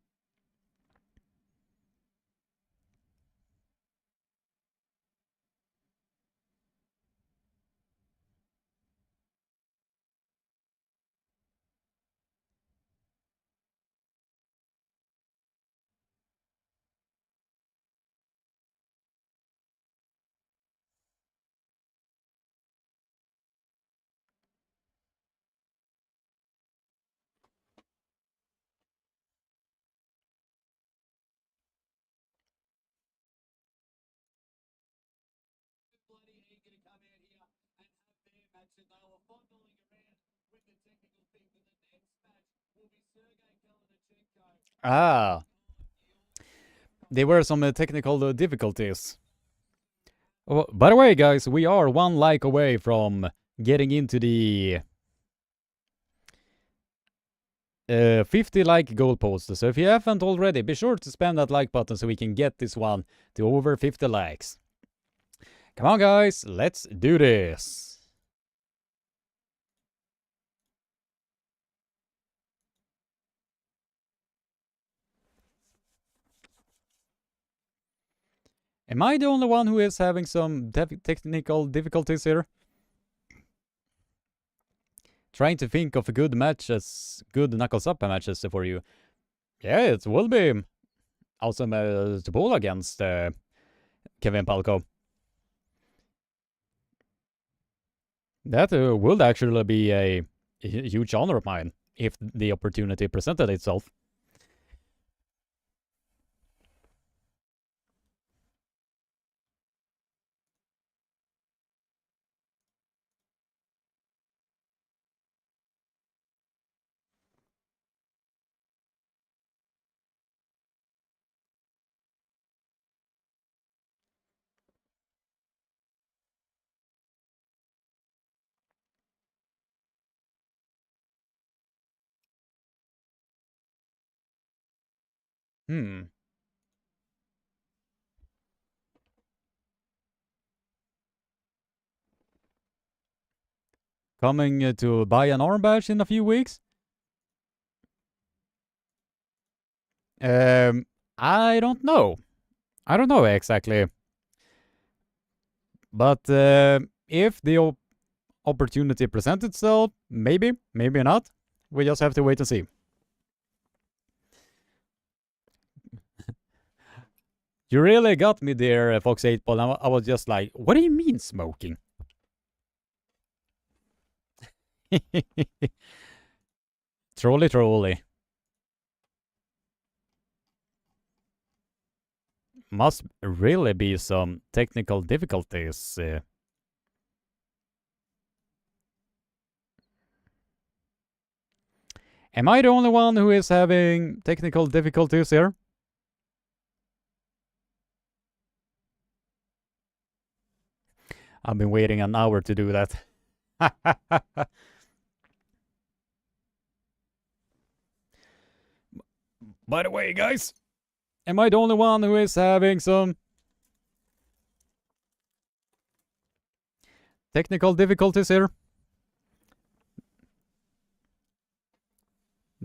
bloody eager to come out here and have their match, and they were fondling around with the technical things. And the next match will be Sergei Kalinenko. Ah. There were some technical difficulties. Oh, by the way, guys, we are 1 like away from getting into the 50 like goalpost. So if you haven't already, be sure to spam that like button so we can get this one to over 50 likes. Come on, guys, let's do this. Am I the only one who is having some technical difficulties here? Trying to think of good matches, good knuckles up matches for you. Yeah, it will be awesome to bowl against Kevin Palko. That would actually be a huge honor of mine if the opportunity presented itself. Coming to buy an arm badge in a few weeks? I don't know. I don't know exactly. But if the opportunity presents itself, maybe, maybe not. We just have to wait and see. You really got me there, Fox 8 Ball. I was just like, what do you mean smoking? Trolley. Must really be some technical difficulties. Am I the only one who is having technical difficulties here? I've been waiting an hour to do that. By the way, guys, am I the only one who is having some technical difficulties here?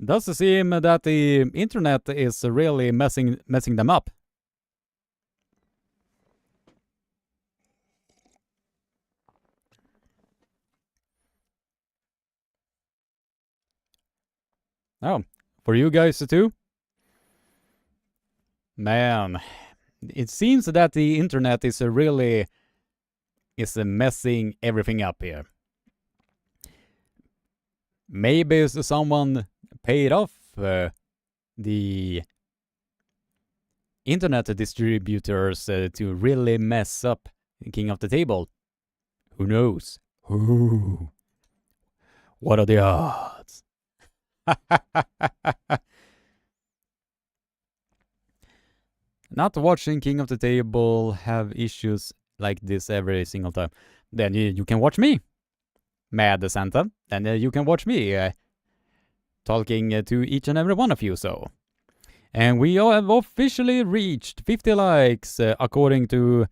Does it seem that the internet is really messing them up? Oh, for you guys too? Man, it seems that the internet is really messing everything up here. Maybe someone paid off the internet distributors to really mess up King of the Table. Who knows? Ooh. What are the odds? Not watching King of the Table have issues like this every single time. Then you can watch me, Mad Santa. Then you can watch me talking to each and every one of you. So, and we have officially reached 50 likes according to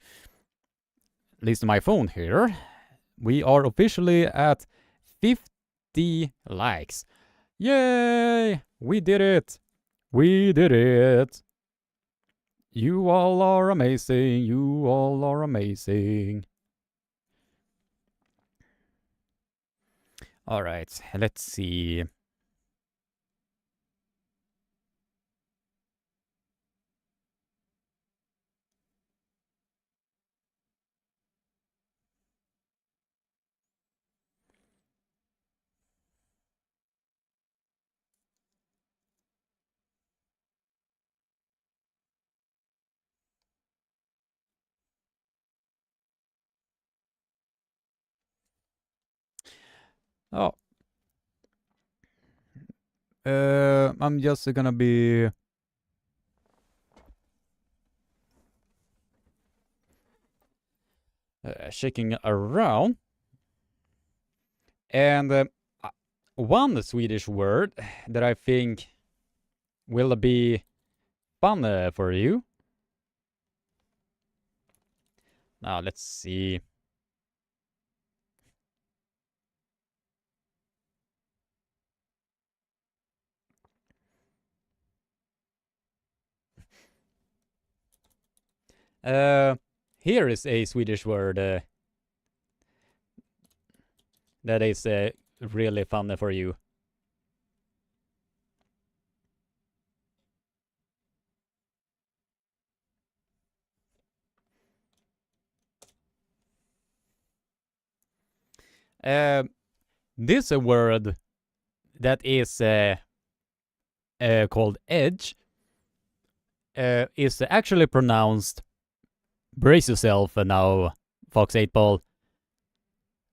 at least my phone here. We are officially at 50 likes. Yay! We did it! We did it! You all are amazing. You all are amazing. All right, let's see. Oh. I'm just gonna be checking around. And one Swedish word that I think will be fun for you. Now, let's see. Here is a Swedish word that is really fun for you. This word that is called edge is actually pronounced, brace yourself now, Fox 8 Ball,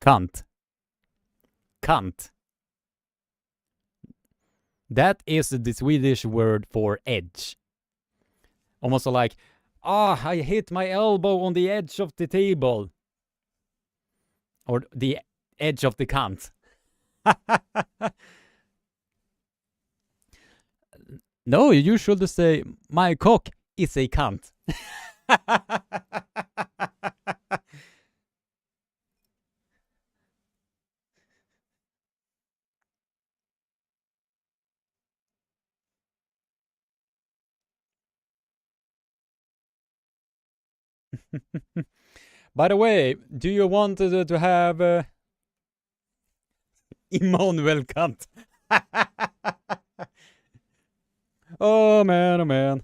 cunt. Cunt. That is the Swedish word for edge. Almost like, I hit my elbow on the edge of the table. Or the edge of the cunt. No, you should say, my cock is a cunt. By the way, do you want to have Immanuel Kant? Oh man, oh man.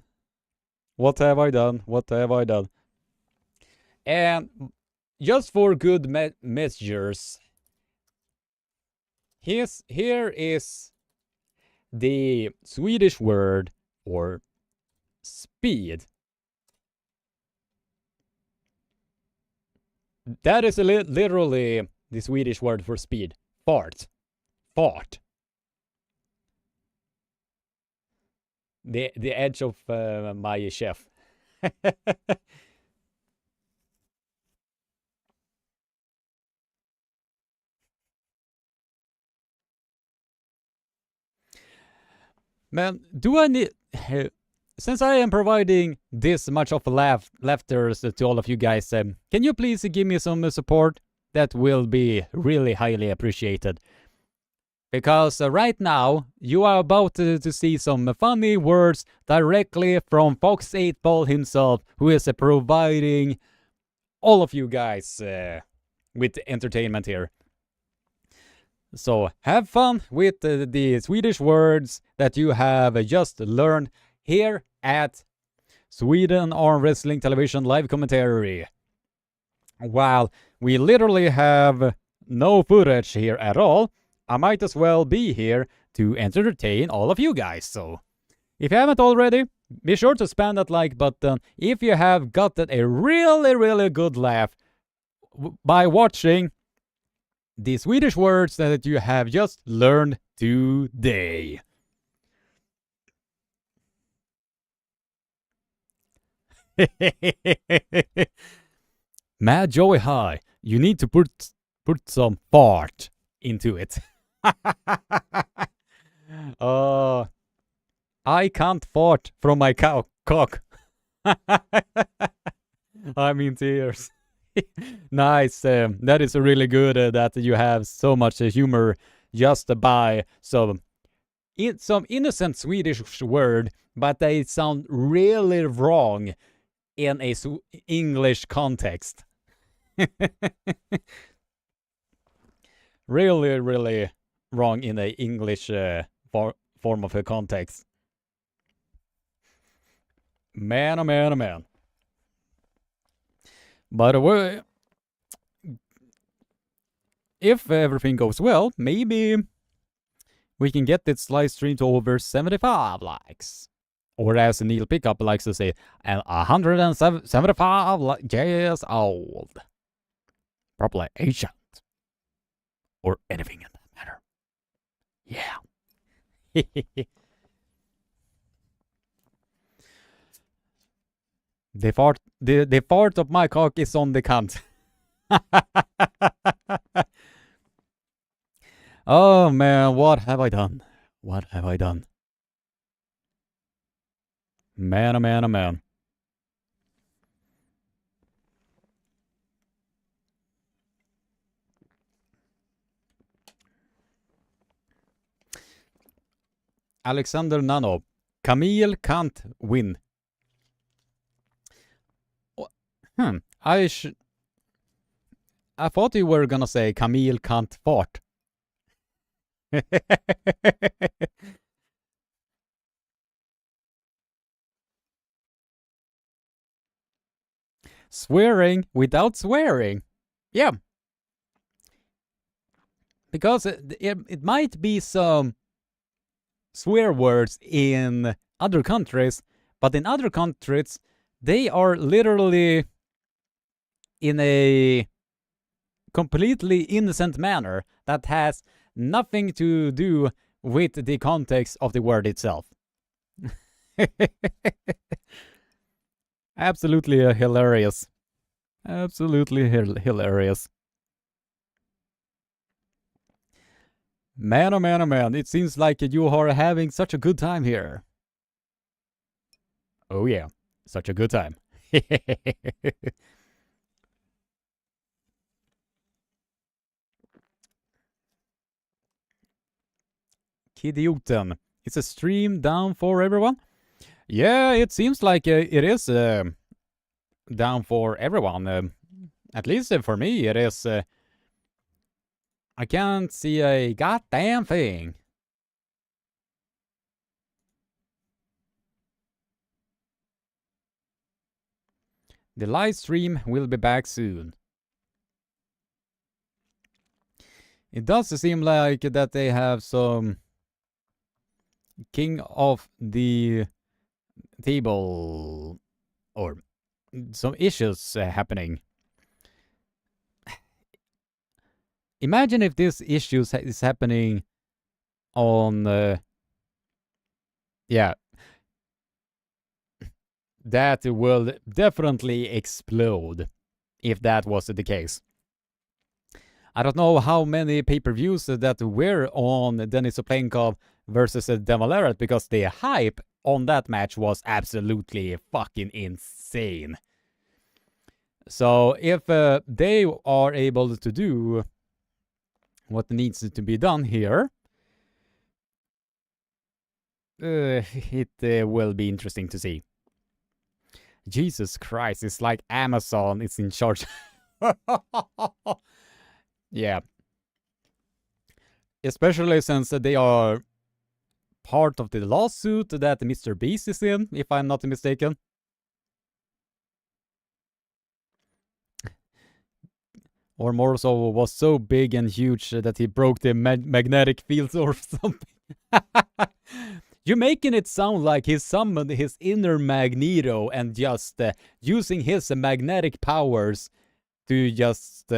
What have I done? What have I done? And just for good measures, here is the Swedish word for speed. That is literally the Swedish word for speed. Fart. Fart. The edge of my chef. Man, do I need... Since I am providing this much of laughters to all of you guys, can you please give me some support? That will be really highly appreciated. Because right now, you are about to see some funny words directly from Fox 8 Ball himself, who is providing all of you guys with entertainment here. So have fun with the Swedish words that you have just learned here at Sweden Arm Wrestling Television live commentary. While we literally have no footage here at all, I might as well be here to entertain all of you guys. So if you haven't already, be sure to spam that like button if you have gotten a really good laugh by watching the Swedish words that you have just learned today. Mad Joey High, you need to put some fart into it. I can't fart from my cock. I'm in tears. Nice. That is really good that you have so much humor just by some innocent Swedish word, but they sound really wrong in a English context. really wrong in a English form of a context. Man, oh man, oh man. But if everything goes well, maybe we can get this live stream to over 75 likes. Or as Neil Pickup likes to say, 175 years old. Probably ancient. Or anything in that matter. Yeah. The fart of my cock is on the cunt. Oh man, what have I done? What have I done? Man, oh man, oh man. Alexander Nano. Camille can't win. I thought you were gonna say Camille can't fart. Swearing without swearing. Yeah. Because it might be some swear words in other countries, but in other countries, they are literally in a completely innocent manner that has nothing to do with the context of the word itself. Absolutely hilarious. Absolutely hilarious. Man, oh man, oh man, it seems like you are having such a good time here. Oh yeah, such a good time. Kidioten. Is a stream down for everyone? Yeah, it seems like it is down for everyone. At least for me, it is. I can't see a goddamn thing. The live stream will be back soon. It does seem like that they have some king of the table, or some issues happening. Imagine if this issue is happening on, yeah, that will definitely explode if that was the case. I don't know how many pay-per-views that were on Denis Oplenkov versus Devon Larratt, because the hype on that match was absolutely fucking insane. So if they are able to do what needs to be done here, it will be interesting to see. Jesus Christ, it's like Amazon is in charge. Yeah. Especially since they are part of the lawsuit that Mr. Beast is in, if I'm not mistaken. Or Morozov was so big and huge that he broke the magnetic fields or something. You're making it sound like he summoned his inner Magneto and just using his magnetic powers to just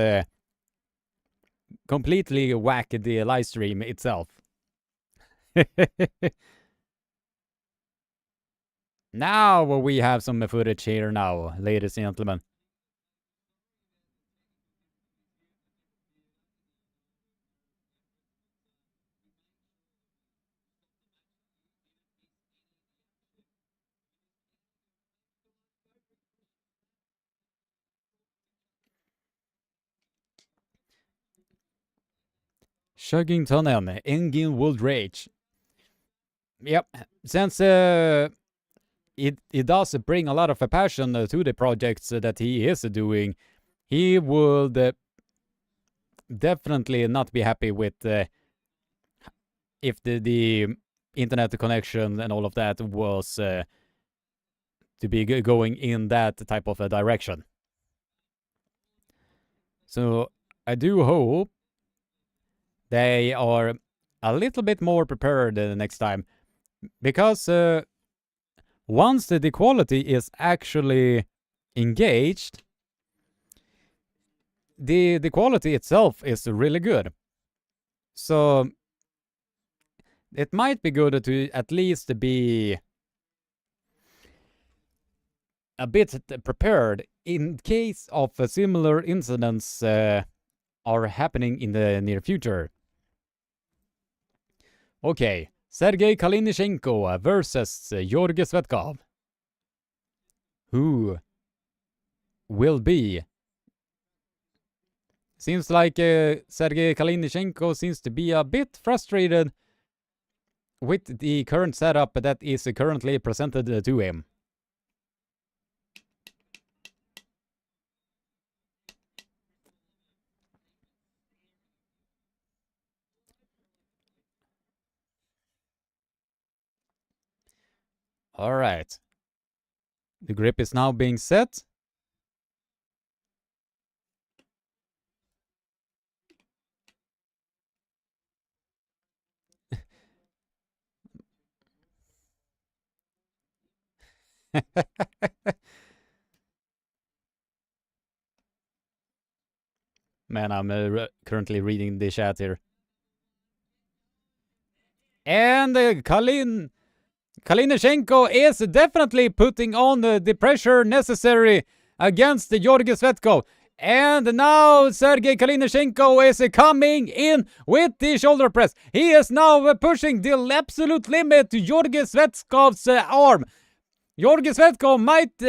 completely whack the live stream itself. Now we have some footage here now, ladies and gentlemen. Shuggingtonen, Engin Would Rage. Yep, since it does bring a lot of passion to the projects that he is doing, he would definitely not be happy with if the internet connection and all of that was to be going in that type of a direction. So I do hope they are a little bit more prepared next time, because once the quality is actually engaged, the quality itself is really good. So it might be good to at least be a bit prepared in case of similar incidents are happening in the near future. Okay, Sergei Kalinenko versus Georgi Tsvetkov. Who will be? Seems like Sergei Kalinenko seems to be a bit frustrated with the current setup that is currently presented to him. All right. The grip is now being set. Man, I'm currently reading the chat here. And Kalinenko is definitely putting on the pressure necessary against Georgi Tsvetkov. And now Sergei Kalinenko is coming in with the shoulder press. He is now pushing the absolute limit to Georgi Tsvetkov's arm. Georgi Tsvetkov might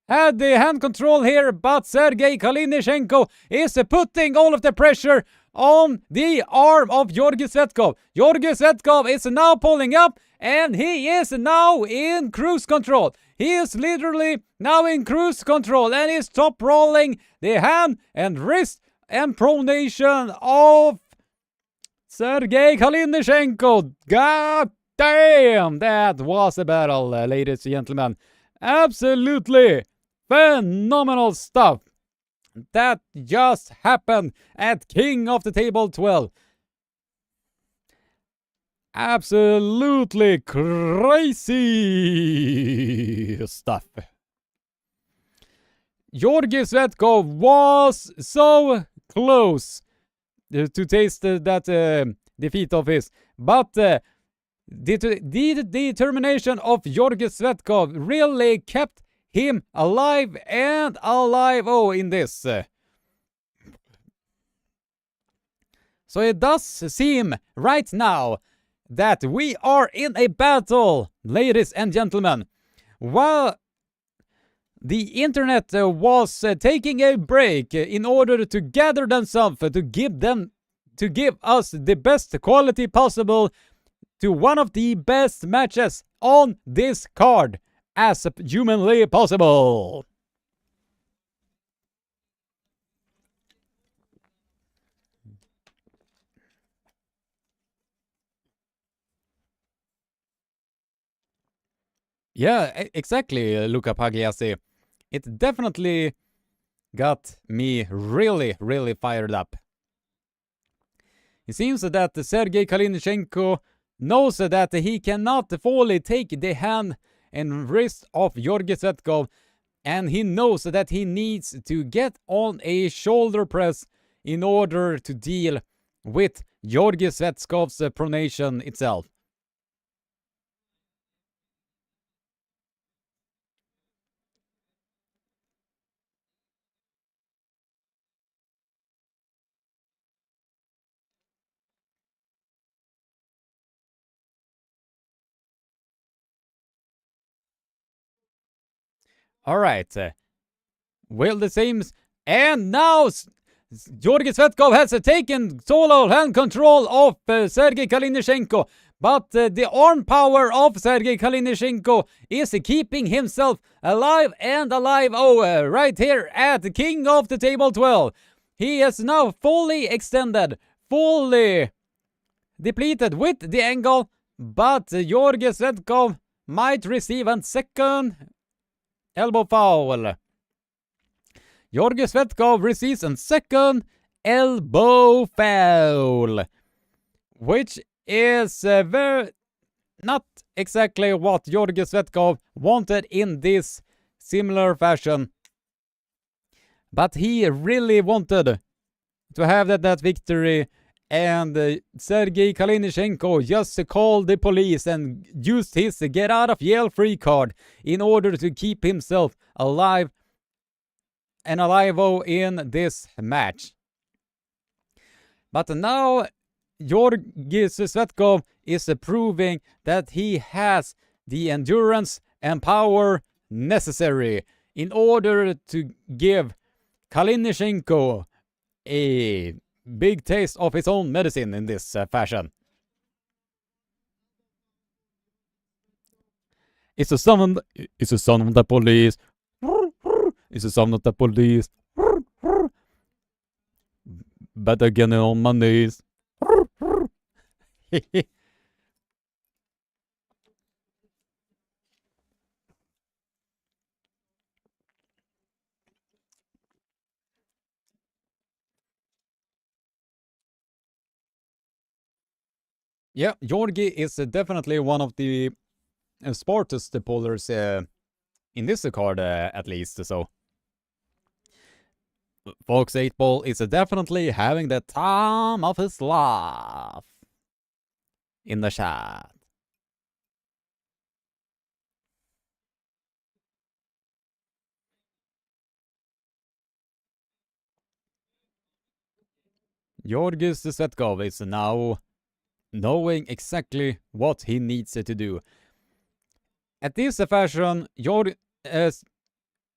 have the hand control here, but Sergei Kalinenko is putting all of the pressure on the arm of Georgi Tsvetkov. Georgi Tsvetkov is now pulling up, and he is now in cruise control. He is literally now in cruise control, and he's top rolling the hand and wrist and pronation of Sergei Kalinenko. God damn, that was a battle, ladies and gentlemen. Absolutely phenomenal stuff. That just happened at King of the Table 12. Absolutely crazy stuff. Georgi Tsvetkov was so close to taste that defeat of his, but the determination of Georgi Tsvetkov really kept him alive and alive in this. So it does seem right now that we are in a battle, ladies and gentlemen. While the internet was taking a break in order to gather themselves to give us the best quality possible to one of the best matches on this card as humanly possible. Yeah, exactly, Luca Pagliasi. It definitely got me really, really fired up. It seems that Sergei Kalinenko knows that he cannot fully take the hand and wrist of Georgi Tsvetkov, and he knows that he needs to get on a shoulder press in order to deal with Georgi Tsvetkov's pronation itself. Alright. Will the same... And now Georgi Tsvetkov has taken solo hand control of Sergei Kalinenko, but the arm power of Sergei Kalinenko is keeping himself alive and alive right here at King of the Table 12. He is now fully extended, fully depleted with the angle, but Georgi Tsvetkov might receive a second elbow foul. Georgi Tsvetkov receives a second elbow foul, which is very not exactly what Georgi Tsvetkov wanted in this similar fashion. But he really wanted to have that victory, and Sergei Kalinenko just called the police and used his get out of jail free card in order to keep himself alive and alive in this match. But now Georgi Tsvetkov is proving that he has the endurance and power necessary in order to give Kalinenko a big taste of his own medicine in this fashion. It's a son of the police. It's a son of the police. Better get on my knees. Yeah, Georgi is definitely one of the smartest pullers in this card, at least. So, Fox 8 Ball is definitely having the time of his life in the chat. Georgi Tsvetkov is now knowing exactly what he needs to do. At this fashion,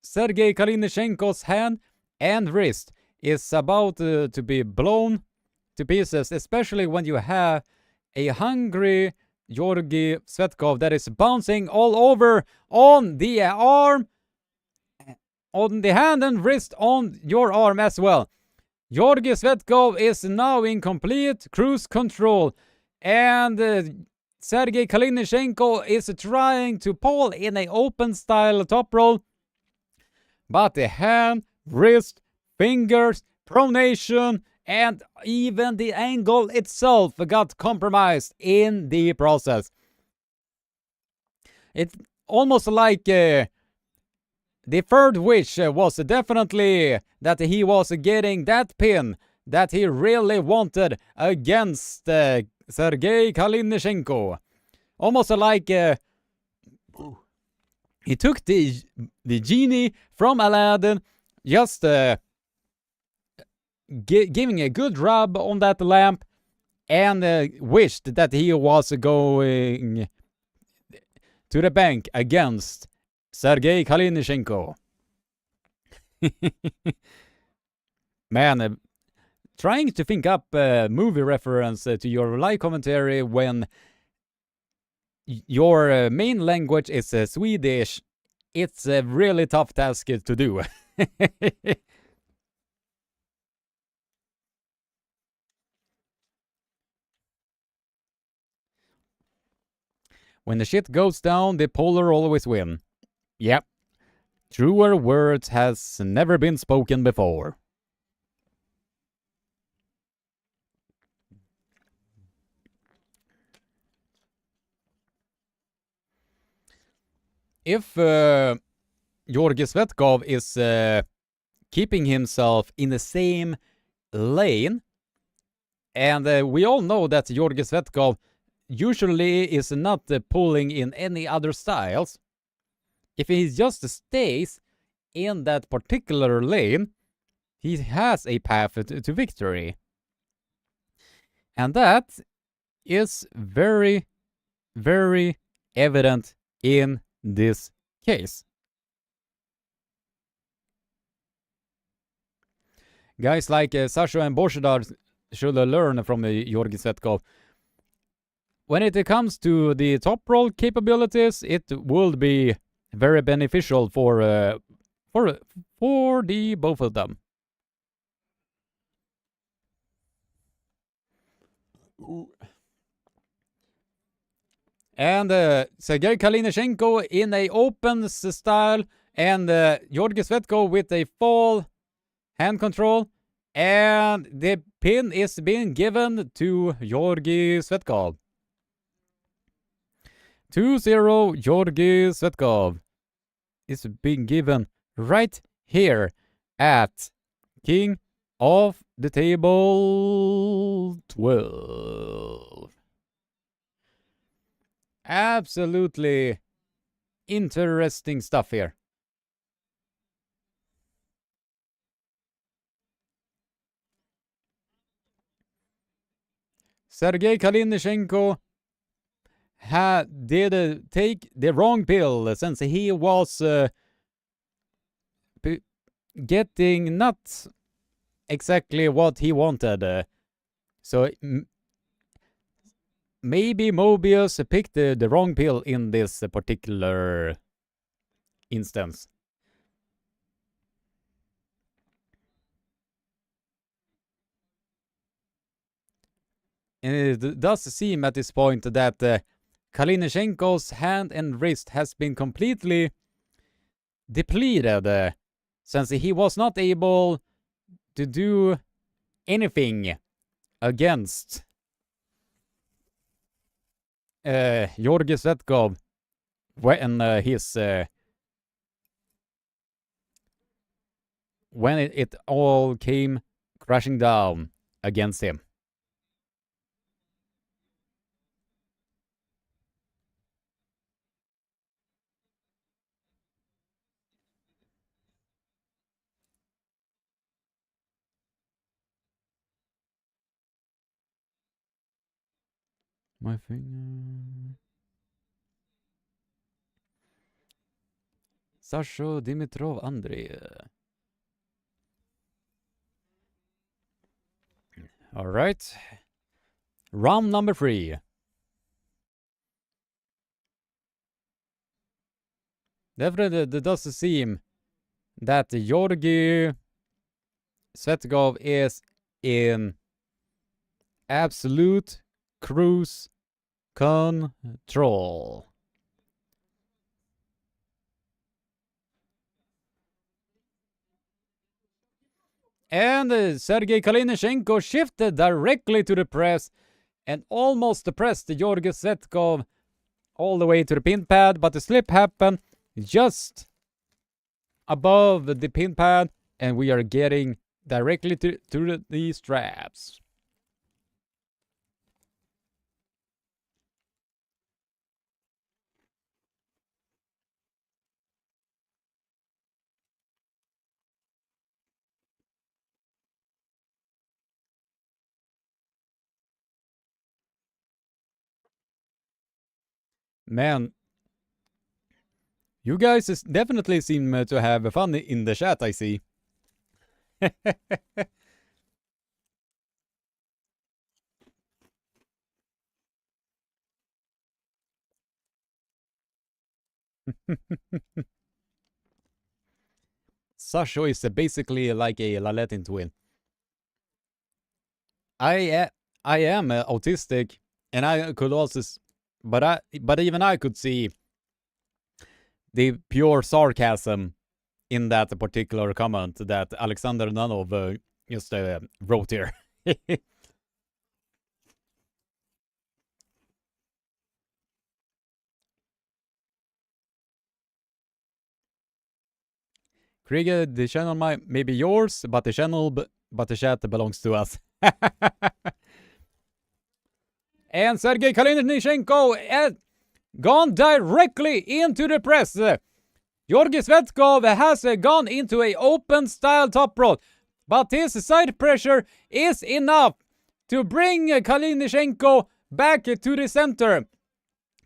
Sergei Kalinenko's hand and wrist is about to be blown to pieces, especially when you have a hungry Georgi Tsvetkov that is bouncing all over on the arm, on the hand and wrist on your arm as well. Georgi Tsvetkov is now in complete cruise control, and Sergei Kalinenko is trying to pull in an open style top roll, but the hand, wrist, fingers, pronation, and even the angle itself got compromised in the process. It's almost like the third wish was definitely that he was getting that pin that he really wanted against Sergei Kalinenko. Almost like he took the genie from Aladdin, just giving a good rub on that lamp, and wished that he was going to the bank against Sergei Kalinenko. Man, trying to think up a movie reference to your live commentary when your main language is Swedish, it's a really tough task to do. When the shit goes down, the polar always win. Yep. Truer words has never been spoken before. If Georgi Tsvetkov is keeping himself in the same lane, and we all know that Georgi Tsvetkov usually is not pulling in any other styles. If he just stays in that particular lane, he has a path to victory. And that is very, very evident in this case. Guys like Sasha and Borshadar should learn from Georgi Tsvetkov. When it comes to the top roll capabilities, it will be very beneficial for the both of them. And Sergei Kalinenko in a open style, and Georgi Tsvetkov with a full hand control, and the pin is being given to Georgi Tsvetkov. 2-0 Georgi Tsvetkov is being given right here at King of the Table 12. Absolutely interesting stuff here. Sergei Kalinenko did take the wrong pill, since he was getting not exactly what he wanted. So maybe Mobius picked the wrong pill in this particular instance. And it does seem at this point that Kalinenko's hand and wrist has been completely depleted, since he was not able to do anything against Georgi Tsvetkov when when it all came crashing down against him. My finger. Sasha Dimitrov Andrei. All right. Round number 3. Definitely it does seem that Georgi Tsvetkov is in absolute cruise control. And Sergei Kalinenko shifted directly to the press and almost pressed Georgi Tsvetkov all the way to the pin pad, but the slip happened just above the pin pad, and we are getting directly to the straps. Man, you guys definitely seem to have fun in the chat, I see. Sasho is basically like a Larratt twin. I am autistic, and I could also, but even I could see the pure sarcasm in that particular comment that Alexander Nanov just wrote here. Krieger, the channel may be yours, but but the chat belongs to us. And Sergei Kalinenko has gone directly into the press. Georgi Tsvetkov has gone into a open style top roll, but his side pressure is enough to bring Kalinenko back to the center.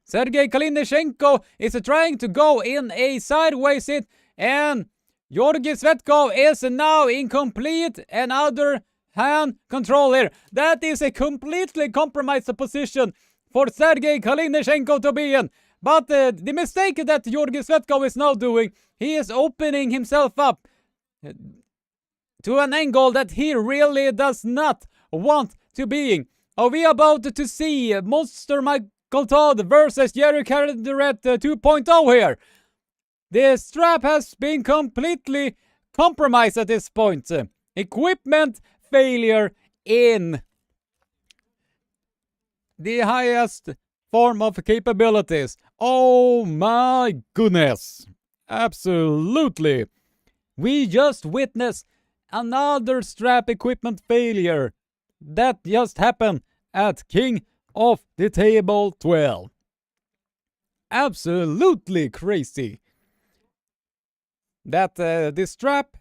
Sergei Kalinenko is trying to go in a sideways hit, and Georgi Tsvetkov is now in complete and other hand control here. That is a completely compromised position for Sergei Kalinenko to be in. But the mistake that Georgi Tsvetkov is now doing, he is opening himself up to an angle that he really does not want to be in. Are we about to see Monster Michael Todd versus Jerry Carradret 2.0 here? The strap has been completely compromised at this point. Equipment failure in the highest form of capabilities. Oh my goodness. Absolutely. We just witnessed another strap equipment failure. That just happened at King of the Table 12. Absolutely crazy. That the strap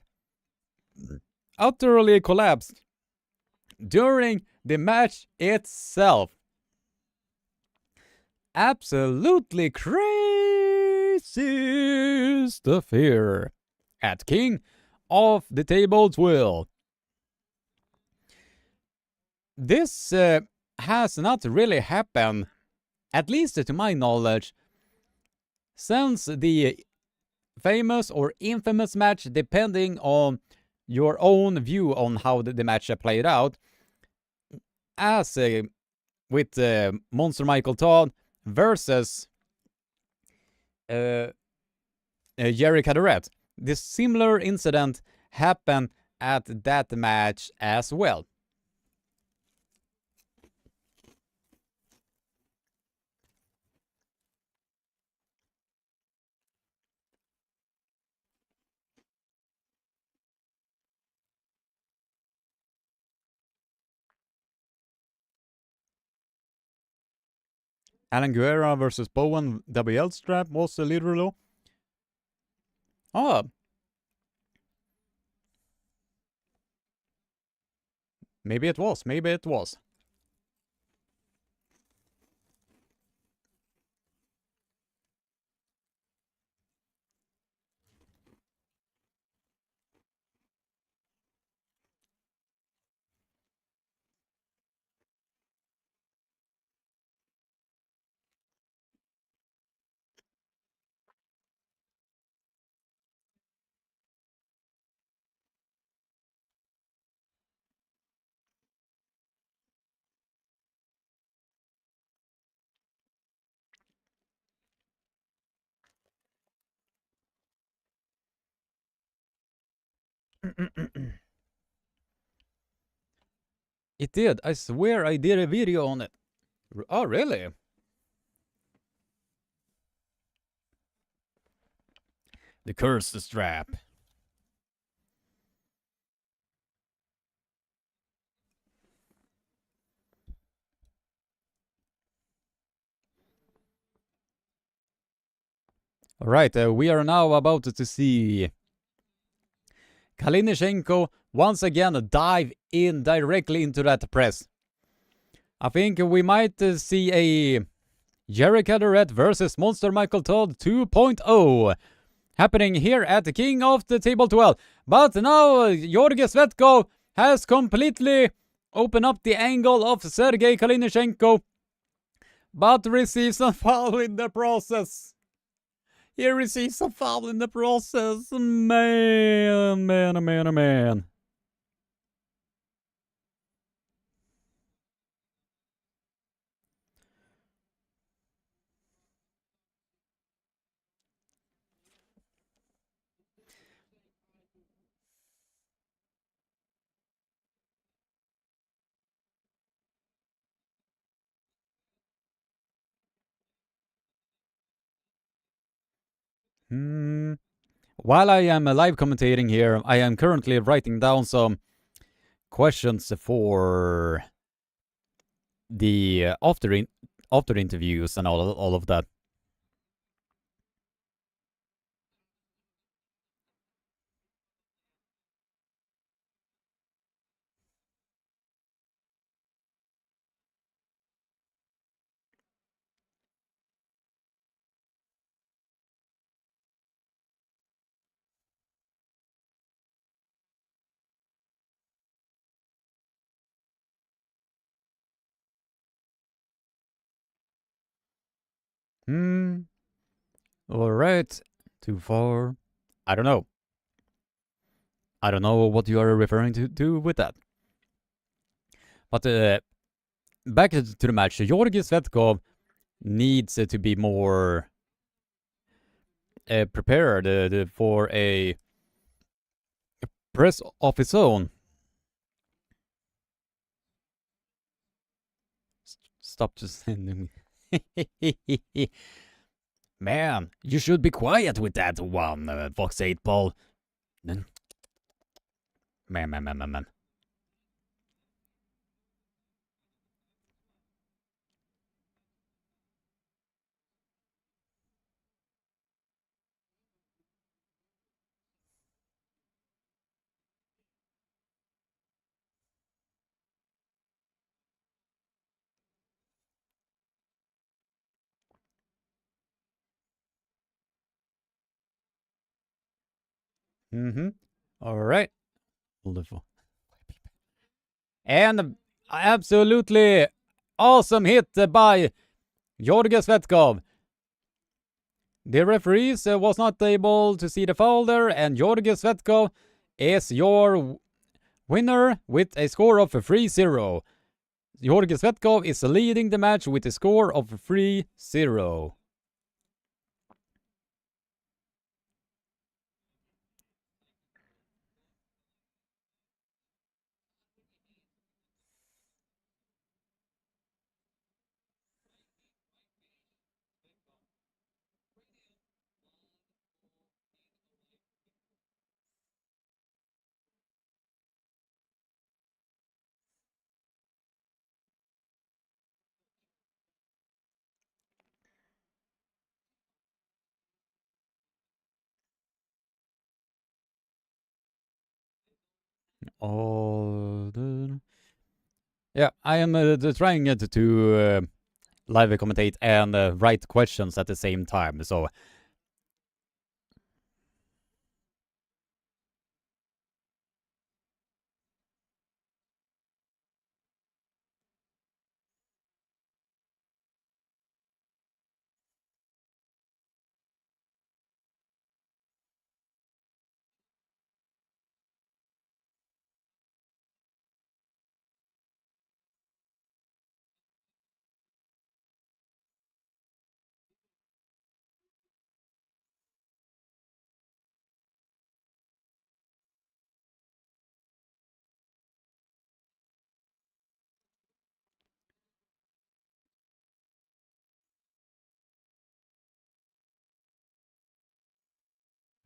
utterly collapsed during the match itself. Absolutely crazy stuff here at King of the Table 12. This has not really happened, at least to my knowledge, since the famous or infamous match, depending on your own view on how the match played out, as with Monster Michael Todd versus Jerry Carradret. This similar incident happened at that match as well. Alan Guerra versus Bowen WL strap was literally. Oh. Maybe it was. Maybe it was. It did. I swear I did a video on it. Oh, really? The cursed strap. All right, we are now about to see Kalinenko once again dive in directly into that press. I think we might see a Jericho Larratt versus Monster Michael Todd 2.0 happening here at the King of the Table 12. But now Tsvetkov has completely opened up the angle of Sergei Kalinenko, but receives a foul in the process. He receives a foul in the process. Man, man, man, man. While I am live commentating here, I am currently writing down some questions for the after interviews and all of that. All right. Too far. I don't know. I don't know what you are referring to with that. But back to the match. Georgi Tsvetkov needs to be more prepared for a press of his own. Stop just sending me. Man, you should be quiet with that one, Fox 8 Ball. Man. All right. And absolutely awesome hit by Georgi Tsvetkov. The referees was not able to see the foul there, and Georgi Tsvetkov is your winner with a score of 3-0. Georgi Tsvetkov is leading the match with a score of 3-0. Yeah, I am trying to live commentate and write questions at the same time. So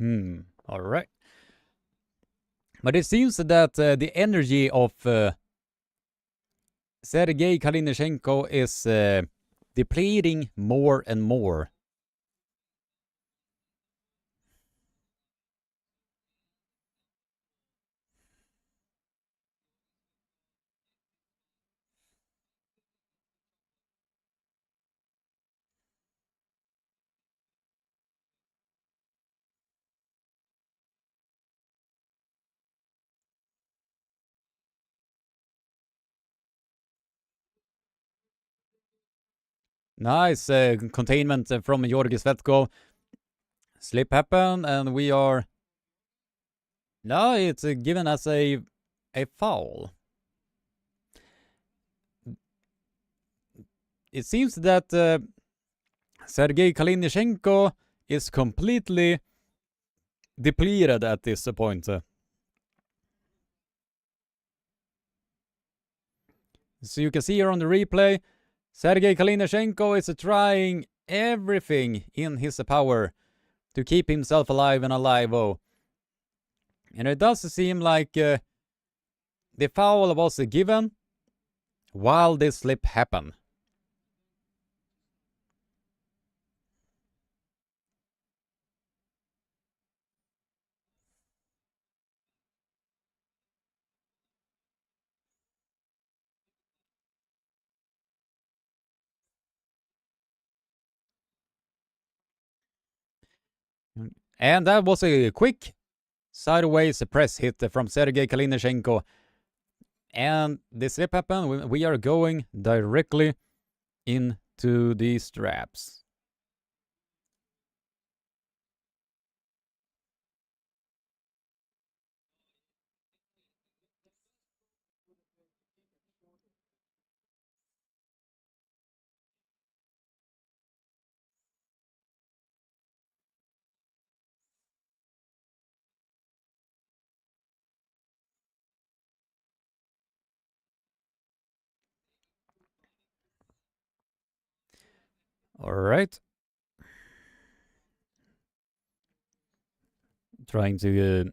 All right. But it seems that the energy of Sergei Kalinenko is depleting more and more. Nice containment from Georgi Tsvetkov. Slip happened, and we are... No, it's given as a foul. It seems that Sergei Kalinenko is completely depleted at this point. So you can see here on the replay, Sergei Kalinenko is trying everything in his power to keep himself alive and alive. And it does seem like the foul was given while this slip happened. And that was a quick sideways press hit from Sergei Kalinenko. And the slip happened. We are going directly into the straps. All right. Trying to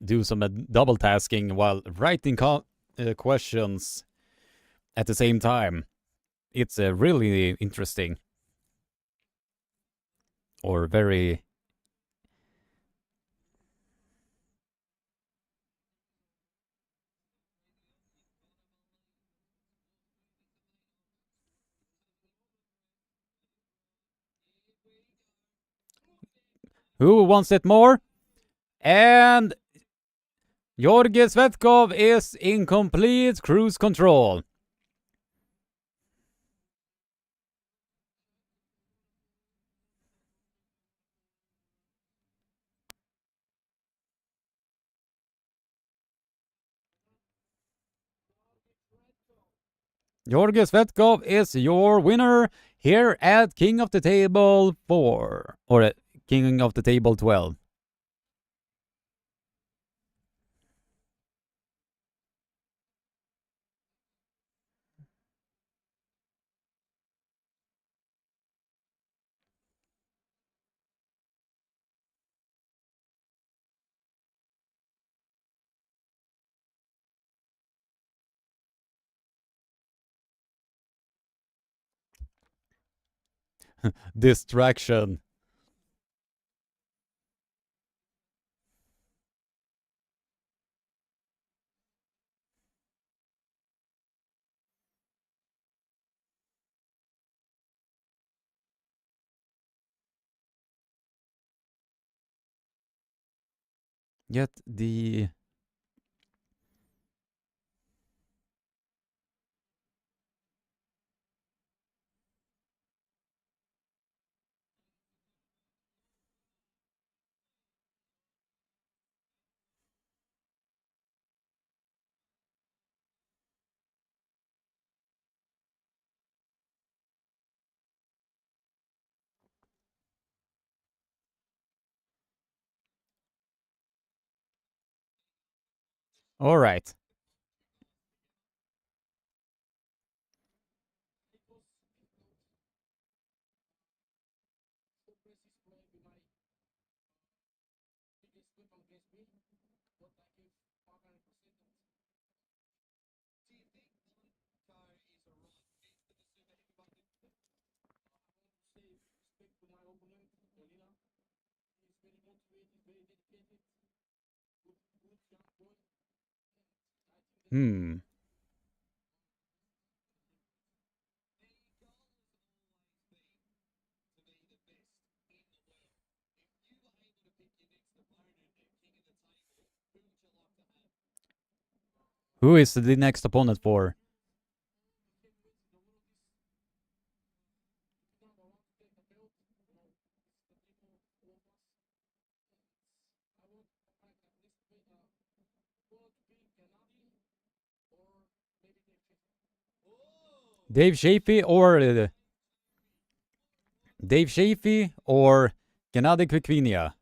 do some double tasking while writing questions at the same time. It's really interesting. Or very... Who wants it more? And Georgi Tsvetkov is in complete cruise control. Georgi Tsvetkov is your winner here at King of the Table 4, or King of the Table 12. Distraction. Yet the... All right. Hmm. Who is the next opponent for? Dave Shafee or Dave Shafee or Gennady Kvikvinia?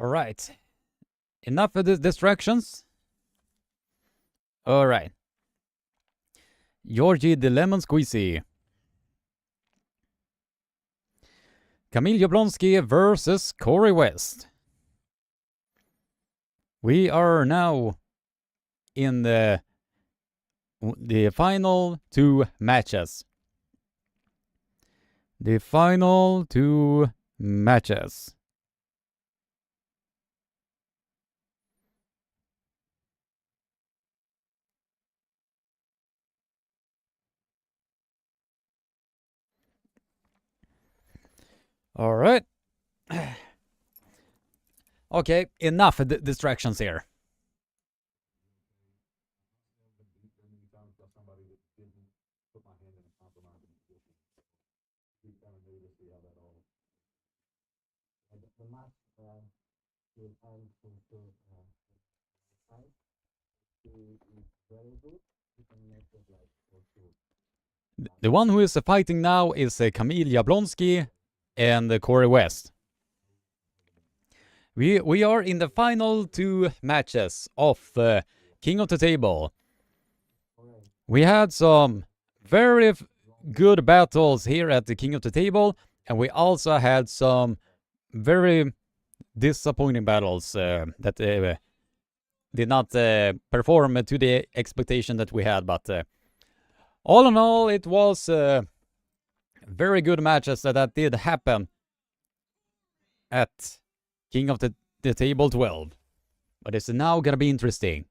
All right. Enough of the distractions. All right. Georgie the Lemon Squeezy. Kamil Jablonski versus Corey West. We are now in the final two matches. The final two matches. All right. Okay, enough distractions here. The one who is fighting now is Kamil Jablonski and Corey West. We are in the final two matches of King of the Table. We had some very good battles here at the King of the Table, and we also had some very disappointing battles that did not perform to the expectation that we had. But all in all, it was very good matches that did happen at King of the Table 12. But it's now gonna be interesting.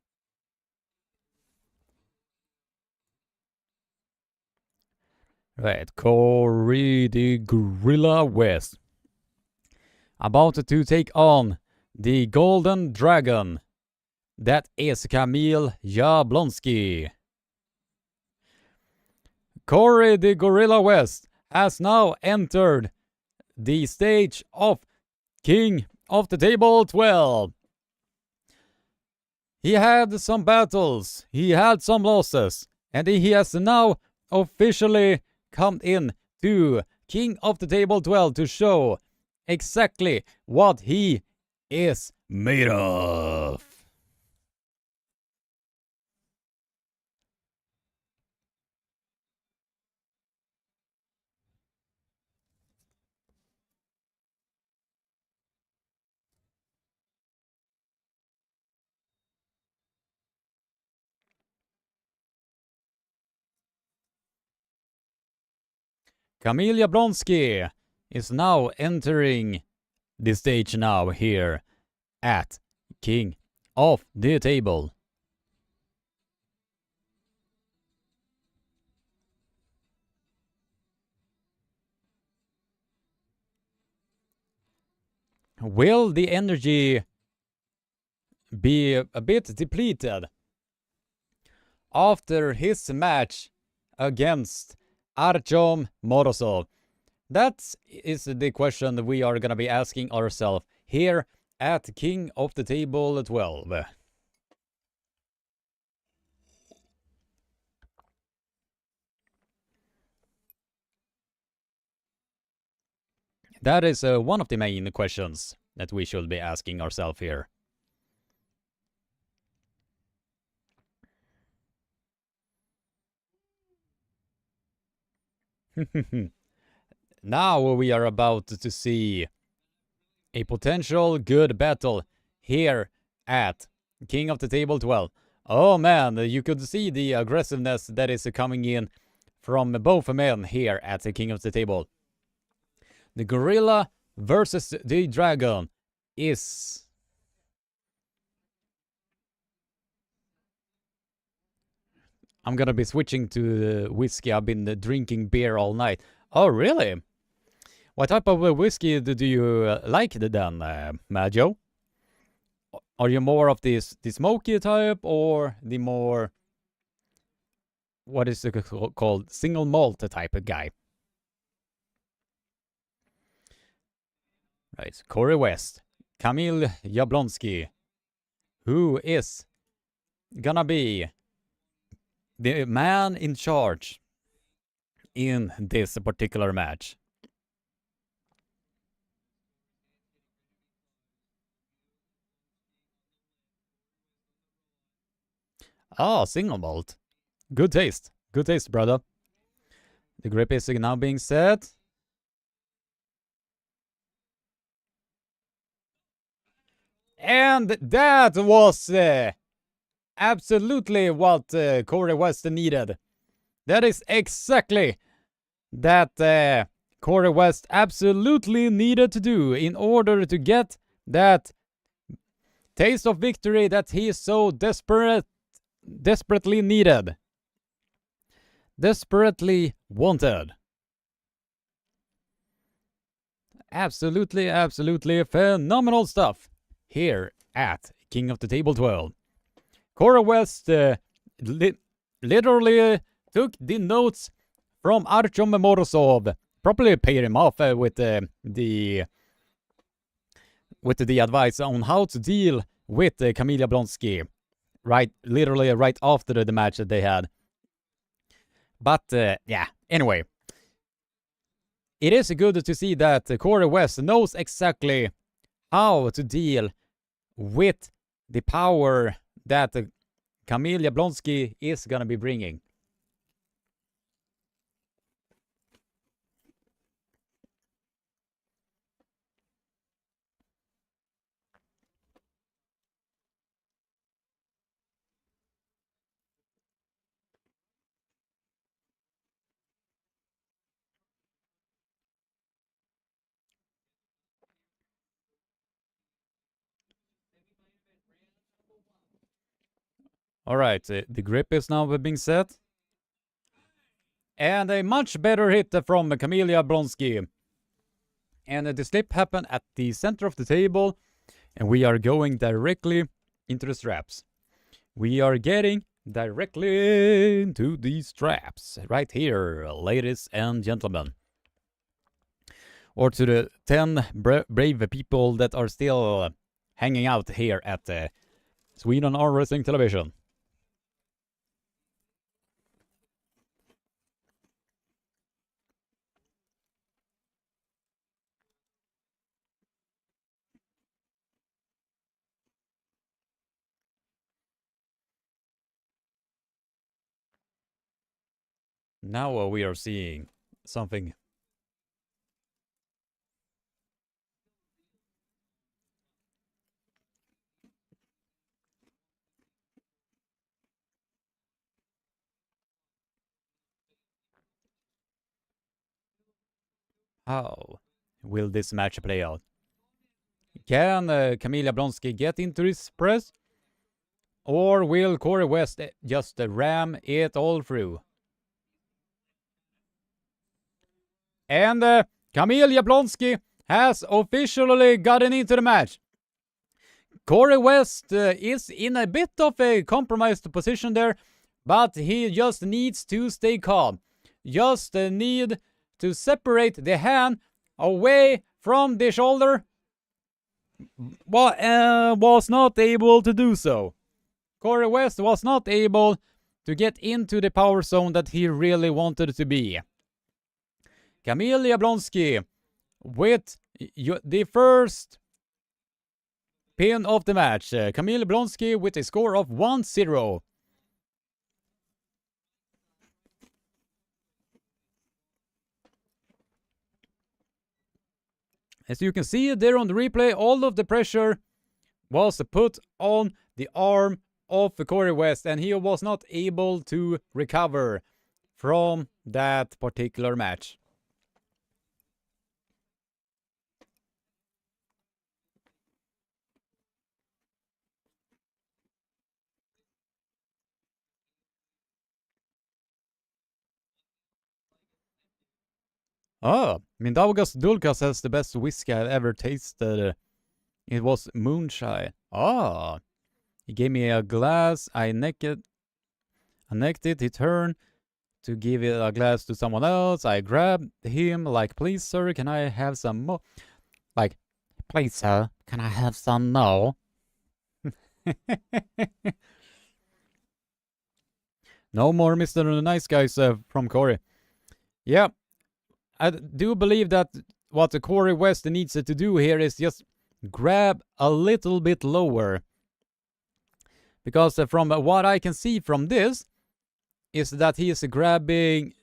Right, Corey the Gorilla West. About to take on the Golden Dragon. That is Kamil Jablonski. Corey the Gorilla West has now entered the stage of King of the Table 12. He had some battles, he had some losses, and he has now officially come in to King of the Table 12 to show exactly what he is made of. Kamil Jablonski is now entering the stage now here at King of the Table. Will the energy be a bit depleted after his match against Artyom Morozov? That is the question we are gonna be asking ourselves here at King of the Table 12. That is one of the main questions that we should be asking ourselves here. Now we are about to see a potential good battle here at King of the Table 12. Oh man, you could see the aggressiveness that is coming in from both men here at the King of the Table. The Gorilla versus the Dragon is... I'm gonna be switching to whiskey. I've been drinking beer all night. Oh, really? What type of whiskey do you like then, Majo? Are you more of the smoky type or the more... what is it called? Single malt type of guy? Right, Corey West, Kamil Jablonski, who is gonna be the man in charge in this particular match. Oh, single malt. Good taste. Good taste, brother. The grip is now being set. And that was absolutely what Corey West needed. That is exactly that Corey West absolutely needed to do in order to get that taste of victory that he so desperately needed. Desperately wanted. Absolutely, absolutely phenomenal stuff here at King of the Table 12. Corey West literally took the notes from Artyom Morozov, probably paid him off with the advice on how to deal with Kamil Jablonski, literally right after the match that they had. But yeah, anyway, it is good to see that Corey West knows exactly how to deal with the power that Kamil Jablonski is gonna be bringing. Alright, the grip is now being set. And a much better hit from Kamil Jablonski. And the slip happened at the center of the table. And we are going directly into the straps. We are getting directly into the straps. Right here, ladies and gentlemen. Or to the 10 brave people that are still hanging out here at SwedenArmwrestlingTelevision. Now we are seeing something. How will this match play out? Can Kamil Jablonski get into this press? Or will Corey West just ram it all through? And Kamil Jablonski has officially gotten into the match. Corey West is in a bit of a compromised position there, but he just needs to stay calm. Just need to separate the hand away from the shoulder. Was not able to do so. Corey West was not able to get into the power zone that he really wanted to be. Kamil Jablonski with the first pin of the match. Kamil Jablonski with a score of 1-0. As you can see there on the replay, all of the pressure was put on the arm of Corey West, and he was not able to recover from that particular match. Mindaugas Dulkas has the best whiskey I've ever tasted. It was moonshine. He gave me a glass. I necked it. He turned to give it a glass to someone else. I grabbed him like, please, sir, can I have some more? Like, please, sir, can I have some more? No more Mr. Nice Guys from Corey. Yeah, I do believe that what Corey West needs to do here is just grab a little bit lower. Because from what I can see from this, is that he is grabbing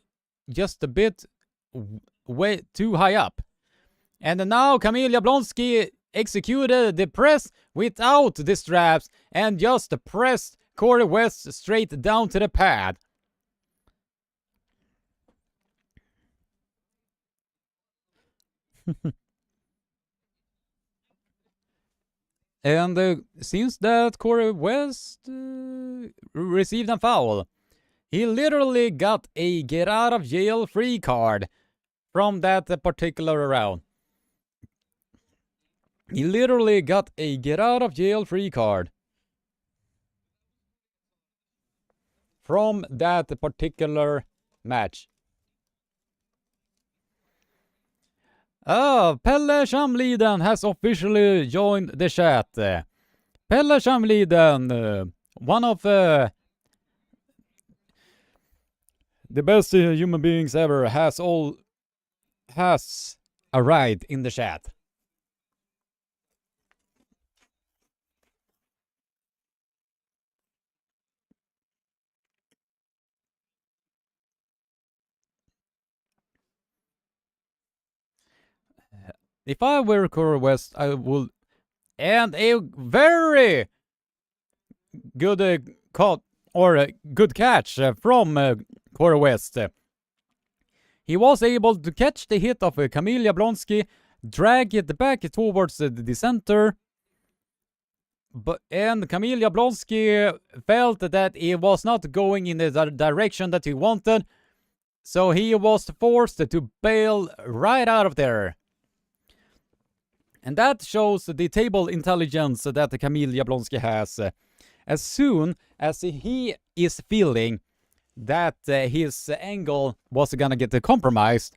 just a bit way too high up. And now Kamil Jablonski executed the press without the straps and just pressed Corey West straight down to the pad. And since that Corey West received a foul, he literally got a get out of jail free card from that particular round. He literally got a get out of jail free card from that particular match. Pelle Shamliden has officially joined the chat. Pelle Shamliden, one of the best human beings ever, has arrived in the chat. If I were Corey West, I would, and a very good caught or a good catch from Corey West. He was able to catch the hit of Kamil Jablonski, drag it back towards the center, and Kamil Jablonski felt that he was not going in the direction that he wanted, so he was forced to bail right out of there. And that shows the table intelligence that Kamil Jablonski has. As soon as he is feeling that his angle was gonna get compromised,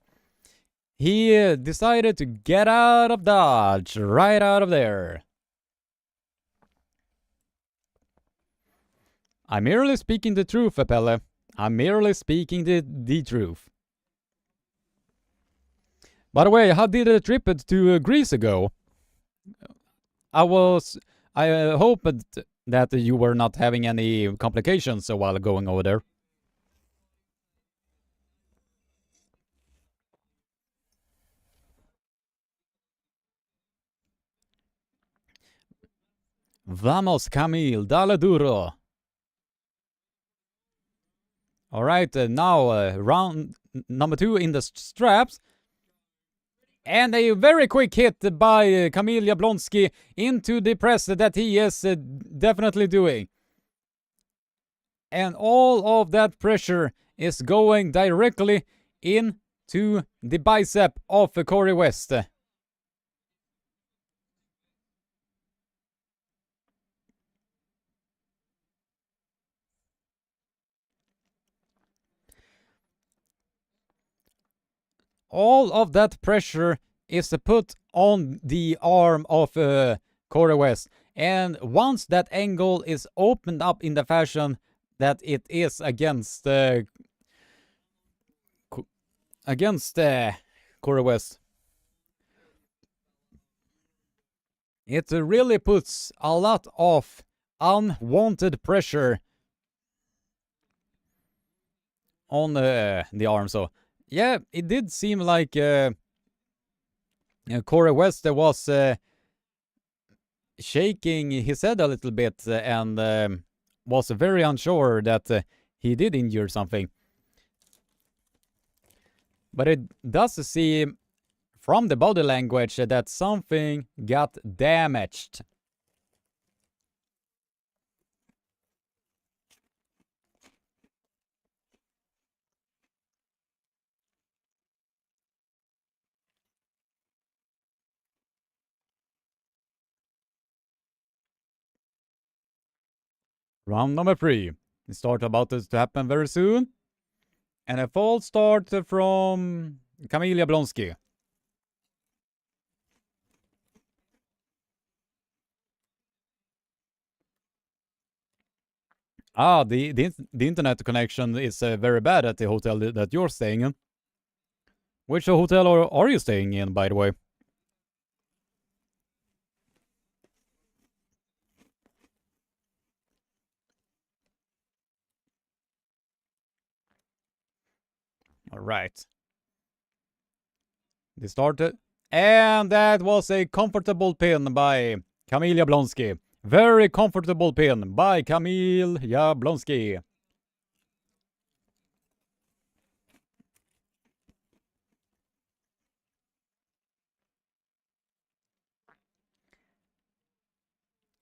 he decided to get out of dodge, right out of there. I'm merely speaking the truth, Pelle. I'm merely speaking the truth. By the way, how did the trip to Greece go? I hope that you were not having any complications while going over there. Vamos, Kamil, dale duro. Alright, now round number 2 in the straps. And a very quick hit by Kamil Jablonski into the press that he is definitely doing. And all of that pressure is going directly into the bicep of Corey West. All of that pressure is put on the arm of Corey West. And once that angle is opened up in the fashion that it is against Corey West, it really puts a lot of unwanted pressure on the arm. So yeah, it did seem like Corey West was shaking his head a little bit and was very unsure that he did injure something. But it does seem from the body language that something got damaged. Round number 3. The start about to happen very soon. And a false start from Kamil Jablonski. The internet connection is very bad at the hotel that you're staying in. Which hotel are you staying in, by the way? All right. They started. And that was a comfortable pin by Kamil Jablonski. Very comfortable pin by Kamil Jablonski.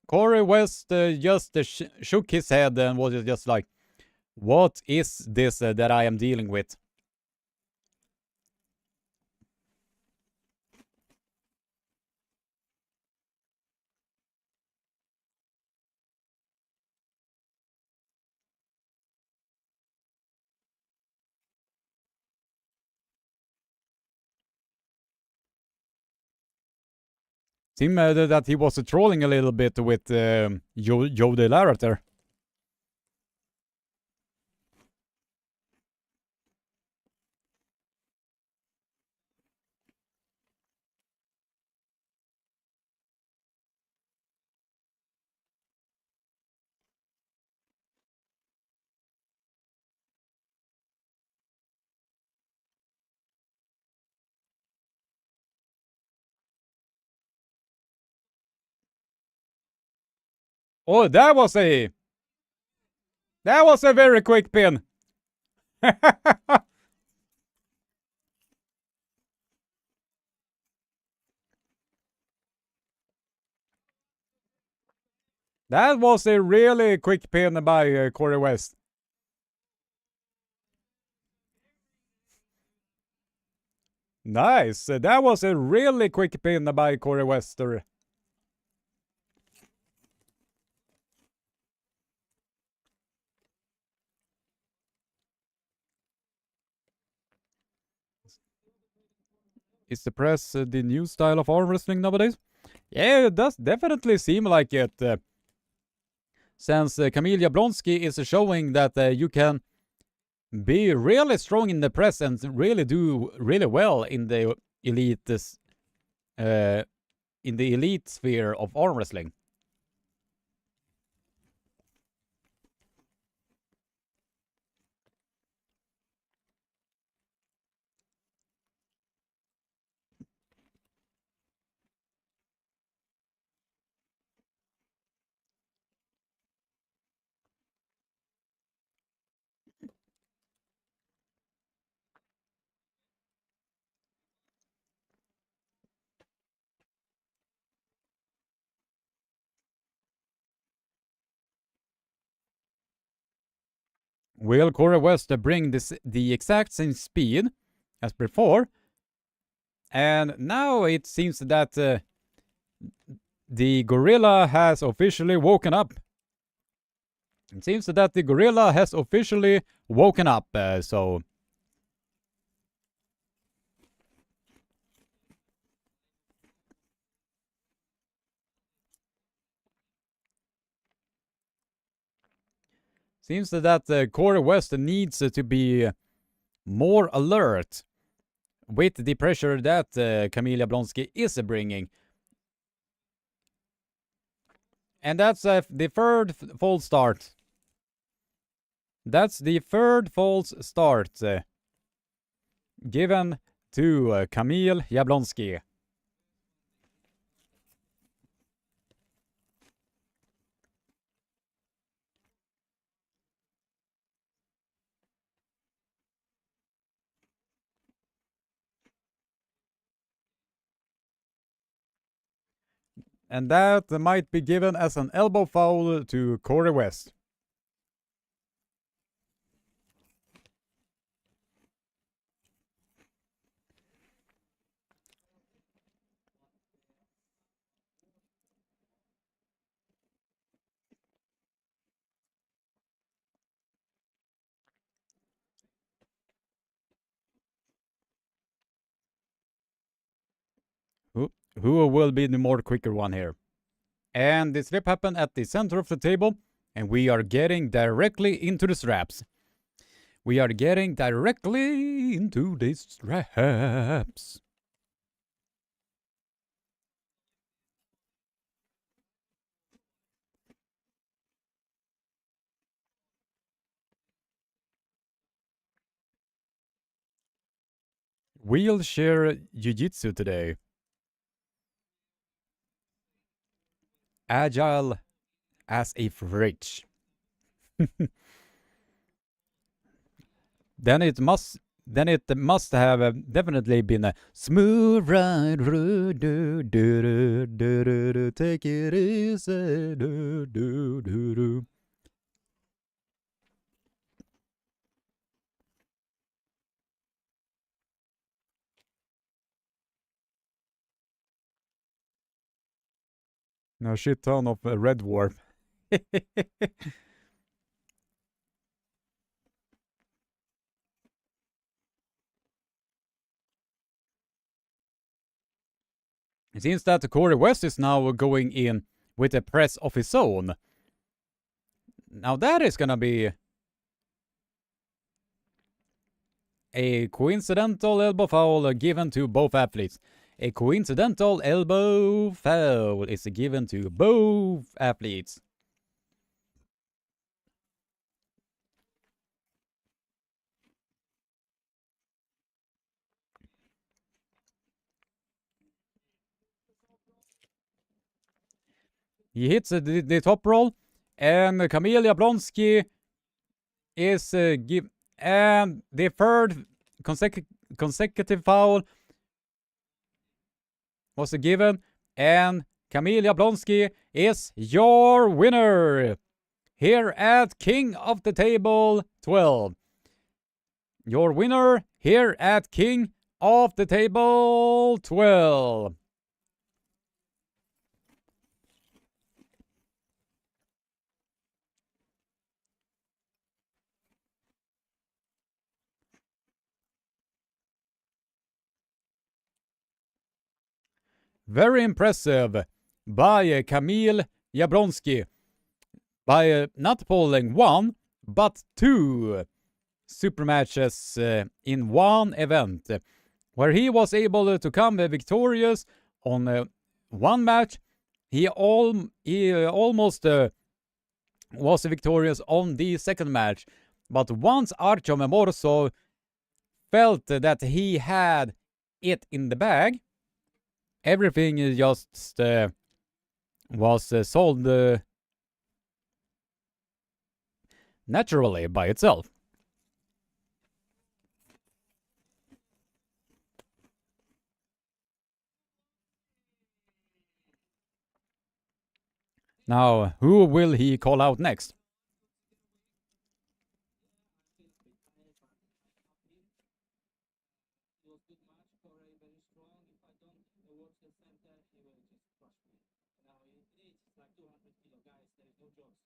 Corey West just shook his head and was just like, what is this that I am dealing with? Seemed that he was trolling a little bit with Joe de Larratt there. Oh, that was a very quick pin. That was a really quick pin by Corey West. Nice. That was a really quick pin by Corey West. Is the press the new style of arm wrestling nowadays? Yeah, it does definitely seem like it. Since Kamil Jablonski is showing that you can be really strong in the press and really do really well in the elite sphere of arm wrestling. Will Corey West bring the exact same speed as before? And now it seems that the gorilla has officially woken up. It seems that the gorilla has officially woken up, so... Seems that Corey West needs to be more alert with the pressure that Kamil Jablonski is bringing. And that's the third false start. That's the third false start given to Kamil Jablonski. And that might be given as an elbow foul to Corey West. Who will be the more quicker one here? And the slip happened at the center of the table, and we are getting directly into the straps. We are getting directly into the straps. Wheelchair Jiu-Jitsu today. Agile as a fridge. Then it must have definitely been a smooth ride. Take it easy. No shit ton of red warp. It seems that Corey West is now going in with a press of his own. Now that is gonna be a coincidental elbow foul given to both athletes. A coincidental elbow foul is given to both athletes. He hits the top roll, and Kamil Jablonski is and the third consecutive foul was given, and Kamil Jablonski is your winner here at King of the Table 12. Your winner here at King of the Table 12. Very impressive by Kamil Jablonski by not pulling one, but two super matches in one event, where he was able to come victorious on one match. He almost was victorious on the second match, but once Artyom Morozov felt that he had it in the bag, everything just was sold naturally by itself. Now, who will he call out next? It was good match. Corey very strong. If I don't watch the center, he will just crush me. Now it's like 200 kilo guys. There is no jokes.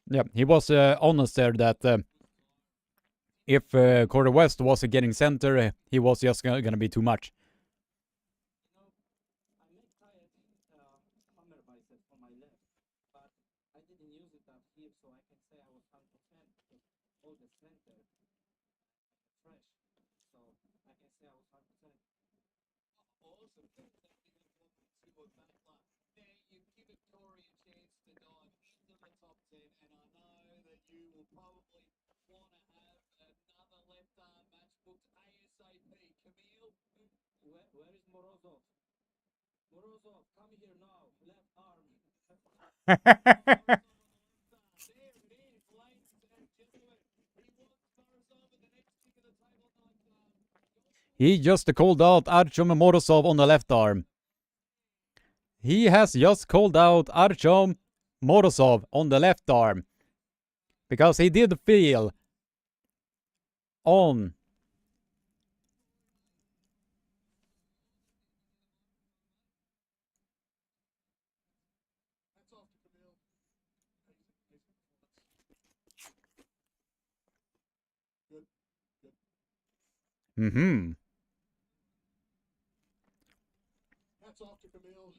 Yeah, he was honest there that if Corey West was getting center, he was just gonna be too much. I made tired hammer bicep for my left, but I didn't use it up here, so I can say I was 100% because all the center fresh. So I can say I was 100%. Awesome. Now you've given Corey a chance to dive into the top 10, and I know that you will probably want to have another left arm match booked ASAP. Camille, where is Morozov? Morozov, come here now. Left arm. There it is, ladies and gentlemen. He wants Morozov at the next kick of the table night. He just called out Artyom Morozov on the left arm. He has just called out Artyom Morozov on the left arm. Because he did feel on. That's off to Camille. Good. Mm-hmm. That's off to Camille.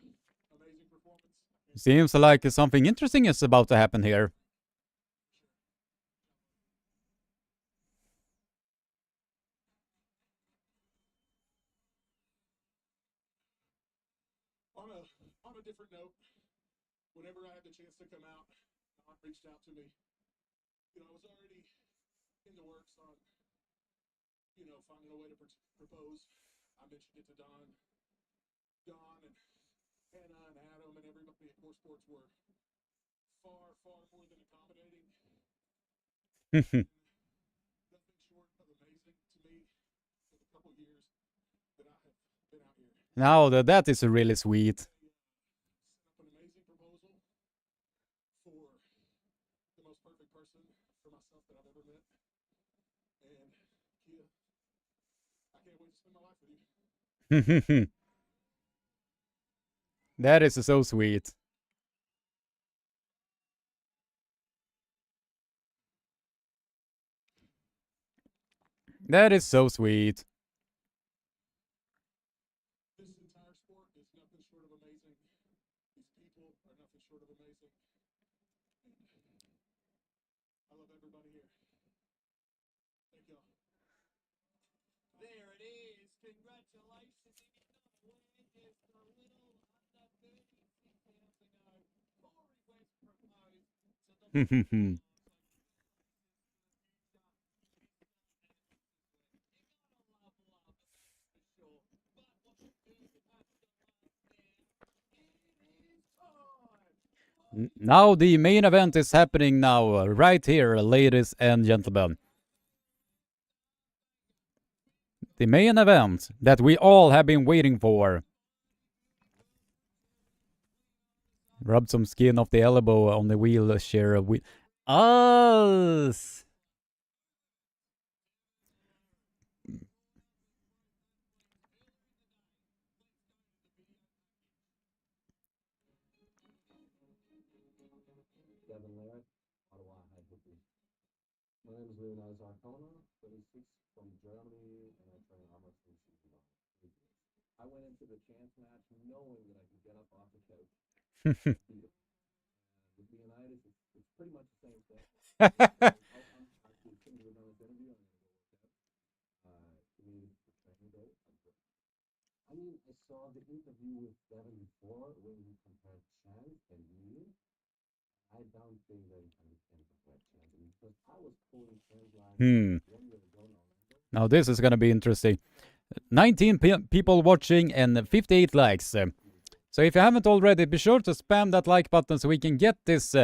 Amazing performance. Seems like something interesting is about to happen here. On a different note, whenever I had the chance to come out, Don reached out to me. I was already in the works on, finding a way to propose. I mentioned it to Don. Don and Hannah and Adam and everybody at Core Sports were far, far more than accommodating. Nothing short of amazing to me for the couple years that I have been out here. Now that is really sweet. An amazing proposal for the most perfect person for myself that I've ever met. And Kia, I can't wait to spend my life with you. That is so sweet. That is so sweet. This entire sport is nothing short of amazing. These people are nothing short of amazing. I love everybody here. Thank y'all. There it is. Congratulations. If you're not aware, just a little under 36 hours ago, Corey West proposed to the Now the main event is happening now, right here, ladies and gentlemen. The main event that we all have been waiting for. Rub some skin off the elbow on the wheelchair. Us! Devon, Larratt, Ottawa, my name is Leonidas, Arona, 36, from Germany, and I train Armwrestling Cica. I went into the chance match knowing that I could get up off the couch. With Leonidas, it's pretty much the same thing. I'm actually sitting with this interview. I'm going to go with that. To me, it's the training day. I mean, I saw the interview with Devon before when he compared Chance and me. I don't think that he can compare Chance because I was pulling Chance line 1 year ago now. Now this is gonna be interesting. 19 people watching and 58 likes. So if you haven't already, be sure to spam that like button so we can get this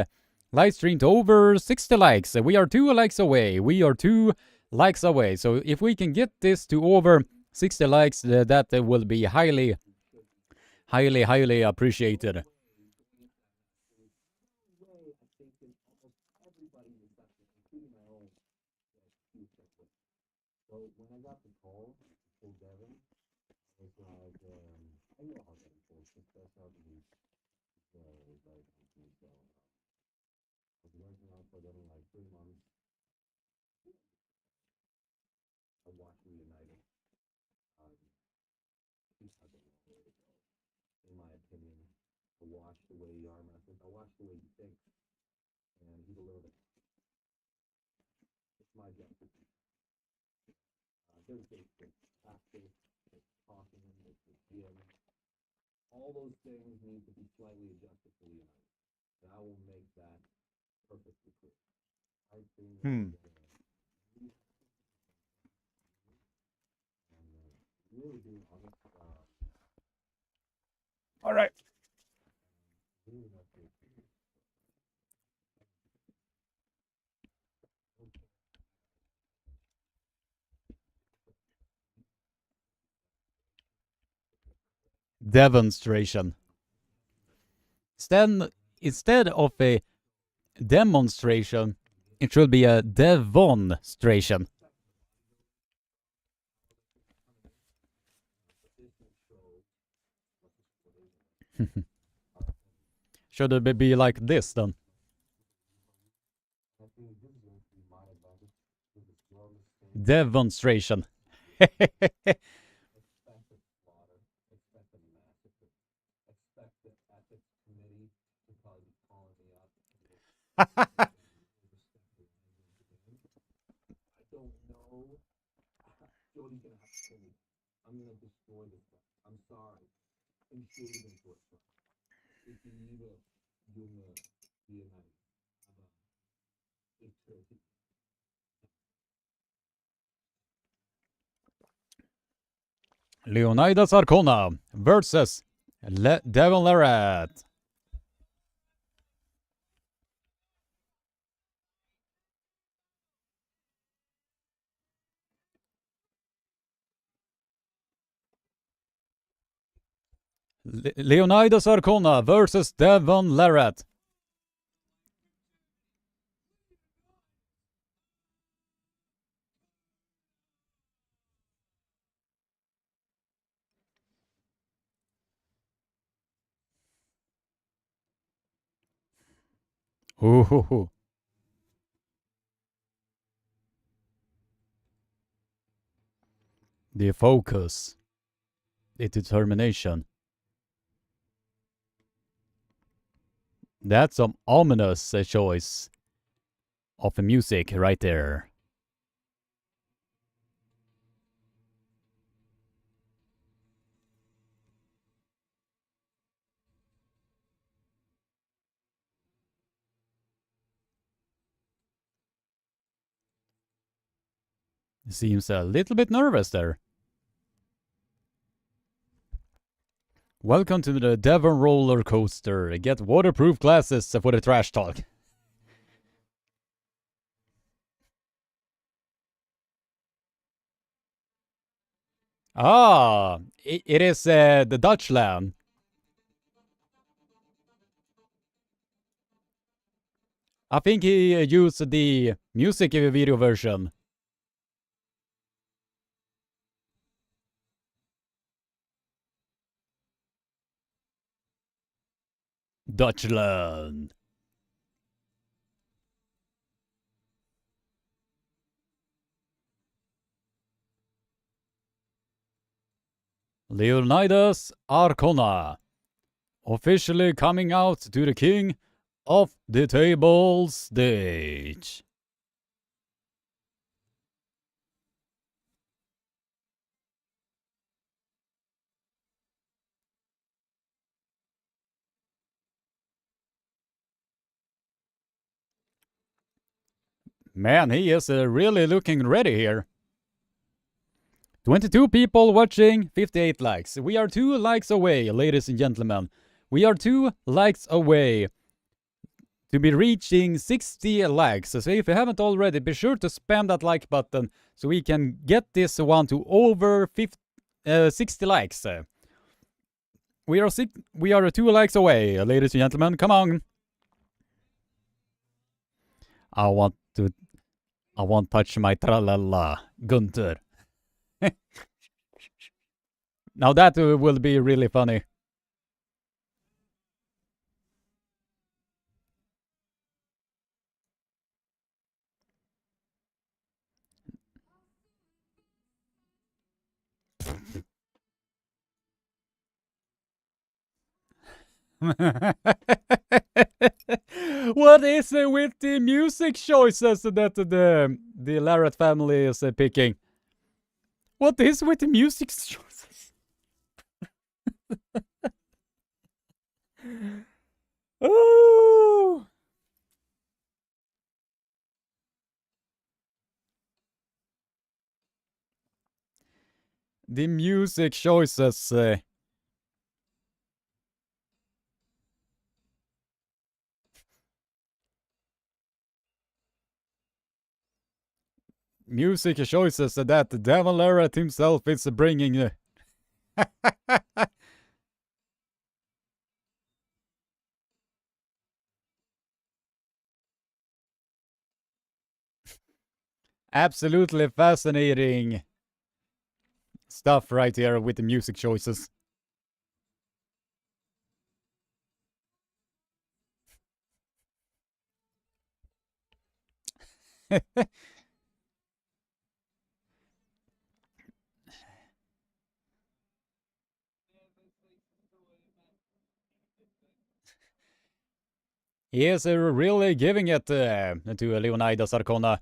live stream to over 60 likes. We are 2 likes away. We are 2 likes away. So if we can get this to over 60 likes, that will be highly, highly, highly appreciated. thinking almost everybody was sucking, including my own future. So when I got the call for Devon, I was like, I know how Devon feels. That's how he's very happy. So I was working out for them like 3 months. I watched Leonidas. He's has a long way to go, in my opinion. I watched the way he arm wrestles. I watched the way he thinks, and he's a little bit. It's my job to do. There's practice, there's talking, there's the gym. All those things need to be slightly adjusted for Leonidas, and I will make that perfectly clear. I think really being honest, All right. really not good. Demonstration. Instead of a demonstration, it should be a Devonstration. Should it be like this then? I think this is going to be my advantage with the slowest thing. Demonstration. Expect a slaughter, expect a massacre, expect the ethics committee to probably be calling me up. I don't know. Jody's gonna have to kill me. I'm gonna destroy this guy. I'm sorry. I'm sure you've been tortured. If you need a junge DNA, aber ich töte. Leonidas Arona versus Devon Larratt. Leonidas Arona versus Devon Larratt. Ooh. The focus. The determination. That's some ominous choice of the music right there. Seems a little bit nervous there. Welcome to the Devon roller coaster. Get waterproof glasses for the trash talk. Ah, it is the Dutchland. I think he used the music video version. Dutchland. Leonidas Arona, officially coming out to the king of the table stage. Man, he is really looking ready here. 22 people watching, 58 likes. We are 2 likes away, ladies and gentlemen. We are 2 likes away to be reaching 60 likes. So if you haven't already, be sure to spam that like button so we can get this one to over 60 likes. We are 2 likes away, ladies and gentlemen. Come on. I won't touch my tralala, Gunther. Now that will be really funny. What is it with the music choices that the Larratt family is picking? What is with the music choices? Oh! The music choices. Music choices that Devon Larratt himself is bringing. Absolutely fascinating stuff right here with the music choices. He is really giving it to Leonidas Arona.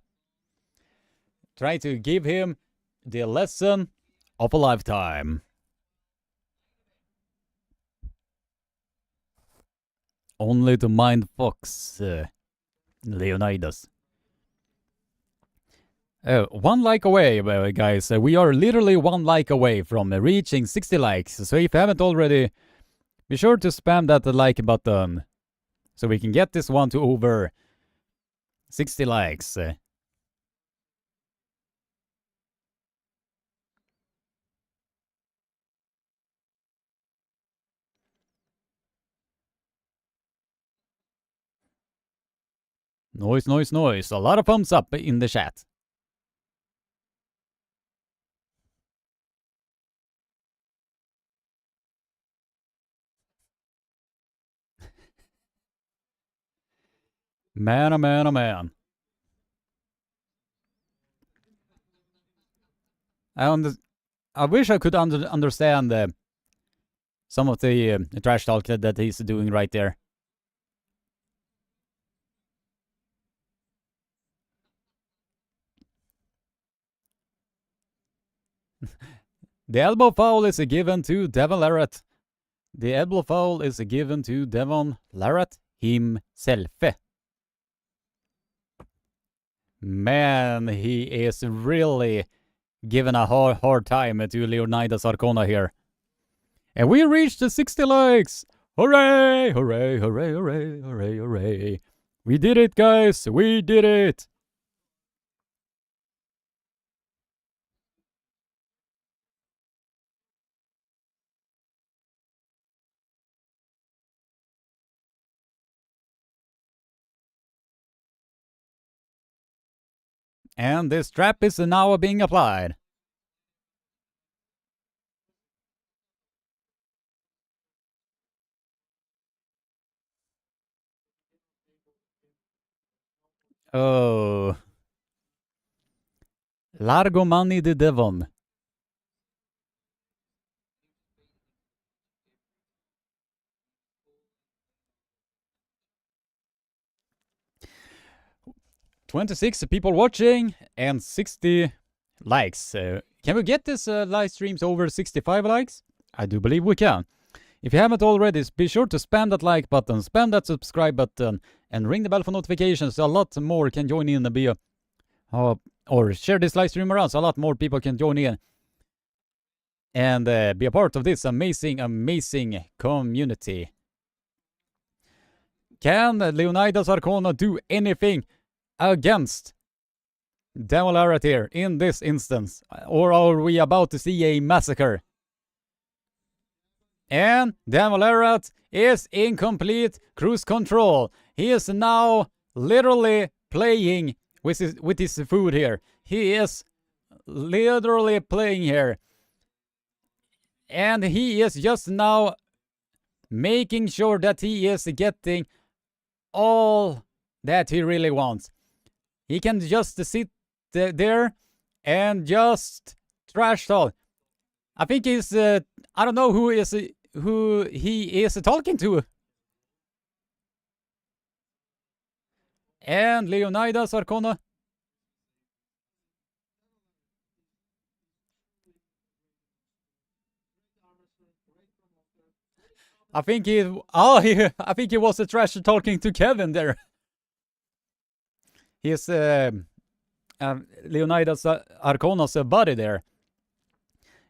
Try to give him the lesson of a lifetime. Only to mind Fox, Leonidas. 1 like away, guys. We are literally 1 like away from reaching 60 likes. So if you haven't already, be sure to spam that like button so we can get this one to over 60 likes. Noise, noise, noise. A lot of thumbs up in the chat. Man, oh man, oh man. I wish I could understand some of the trash talk that he's doing right there. The elbow foul is given to Devon Larratt. The elbow foul is given to Devon Larratt himself. Man, he is really giving a hard time to Leonidas Arona here. And we reached the 60 likes! Hooray! Hooray! Hooray! Hooray! Hooray! Hooray! We did it, guys! We did it! And this strap is now being applied. Oh. Largo money de Devon. "26 people watching and 60 likes. Can we get this live streams over 65 likes? I do believe we can. If you haven't already, be sure to spam that like button, spam that subscribe button, and ring the bell for notifications so a lot more can join in and be or share this live stream around so a lot more people can join in and be a part of this amazing, amazing community. Can Leonidas Arona do anything against Devon Larratt here in this instance? Or are we about to see a massacre? And Devon Larratt is in complete cruise control. He is now literally playing with his food here. He is literally playing here. And he is just now making sure that he is getting all that he really wants. He can just sit there and just trash talk. I think he's I don't know who he is talking to. And Leonidas Arona. I think I think he was a trash talking to Kevin there. He's Leonidas Arcona's buddy there.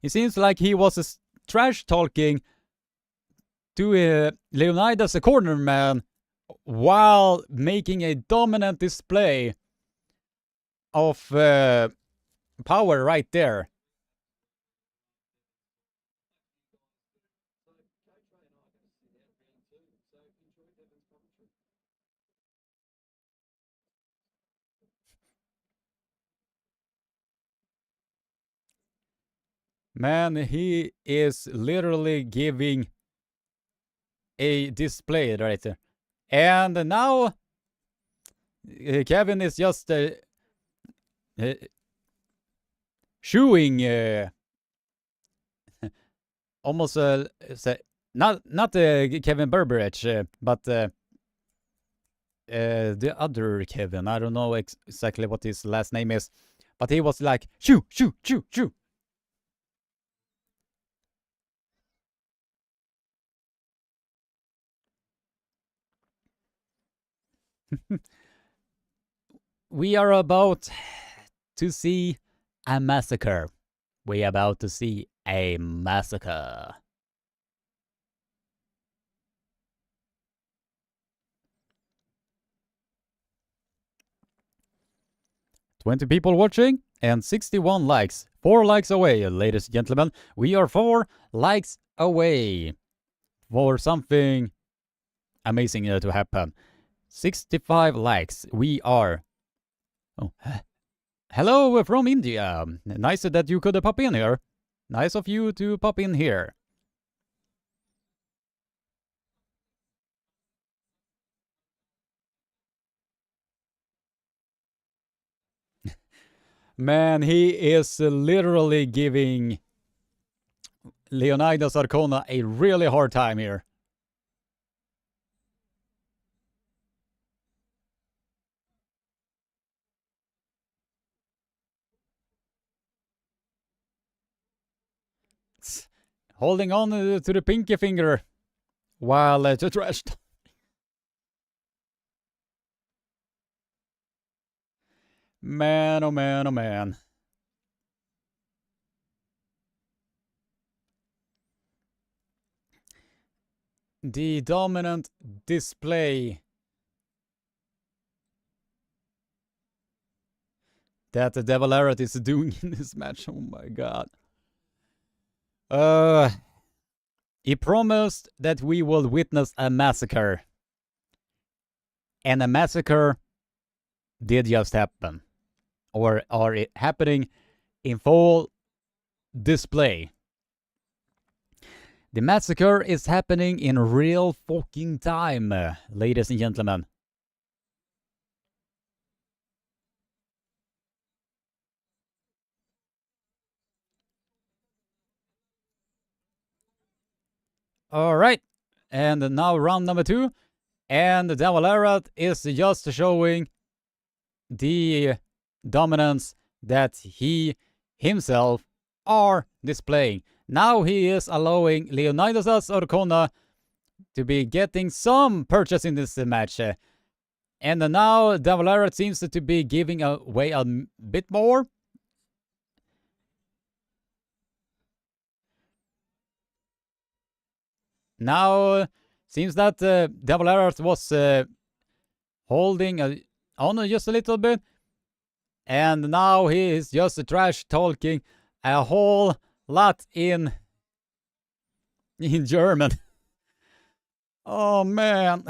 It seems like he was trash talking to Leonidas a corner man while making a dominant display of power right there. Man, he is literally giving a display right there. And now Kevin is just shooing almost not Kevin Berberich, but the other Kevin. I don't know exactly what his last name is, but he was like shoo shoo shoo shoo. We are about to see a massacre. We are about to see a massacre. $20 people watching and 61 likes. 4 likes away, ladies and gentlemen. We are 4 likes away for something amazing to happen. 65 likes. We are. Oh, hello from India. Nice that you could pop in here. Nice of you to pop in here. Man, he is literally giving Leonidas Arona a really hard time here. Holding on to the pinky finger while to trash. Man, oh man, oh man. The dominant display that the Devil Larratt is doing in this match. Oh my god. He promised that we will witness a massacre. And a massacre did just happen. Or are it happening in full display. The massacre is happening in real fucking time, ladies and gentlemen. Alright, and now round number 2. And the Devil Larratt is just showing the dominance that he himself are displaying. Now he is allowing Leonidas Arona to be getting some purchase in this match. And now Devil Larratt seems to be giving away a bit more. Now seems that Devil Larratt was holding on just a little bit. And now he is just trash talking a whole lot in German. Oh man.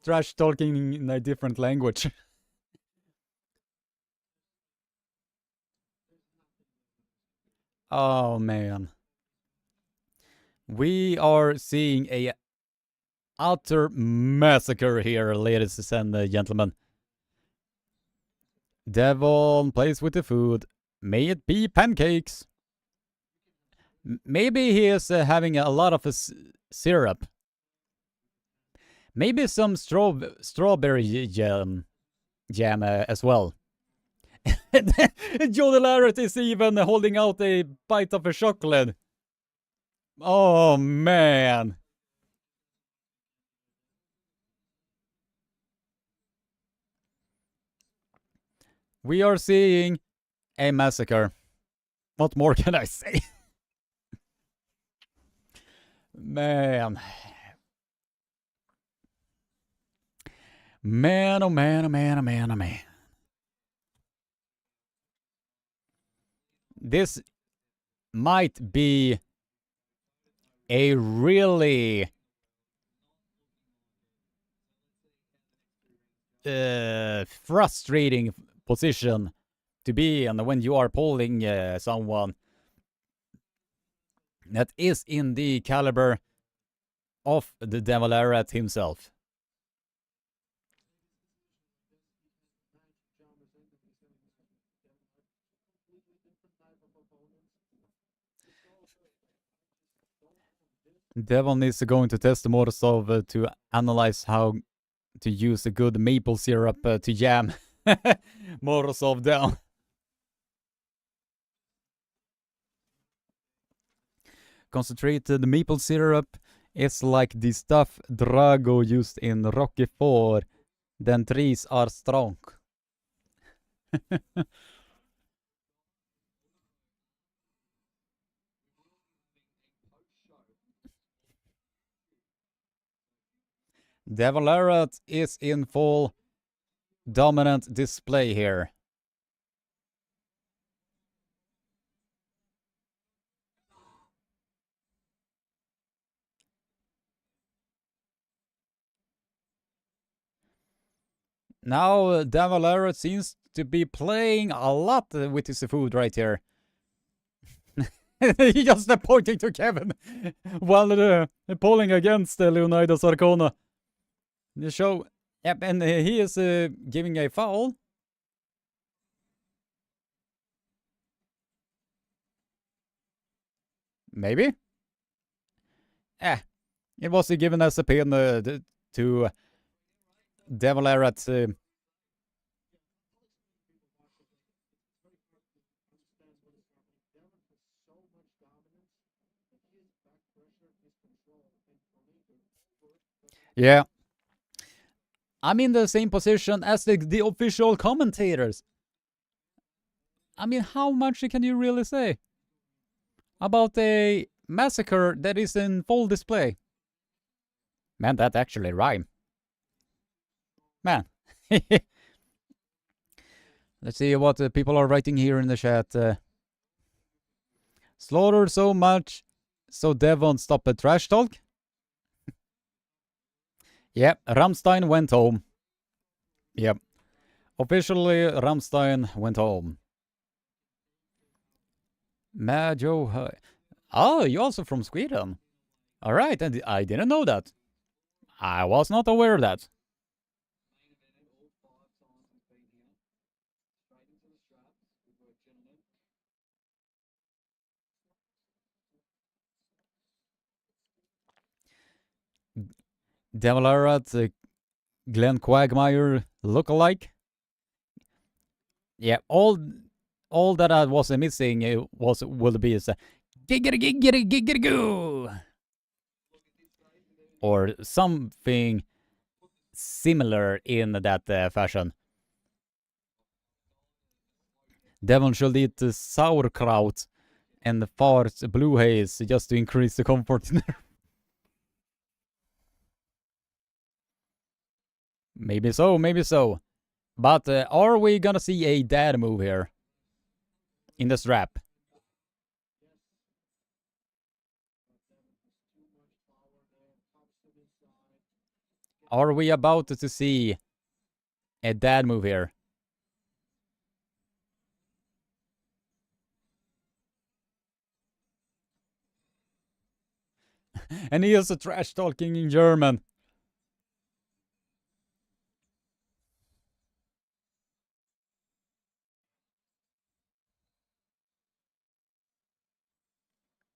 Trash talking in a different language. Oh man. We are seeing a utter massacre here, ladies and gentlemen. Devon plays with the food. May it be pancakes. Maybe he is having a lot of syrup. Maybe some strawberry jam as well. Johnny Larratt is even holding out a bite of a chocolate. Oh man. We are seeing a massacre. What more can I say? Man. Man, oh man, oh man, oh man, oh man. This might be a really frustrating position to be in when you are polling someone that is in the caliber of the Devil Larratt himself. Devon is going to test the Morozov to analyze how to use a good maple syrup to jam Morozov down. Concentrated maple syrup is like the stuff Drago used in Rocky 4. Den trees are strong. Devon Larratt is in full dominant display here. Now Devon Larratt seems to be playing a lot with his food right here. He just pointing to Kevin while polling against Leonidas Arona. The show, yep, and he is giving a foul. Maybe. It was given as a pin to Devon Larratt. Yeah. I'm in the same position as the official commentators. I mean, how much can you really say about a massacre that is in full display? Man, that actually rhyme. Man. Let's see what people are writing here in the chat. Slaughter so much, so Devon stop a trash talk. Yep, Rammstein went home. Yep. Officially, Rammstein went home. Majo. Oh, you're also from Sweden. Alright, and I didn't know that. I was not aware of that. Devil Larratt, Glenn Quagmire look-alike. Yeah, all that I was missing will be is giggity goo, or something similar in that fashion. Devon should eat sauerkraut and fart blue haze just to increase the comfort in there. Maybe so, maybe so. But are we gonna see a dad move here? In the strap? Are we about to see a dad move here? And he is a trash talking in German.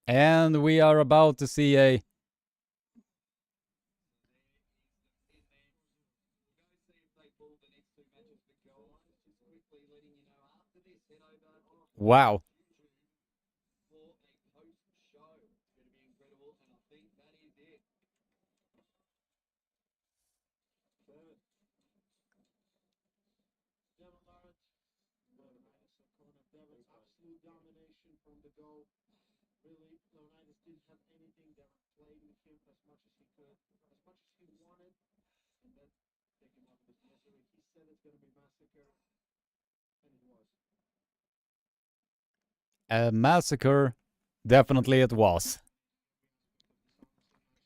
And we are about to see a wow. Devon Larratt, Leonidas, Devon's absolute domination from the go. Really, Leonidas didn't have anything. Devon played with him as much as he could, as much as he wanted, and then take him out of his misery. He said it's going to be massacre, and it was. A massacre. Definitely it was.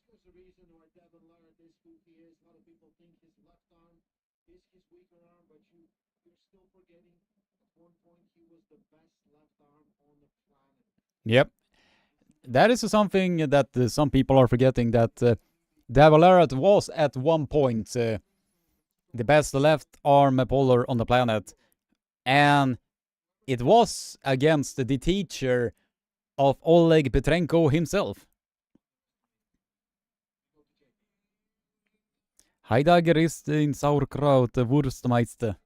There's a reason why Devon Larratt is who he is. A lot of people think his left arm is his weaker arm, but you're still forgetting at one point he was the best left arm on the planet. Yep. That is something that some people are forgetting, that Devon Larratt was at one point the best left arm puller on the planet. And it was against the teacher of Oleg Petrenko himself. Heidager ist in Sauerkraut, Wurstmeister.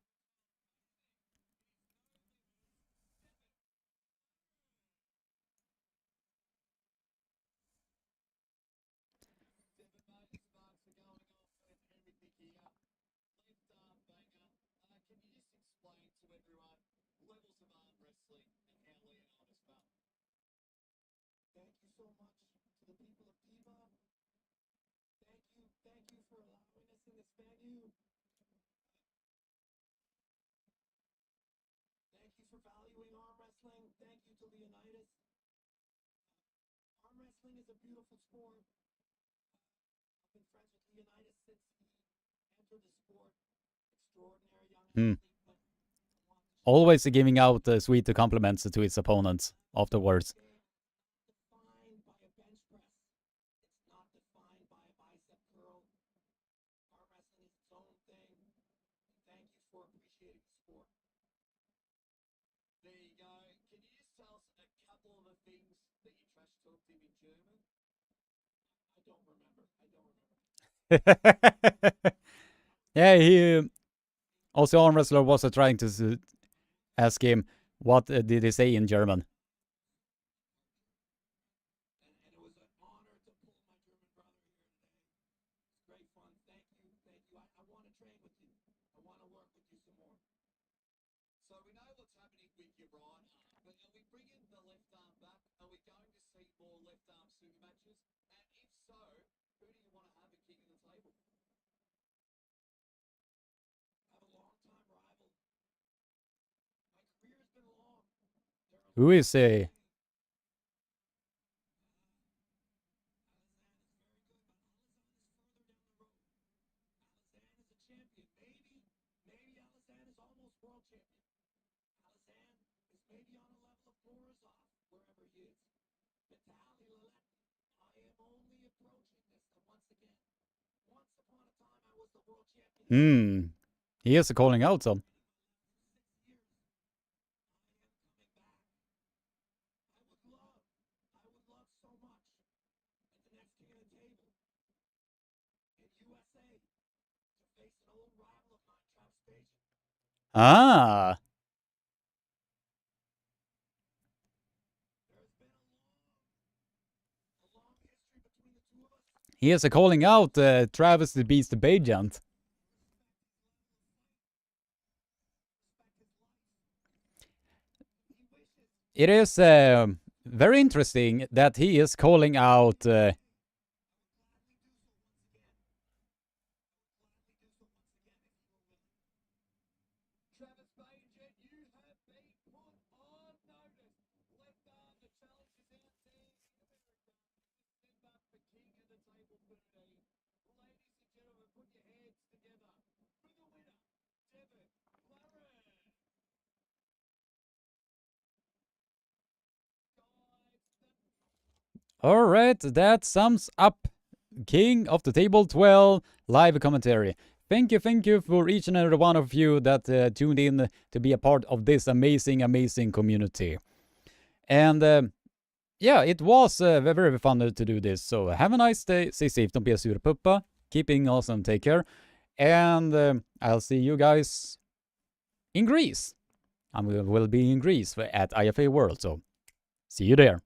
Can you just explain to everyone levels of arm wrestling and how Leonidas felt? Thank you so much to the people of Devon. Thank you for allowing us in this venue. Thank you for valuing arm wrestling. Thank you to Leonidas. Arm wrestling is a beautiful sport. I've been friends with Leonidas since he entered the sport. Extraordinary young athlete. Always giving out sweet compliments to his opponents afterwards. Defined by a bench press. It's not defined by a bicep curl. Arm wrestling is its own thing. Thank you for appreciating the sport. There you go. Can you just tell us a couple of the things that you trash talked him in German? I don't remember. Yeah, he also arm wrestler was trying to ask him what did he say in German. And it was an honor to pull my German brother here today. It's great fun. Thank you. I want to train with you. I want to work with you some more. So we know what's happening with your right arm, but are we bringing the left arm back? Are we going to see more left arm super matches? And if so, who do you want to have a king of the table? I have a long-time rival. My career has been long. Who is a Maybe Alazan is almost world champion. Alazan is maybe on a level of Morozov, wherever he is. Vitaly Larratt, I am only approaching this. Once again, once upon a time I was the world champion. He is calling out some. 6 years. I am coming back. I would love so much at the next king of the table in USA to face an old rival of mine, Tsvetkov. Ah. There's been a long history between the two of us. He is calling out Travis the Beast Bajant. It is very interesting that he is calling out Travis Bajant, you have been put on notice. Left arm, the challenge is out there. Step up for king of the table 13. Ladies and gentlemen, put your Alright, that sums up King of the Table 12 live commentary. Thank you for each and every one of you that tuned in to be a part of this amazing community. And yeah, it was very fun to do this. So have a nice day, stay safe, don't be a surpuppa, keep being awesome, take care. And I'll see you guys in Greece. I will be in Greece at IFA World, so see you there.